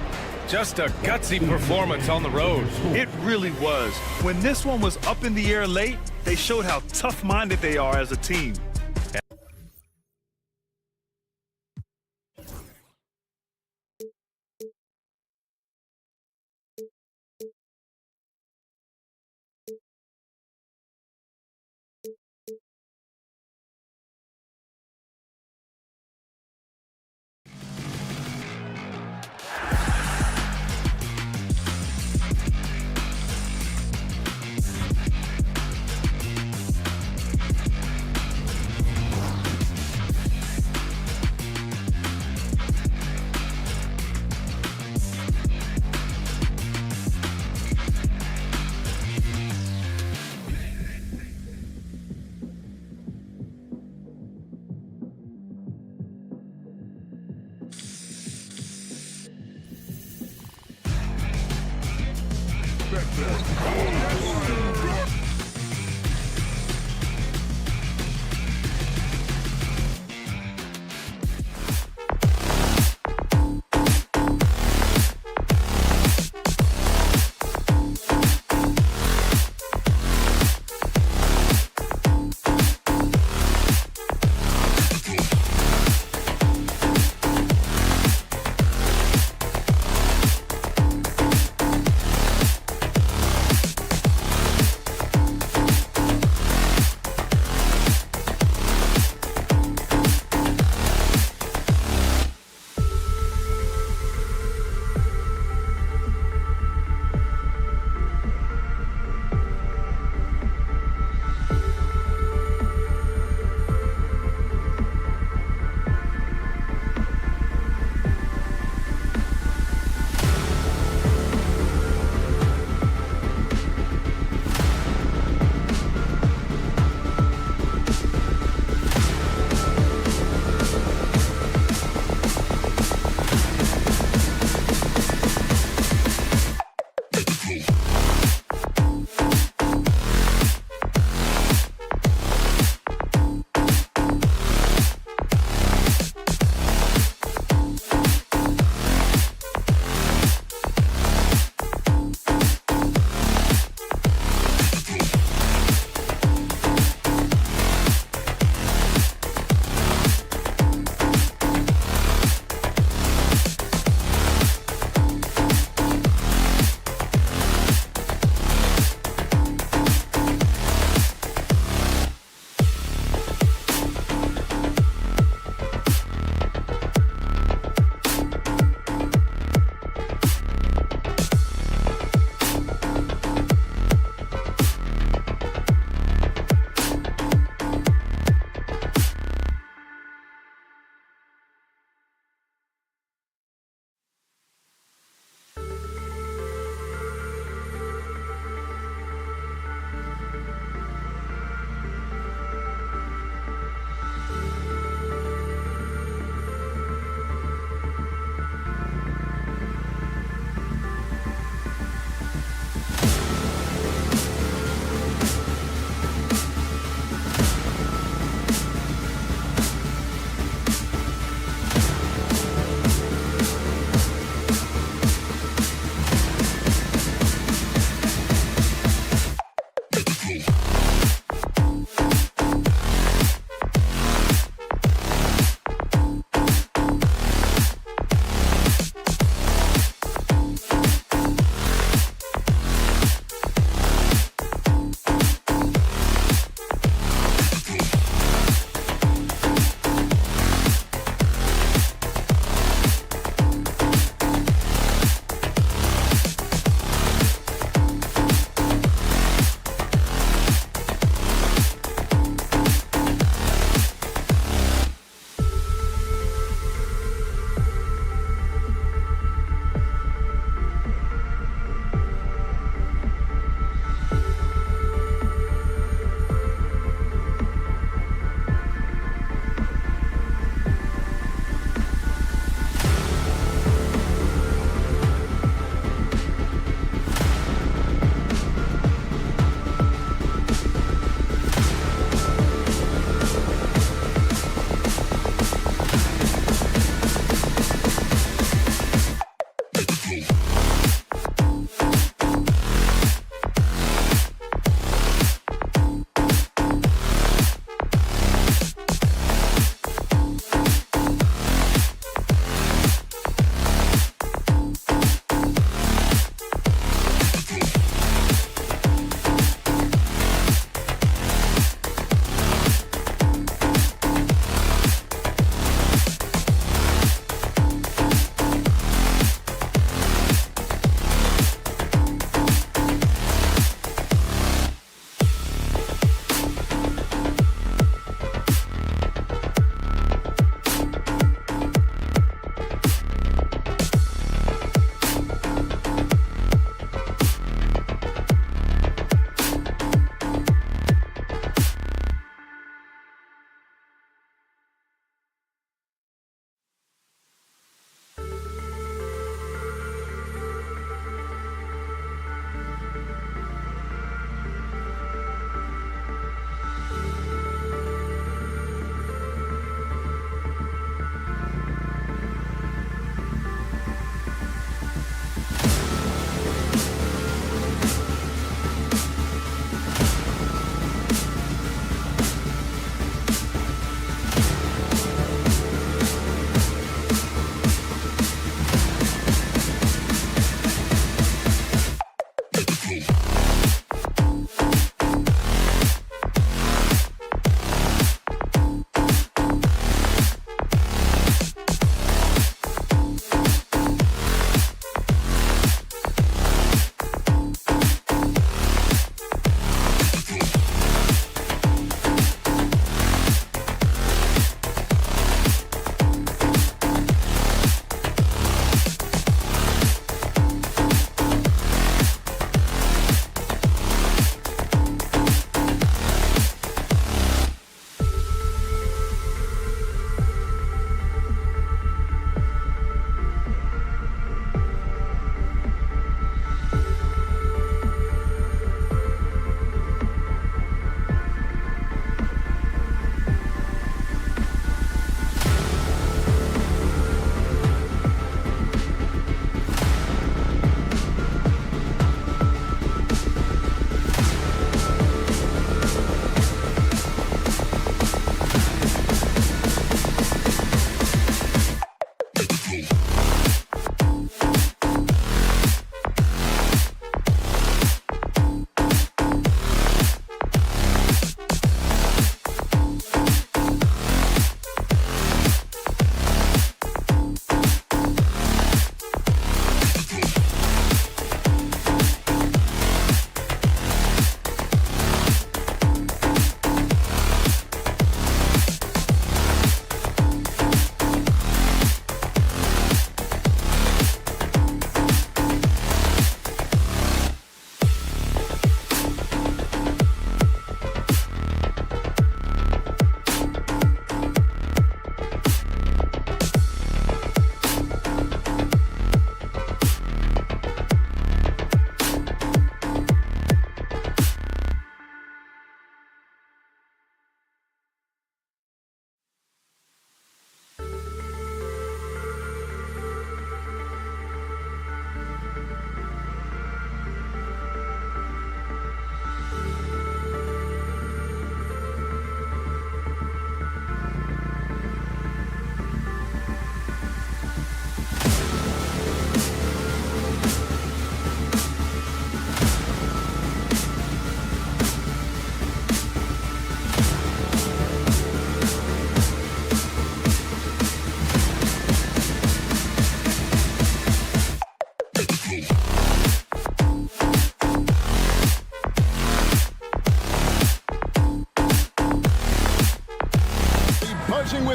Just a gutsy performance on the road. It really was. When this one was up in the air late, they showed how tough-minded they are as a team.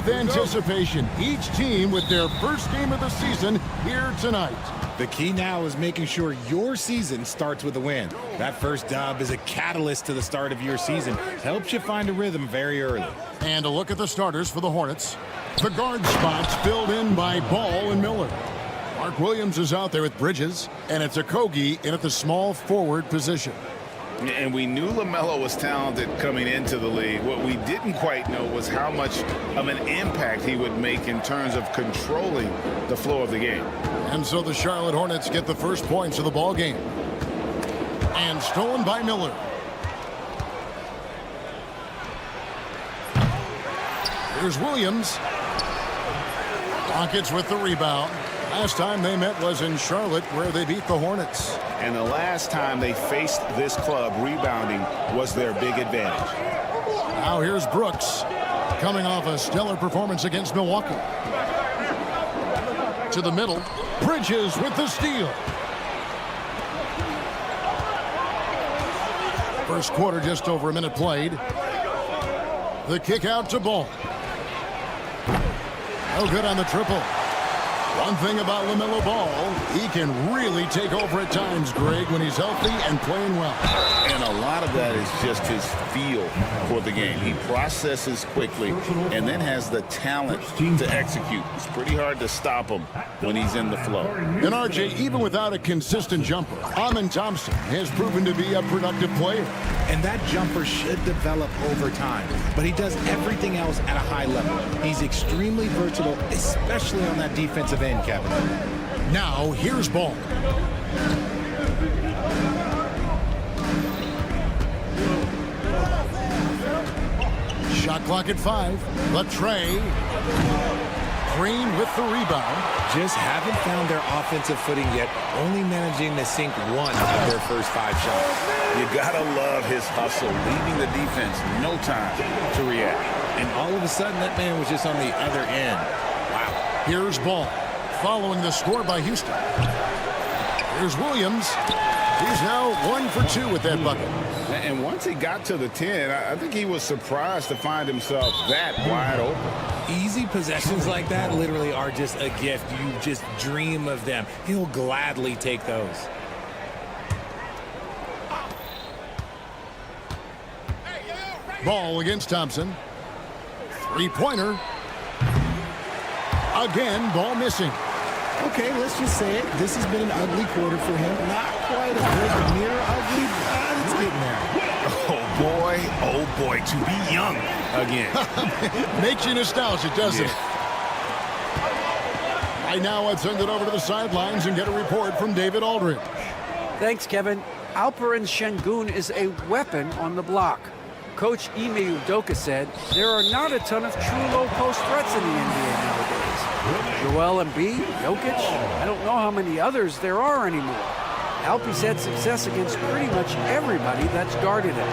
with anticipation. Each team with their first game of the season here tonight. The key now is making sure your season starts with a win. That first dub is a catalyst to the start of your season. Helps you find a rhythm very early. And a look at the starters for the Hornets. The guard spots filled in by Ball and Miller. Mark Williams is out there with Bridges, and it's Okogie in at the small forward position. And we knew LaMelo was talented coming into the league. What we didn't quite know was how much of an impact he would make in terms of controlling the flow of the game. And so the Charlotte Hornets get the first points of the ball game. And stolen by Miller. Here's Williams. Rockets with the rebound. Last time they met was in Charlotte, where they beat the Hornets. And the last time they faced this club, rebounding was their big advantage. Now here's Brooks, coming off a stellar performance against Milwaukee. To the middle, Bridges with the steal. First quarter, just over a minute played. The kick out to Ball. No good on the triple. One thing about LaMelo Ball, he can really take over at times, Greg, when he's healthy and playing well. And a lot of that is just his feel for the game. He processes quickly and then has the talent to execute. It's pretty hard to stop him when he's in the flow. And RJ, even without a consistent jumper, Amen Thompson has proven to be a productive player. And that jumper should develop over time. But he does everything else at a high level. He's extremely versatile, especially on that defensive end, Kevin. Now, here's Ball. Shot clock at 5. Latrey. Green with the rebound. Just haven't found their offensive footing yet, only managing to sink one of their first 5 shots. You gotta love his hustle, leaving the defense no time to react. And all of a sudden, that man was just on the other end. Wow. Here's Ball, following the score by Houston. Here's Williams. He's now 1 for 2 with that bucket. And once he got to the 10, I think he was surprised to find himself that wide open. Easy possessions like that literally are just a gift. You just dream of them. He'll gladly take those. Ball against Thompson. Three-pointer. Again, Ball missing. Okay, let's just say it. This has been an ugly quarter for him. Not quite a good, near ugly, but it's getting there. Oh boy, to be young again. Makes you nostalgic, doesn't it? Right now, I'd send it over to the sidelines and get a report from David Aldridge. Thanks, Kevin. Alperen Şengün is a weapon on the block. Coach Ime Udoka said there are not a ton of true low-post threats in the NBA nowadays. Joel Embiid, Jokic, I don't know how many others there are anymore. Alpe's had success against pretty much everybody that's guarded him.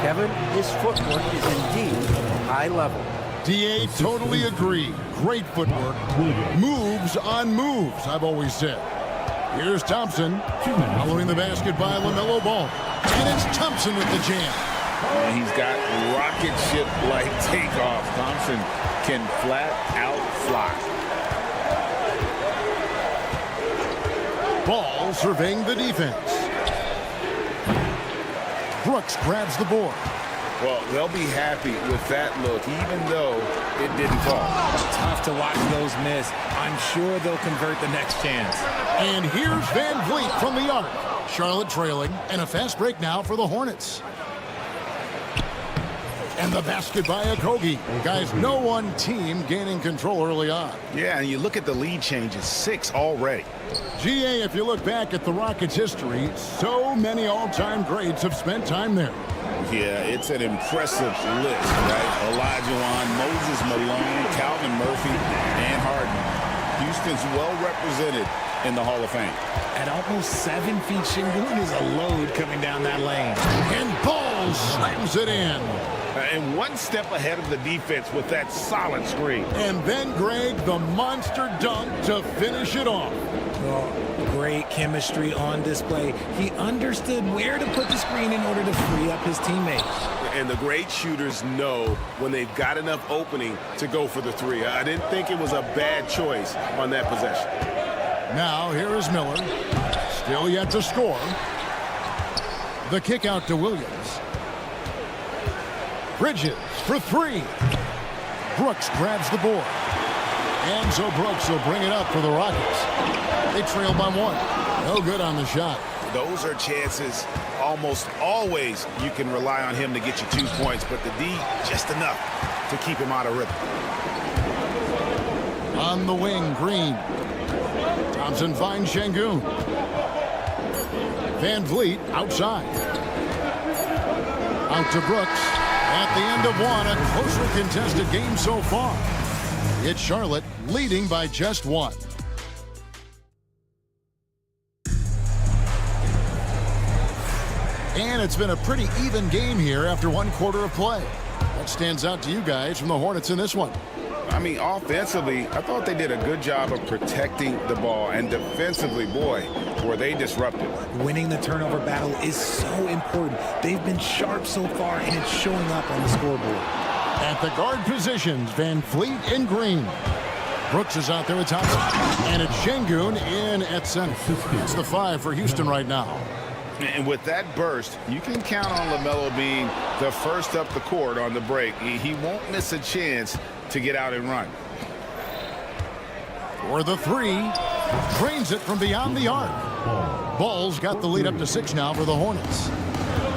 Kevin, his footwork is indeed high level. DA totally agree. Great footwork. Moves on moves, I've always said. Here's Thompson, following the basket by LaMelo Ball. And it's Thompson with the jam. And he's got rocket ship-like takeoff. Thompson can flat out fly. Ball surveying the defense. Brooks grabs the board. Well, they'll be happy with that look, even though it didn't fall. Tough to watch those miss. I'm sure they'll convert the next chance. And here's Van Vliet from the arc. Charlotte trailing, and a fast break now for the Hornets. And the basket by Okogie. Guys, no one team gaining control early on. Yeah, and you look at the lead changes, 6 already. GA, if you look back at the Rockets' history, so many all-time greats have spent time there. Yeah, it's an impressive list, right? Olajuwon, Moses Malone, Calvin Murphy, and Harden. Houston's well represented in the Hall of Fame. At almost 7 feet, Şengün is a load coming down that lane. And Ball slams it in. And one step ahead of the defense with that solid screen. And then, Greg, the monster dunk to finish it off. Well, great chemistry on display. He understood where to put the screen in order to free up his teammates. And the great shooters know when they've got enough opening to go for the three. I didn't think it was a bad choice on that possession. Now here is Miller. Still yet to score. The kick out to Williams. Bridges for three. Brooks grabs the board. And so Brooks will bring it up for the Rockets. They trail by one. No good on the shot. Those are chances almost always you can rely on him to get you 2 points, but the D just enough to keep him out of rhythm. On the wing, Green. Thompson finds Şengün. Van Vliet outside. Out to Brooks. At the end of one, a closely contested game so far. It's Charlotte leading by just one. And it's been a pretty even game here after one quarter of play. What stands out to you guys from the Hornets in this one? I mean, offensively, I thought they did a good job of protecting the ball. And defensively, boy, were they disruptive. Winning the turnover battle is so important. They've been sharp so far, and it's showing up on the scoreboard. At the guard positions, Van Vliet and Green. Brooks is out there with Thompson. And it's Şengün in at center. It's the 5 for Houston right now. And with that burst, you can count on LaMelo being the first up the court on the break. He won't miss a chance to get out and run. For the 3, drains it from beyond the arc. Ball's got the lead up to 6 now for the Hornets.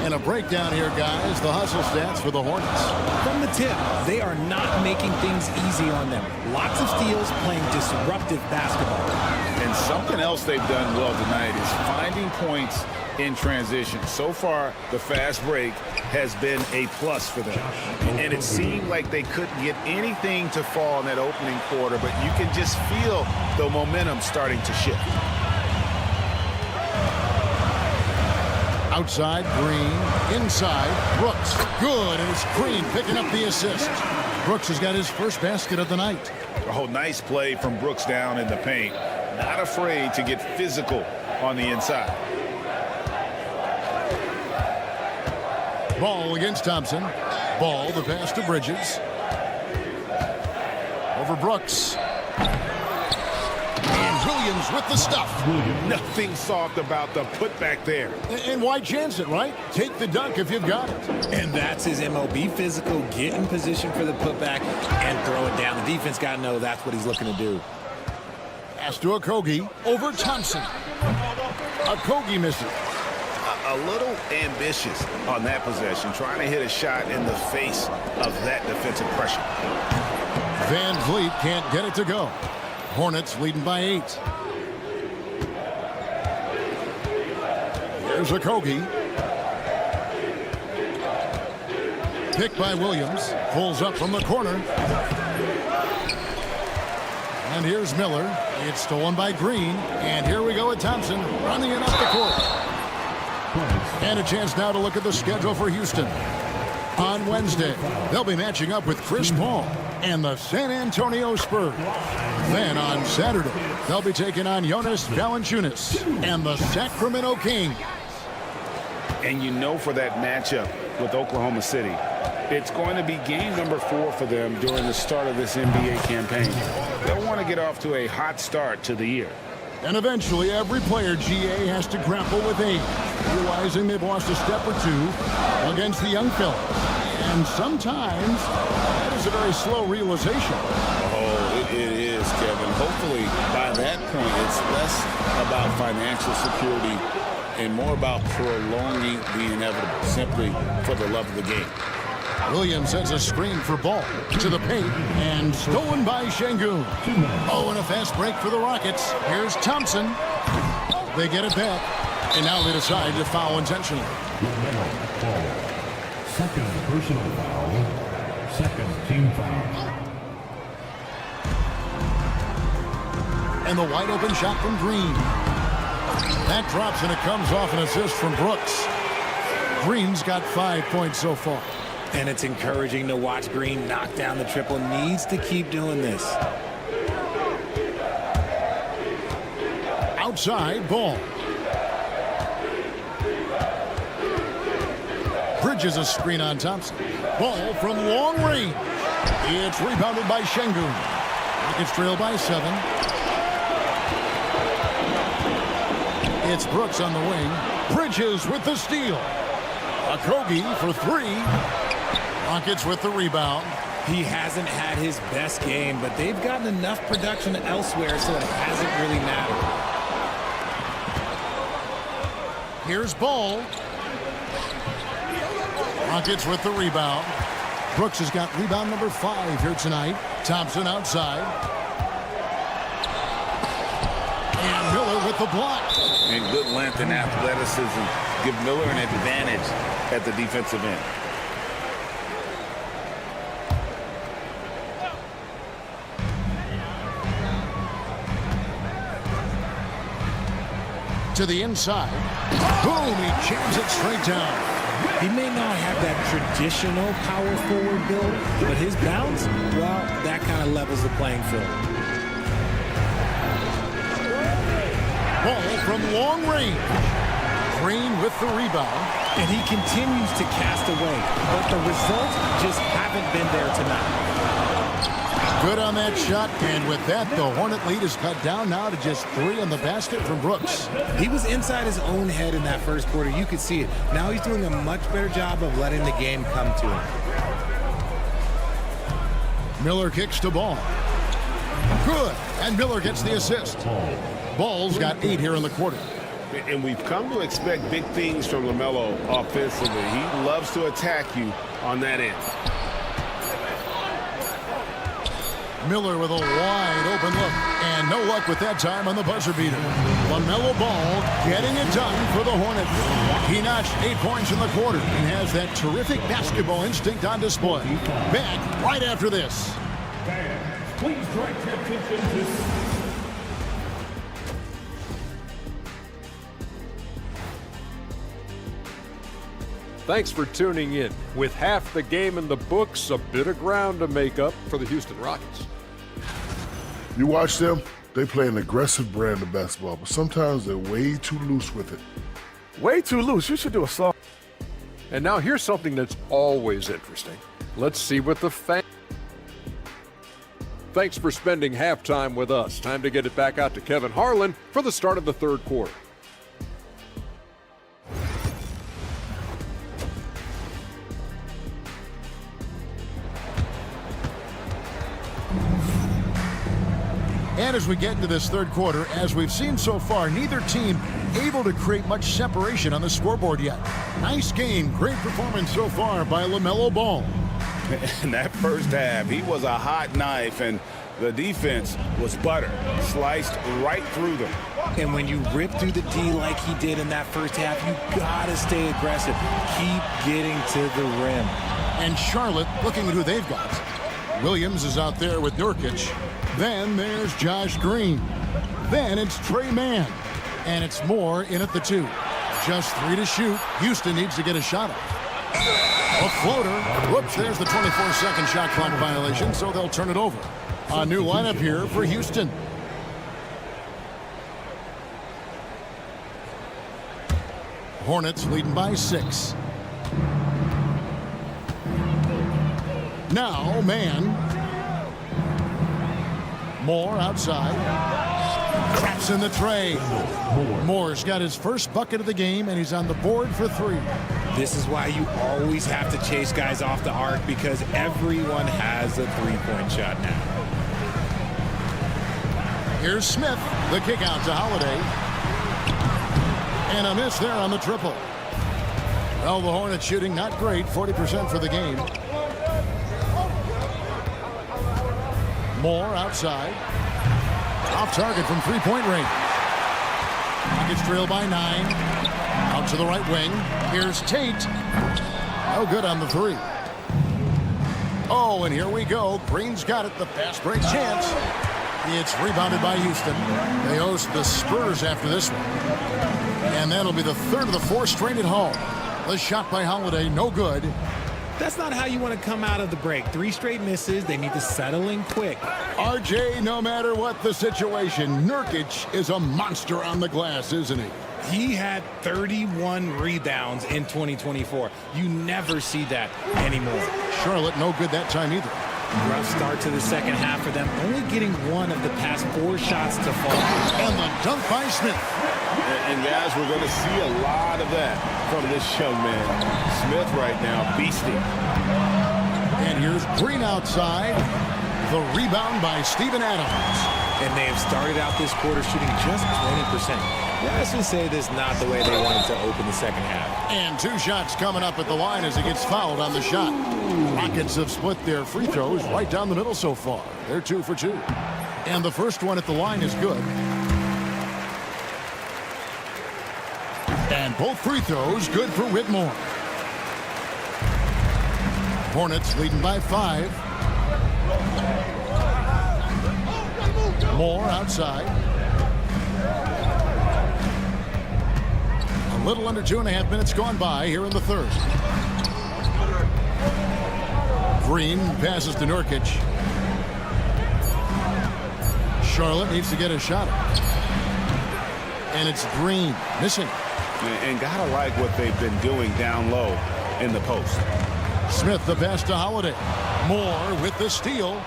And a breakdown here, guys. The hustle stats for the Hornets. From the tip, they are not making things easy on them. Lots of steals, playing disruptive basketball. And something else they've done well tonight is finding points in transition. So far, the fast break has been a plus for them. And it seemed like they couldn't get anything to fall in that opening quarter, but you can just feel the momentum starting to shift. Outside, Green. Inside, Brooks. Good, and it's Green picking up the assist. Brooks has got his first basket of the night. Oh, nice play from Brooks down in the paint. Not afraid to get physical on the inside. Ball against Thompson. Ball, the pass to Bridges. Over Brooks. And Williams with the stuff. Nothing soft about the putback there. And why chance it, right? Take the dunk if you've got it. And that's his MO. Be physical, get in position for the putback, and throw it down. The defense got to know that's what he's looking to do. Pass to Okogie. Over Thompson. Okogie misses. A little ambitious on that possession, trying to hit a shot in the face of that defensive pressure. Van Vliet can't get it to go. Hornets leading by 8. Here's Okogie. Picked by Williams. Pulls up from the corner. And here's Miller. It's stolen by Green. And here we go with Thompson running it up the court. And a chance now to look at the schedule for Houston. On Wednesday, they'll be matching up with Chris Paul and the San Antonio Spurs. Then on Saturday, they'll be taking on Jonas Valanciunas and the Sacramento Kings. And you know, for that matchup with Oklahoma City, it's going to be game number 4 for them during the start of this NBA campaign. They'll want to get off to a hot start to the year. And eventually, every player, GA, has to grapple with age, realizing they've lost a step or 2 against the young fellas. And sometimes, that is a very slow realization. Oh, it is, Kevin. Hopefully, by that point, it's less about financial security and more about prolonging the inevitable, simply for the love of the game. Williams sends a screen for Ball to the paint and stolen by Şengün. Oh, and a fast break for the Rockets. Here's Thompson. They get it back, and now they decide to foul intentionally. Second personal foul. Second team foul. And the wide open shot from Green. That drops, and it comes off an assist from Brooks. Green's got 5 points so far. And it's encouraging to watch Green knock down the triple. Needs to keep doing this. outside, Ball. Bridges a screen on Thompson. Ball from long range. It's rebounded by Şengün. Rockets trail by 7. It's Brooks on the wing. Bridges with the steal. Okogie for 3. Rockets with the rebound. He hasn't had his best game, but they've gotten enough production elsewhere, so it hasn't really mattered. Here's Ball. Rockets with the rebound. Brooks has got rebound number 5 here tonight. Thompson outside. And Miller with the block. And good length and athleticism give Miller an advantage at the defensive end. To the inside. Boom, he jams it straight down. He may not have that traditional power forward build, but his bounce, well, that kind of levels the playing field. Ball from long range. Green with the rebound. And he continues to cast away, but the results just haven't been there tonight. Good on that shot, and with that, the Hornet lead is cut down now to just 3 on the basket from Brooks. He was inside his own head in that first quarter. You could see it. Now he's doing a much better job of letting the game come to him. Miller kicks to Ball. Good, and Miller gets the assist. Ball's got 8 here in the quarter. And we've come to expect big things from LaMelo offensively. He loves to attack you on that end. Miller with a wide open look, and no luck with that time on the buzzer beater. LaMelo Ball getting it done for the Hornets. He notched 8 points in the quarter and has that terrific basketball instinct on display. Back right after this. Please direct your attention to Thanks for tuning in. With half the game in the books, a bit of ground to make up for the Houston Rockets. You watch them, they play an aggressive brand of basketball, but sometimes they're way too loose with it. Way too loose. You should do a song. And now here's something that's always interesting. Let's see what the fans... Thanks for spending halftime with us. Time to get it back out to Kevin Harlan for the start of the third quarter. And as we get into this third quarter, as we've seen so far, neither team able to create much separation on the scoreboard yet. Nice game, great performance so far by LaMelo Ball. In that first half, he was a hot knife, and the defense was butter, sliced right through them. And when you rip through the D like he did in that first half, you gotta stay aggressive. Keep getting to the rim. And Charlotte looking at who they've got. Williams is out there with Nurkic. Then there's Josh Green. Then it's Trey Mann. And it's Moore in at the 2. Just 3 to shoot. Houston needs to get a shot off. A floater. Whoops, there's the 24-second shot clock violation, so they'll turn it over. A new lineup here for Houston. Hornets leading by 6. Now, Mann. Moore outside. Traps in the tray. Moore's got his first bucket of the game, and he's on the board for 3. This is why you always have to chase guys off the arc, because everyone has a three-point shot now. Here's Smith. The kick out to Holiday. And a miss there on the triple. Well, the Hornets shooting not great, 40% for the game. Moore outside. Off target from three-point range. Rockets trail by 9. Out to the right wing. Here's Tate. No good on the 3. Oh, and here we go. Green's got it. The fast break chance. It's rebounded by Houston. They host the Spurs after this one. And that'll be the third of the 4 straight at home. The shot by Holiday, no good. That's not how you want to come out of the break. 3 straight misses. They need to settle in quick. RJ, no matter what the situation, Nurkic is a monster on the glass, isn't he? He had 31 rebounds in 2024. You never see that anymore. Charlotte, no good that time either. Rough start to the second half for them, only getting 1 of the past 4 shots to fall. And the dunk by Smith. And guys, we're going to see a lot of that from this young man. Smith right now, beasting. And here's Green outside. The rebound by Steven Adams. And they have started out this quarter shooting just 20%. Let's just say this is not the way they wanted to open the second half. And 2 shots coming up at the line as he gets fouled on the shot. Rockets have split their free throws right down the middle so far. They're 2 for 2. And the first one at the line is good. And both free throws good for Whitmore. Hornets leading by 5. Moore outside. A little under 2.5 minutes gone by here in the third. Green passes to Nurkic. Charlotte needs to get a shot. And it's Green missing. And gotta like what they've been doing down low in the post. Smith the pass to Holiday. Moore with the steal.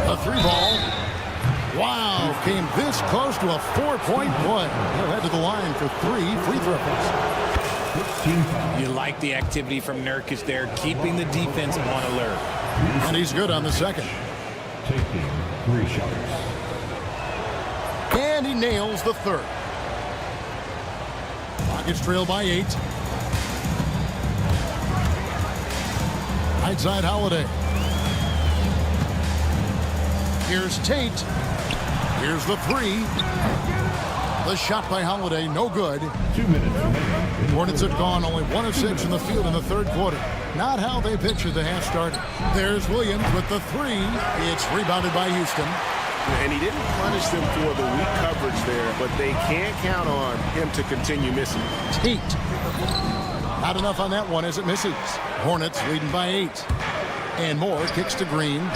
A 3-ball. Wow, came this close to a 4-point play. He'll head to the line for 3 free throws. You like the activity from Nurkic there, keeping the defense on alert. And he's good on the second. Taking 3 shots. And he nails the third. Rockets trail by 8. Right side Holiday. Here's Tate. Here's the 3. The shot by Holiday, no good. 2 minutes remaining. Hornets have gone only 1 of 6 in the field in the third quarter. Not how they pictured the half started. There's Williams with the 3. It's rebounded by Houston. And he didn't punish them for the weak coverage there, but they can't count on him to continue missing. Tate. Not enough on that one as it misses. Hornets leading by 8. And Moore kicks to Green.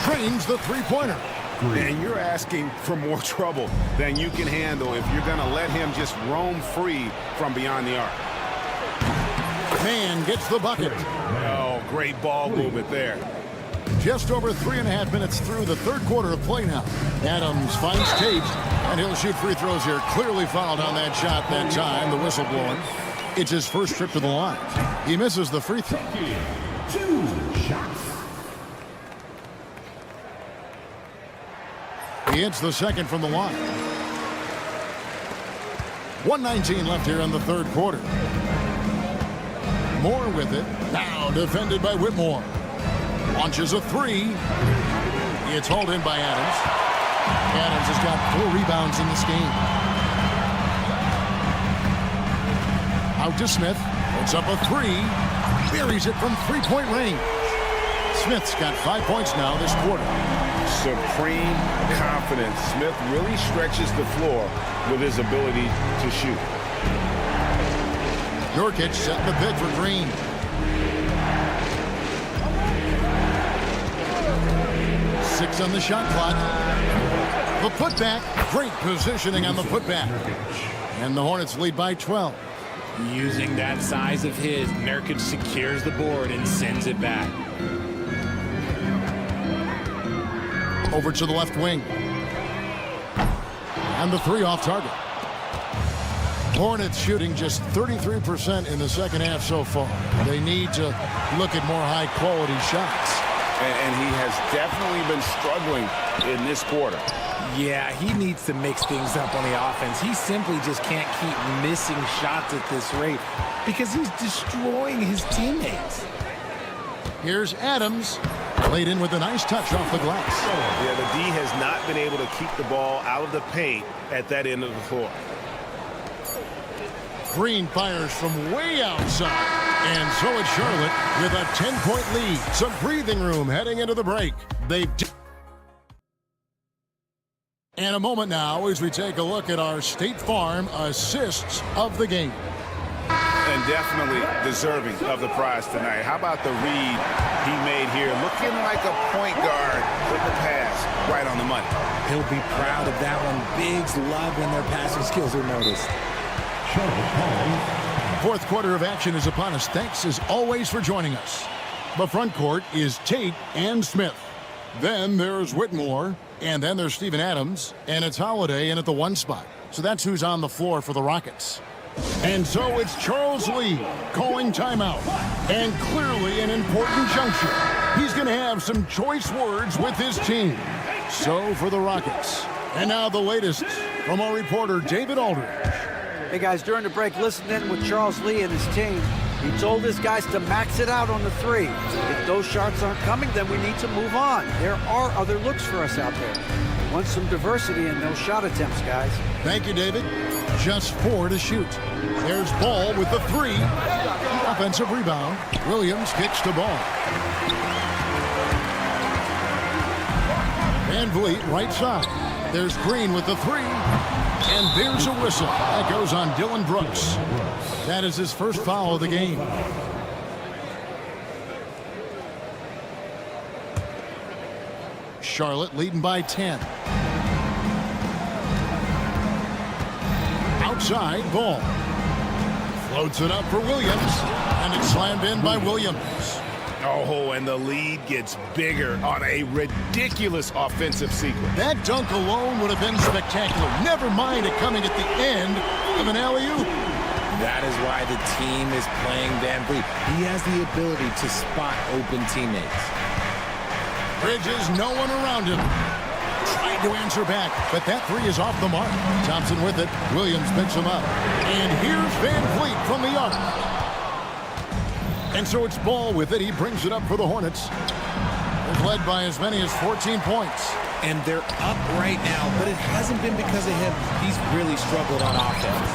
Trains the 3-pointer. And you're asking for more trouble than you can handle if you're going to let him just roam free from beyond the arc. Man gets the bucket. Oh, great ball movement there. Just over 3.5 minutes through the third quarter of play now. Adams finds Tate, and he'll shoot free throws here. Clearly fouled on that shot that time, the whistle blowing. It's his first trip to the line. He misses the free throw. 2 shots. He hits the second from the line. 1:19 left here in the third quarter. Moore with it. Now defended by Whitmore. Launches a 3. It's hauled in by Adams. Adams has got 4 rebounds in this game. Out to Smith. Puts up a 3. Buries it from 3-point range. Smith's got 5 points now this quarter. Supreme confidence. Smith really stretches the floor with his ability to shoot. Nurkic setting the pick for Green. Six on the shot clock. The putback. Great positioning on the putback. And the Hornets lead by 12. Using that size of his, Nurkic secures the board and sends it back. Over to the left wing. And the 3 off target. Hornets shooting just 33% in the second half so far. They need to look at more high-quality shots. And he has definitely been struggling in this quarter. Yeah, he needs to mix things up on the offense. He simply just can't keep missing shots at this rate because he's destroying his teammates. Here's Adams. Laid in with a nice touch off the glass. Yeah, the D has not been able to keep the ball out of the paint at that end of the floor. Green fires from way outside. And so it's Charlotte with a 10-point lead. Some breathing room heading into the break. And a moment now as we take a look at our State Farm assists of the game. And definitely deserving of the prize tonight. How about the read he made here? Looking like a point guard with the pass right on the money. He'll be proud of that one. Bigs love when their passing skills are noticed. Fourth quarter of action is upon us. Thanks as always for joining us. The front court is Tate and Smith. Then there's Whitmore. And then there's Steven Adams. And it's Holiday in at the 1 spot. So that's who's on the floor for the Rockets. And so it's Charles Lee calling timeout. And clearly an important juncture. He's going to have some choice words with his team. So for the Rockets. And now the latest from our reporter, David Aldridge. Hey, guys, during the break, listen in with Charles Lee and his team. He told his guys to max it out on the 3. If those shots aren't coming, then we need to move on. There are other looks for us out there. We want some diversity in those shot attempts, guys. Thank you, David. Just 4 to shoot. There's Ball with the 3. Offensive rebound. Williams kicks the ball. Van Vliet right side. There's Green with the 3. And there's a whistle. That goes on Dylan Brooks. That is his first foul of the game. Charlotte leading by 10. Outside, Ball. Floats it up for Williams. And it's slammed in by Williams. Oh, and the lead gets bigger on a ridiculous offensive sequence. That dunk alone would have been spectacular. Never mind it coming at the end of an alley-oop. That is why the team is playing Van Vliet. He has the ability to spot open teammates. Bridges, no one around him. Trying to answer back, but that 3 is off the mark. Thompson with it. Williams picks him up. And here's Van Vliet from the arc. And so it's Ball with it. He brings it up for the Hornets. They're led by as many as 14 points. And they're up right now, but it hasn't been because of him. He's really struggled on offense.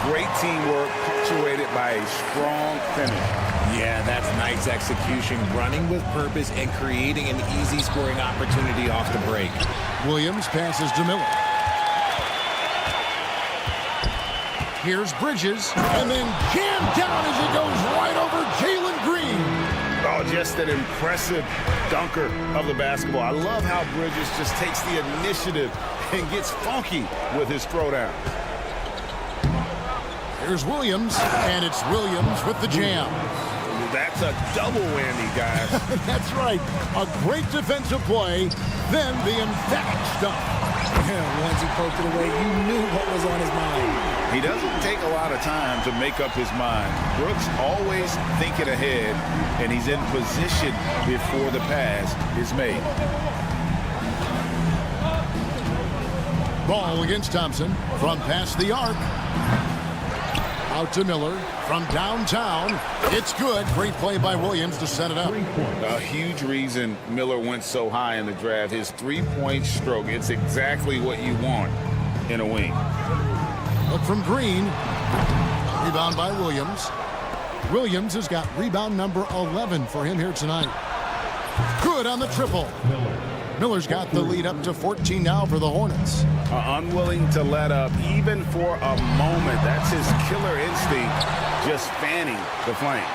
Great teamwork punctuated by a strong finish. Yeah, that's nice execution, running with purpose and creating an easy scoring opportunity off the break. Williams passes to Miller. Here's Bridges, and then jammed down as he goes right over Jalen Green. Oh, just an impressive dunker of the basketball. I love how Bridges just takes the initiative and gets funky with his throwdown. Here's Williams, and it's Williams with the jam. That's a double whammy, guys. That's right. A great defensive play, then the emphatic stuff. Once he poked it away, you knew what was on his mind. He doesn't take a lot of time to make up his mind. Brooks always thinking ahead, and he's in position before the pass is made. Ball against Thompson from past the arc. Out to Miller from downtown. It's good. Great play by Williams to set it up. A huge reason Miller went so high in the draft. His three-point stroke. It's exactly what you want in a wing. Look from Green. Rebound by Williams. Williams has got rebound number 11 for him here tonight. Good on the triple. Miller's got the lead up to 14 now for the Hornets. Unwilling to let up even for a moment. That's his killer instinct, just fanning the flame.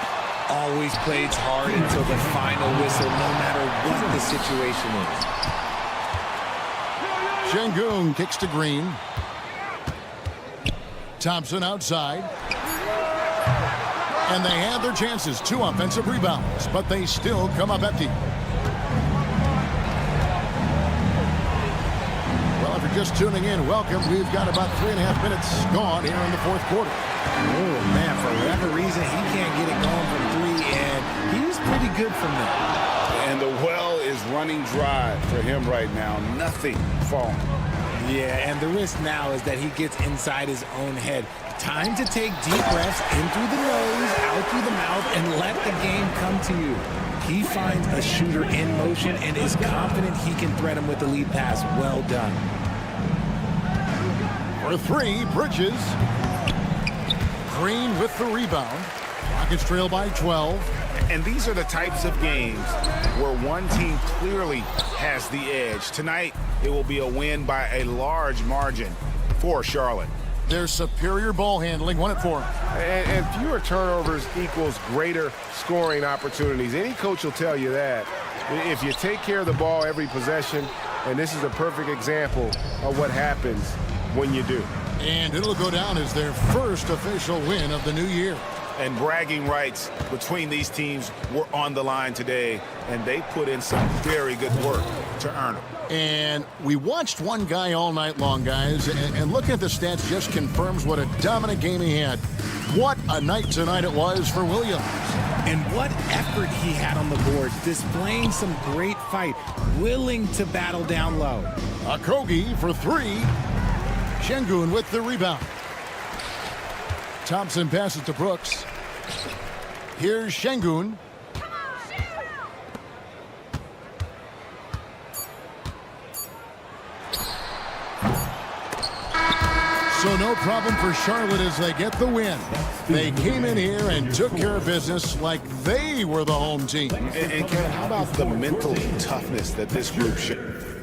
Always plays hard until the final whistle, no matter what the situation is. Şengün kicks to Green. Thompson outside. And they had their chances. 2 offensive rebounds, but they still come up empty. Well, if you're just tuning in, welcome. We've got about 3.5 minutes gone here in the fourth quarter. Oh, man, for whatever reason, he can't get it going from 3, and he was pretty good from there. And the well is running dry for him right now. Nothing falling. Yeah, and the risk now is that he gets inside his own head. Time to take deep breaths in through the nose, out through the mouth, and let the game come to you. He finds a shooter in motion and is confident he can threat him with the lead pass. Well done. For 3, Bridges. Green with the rebound. Rockets trail by 12. And these are the types of games where one team clearly has the edge. Tonight, it will be a win by a large margin for Charlotte. Their superior ball handling won it for them. And fewer turnovers equals greater scoring opportunities. Any coach will tell you that. If you take care of the ball every possession, and this is a perfect example of what happens when you do. And it'll go down as their first official win of the new year. And bragging rights between these teams were on the line today, and they put in some very good work to earn them. And we watched one guy all night long, guys, and looking at the stats just confirms what a dominant game he had. What a night tonight it was for Williams. And what effort he had on the boards, displaying some great fight, willing to battle down low. Okogie for three. Şengün with the rebound. Thompson passes to Brooks. Here's Şengün. So no problem for Charlotte as they get the win. They came in here and took care of business like they were the home team. And Kevin, how about the mental toughness that this group showed?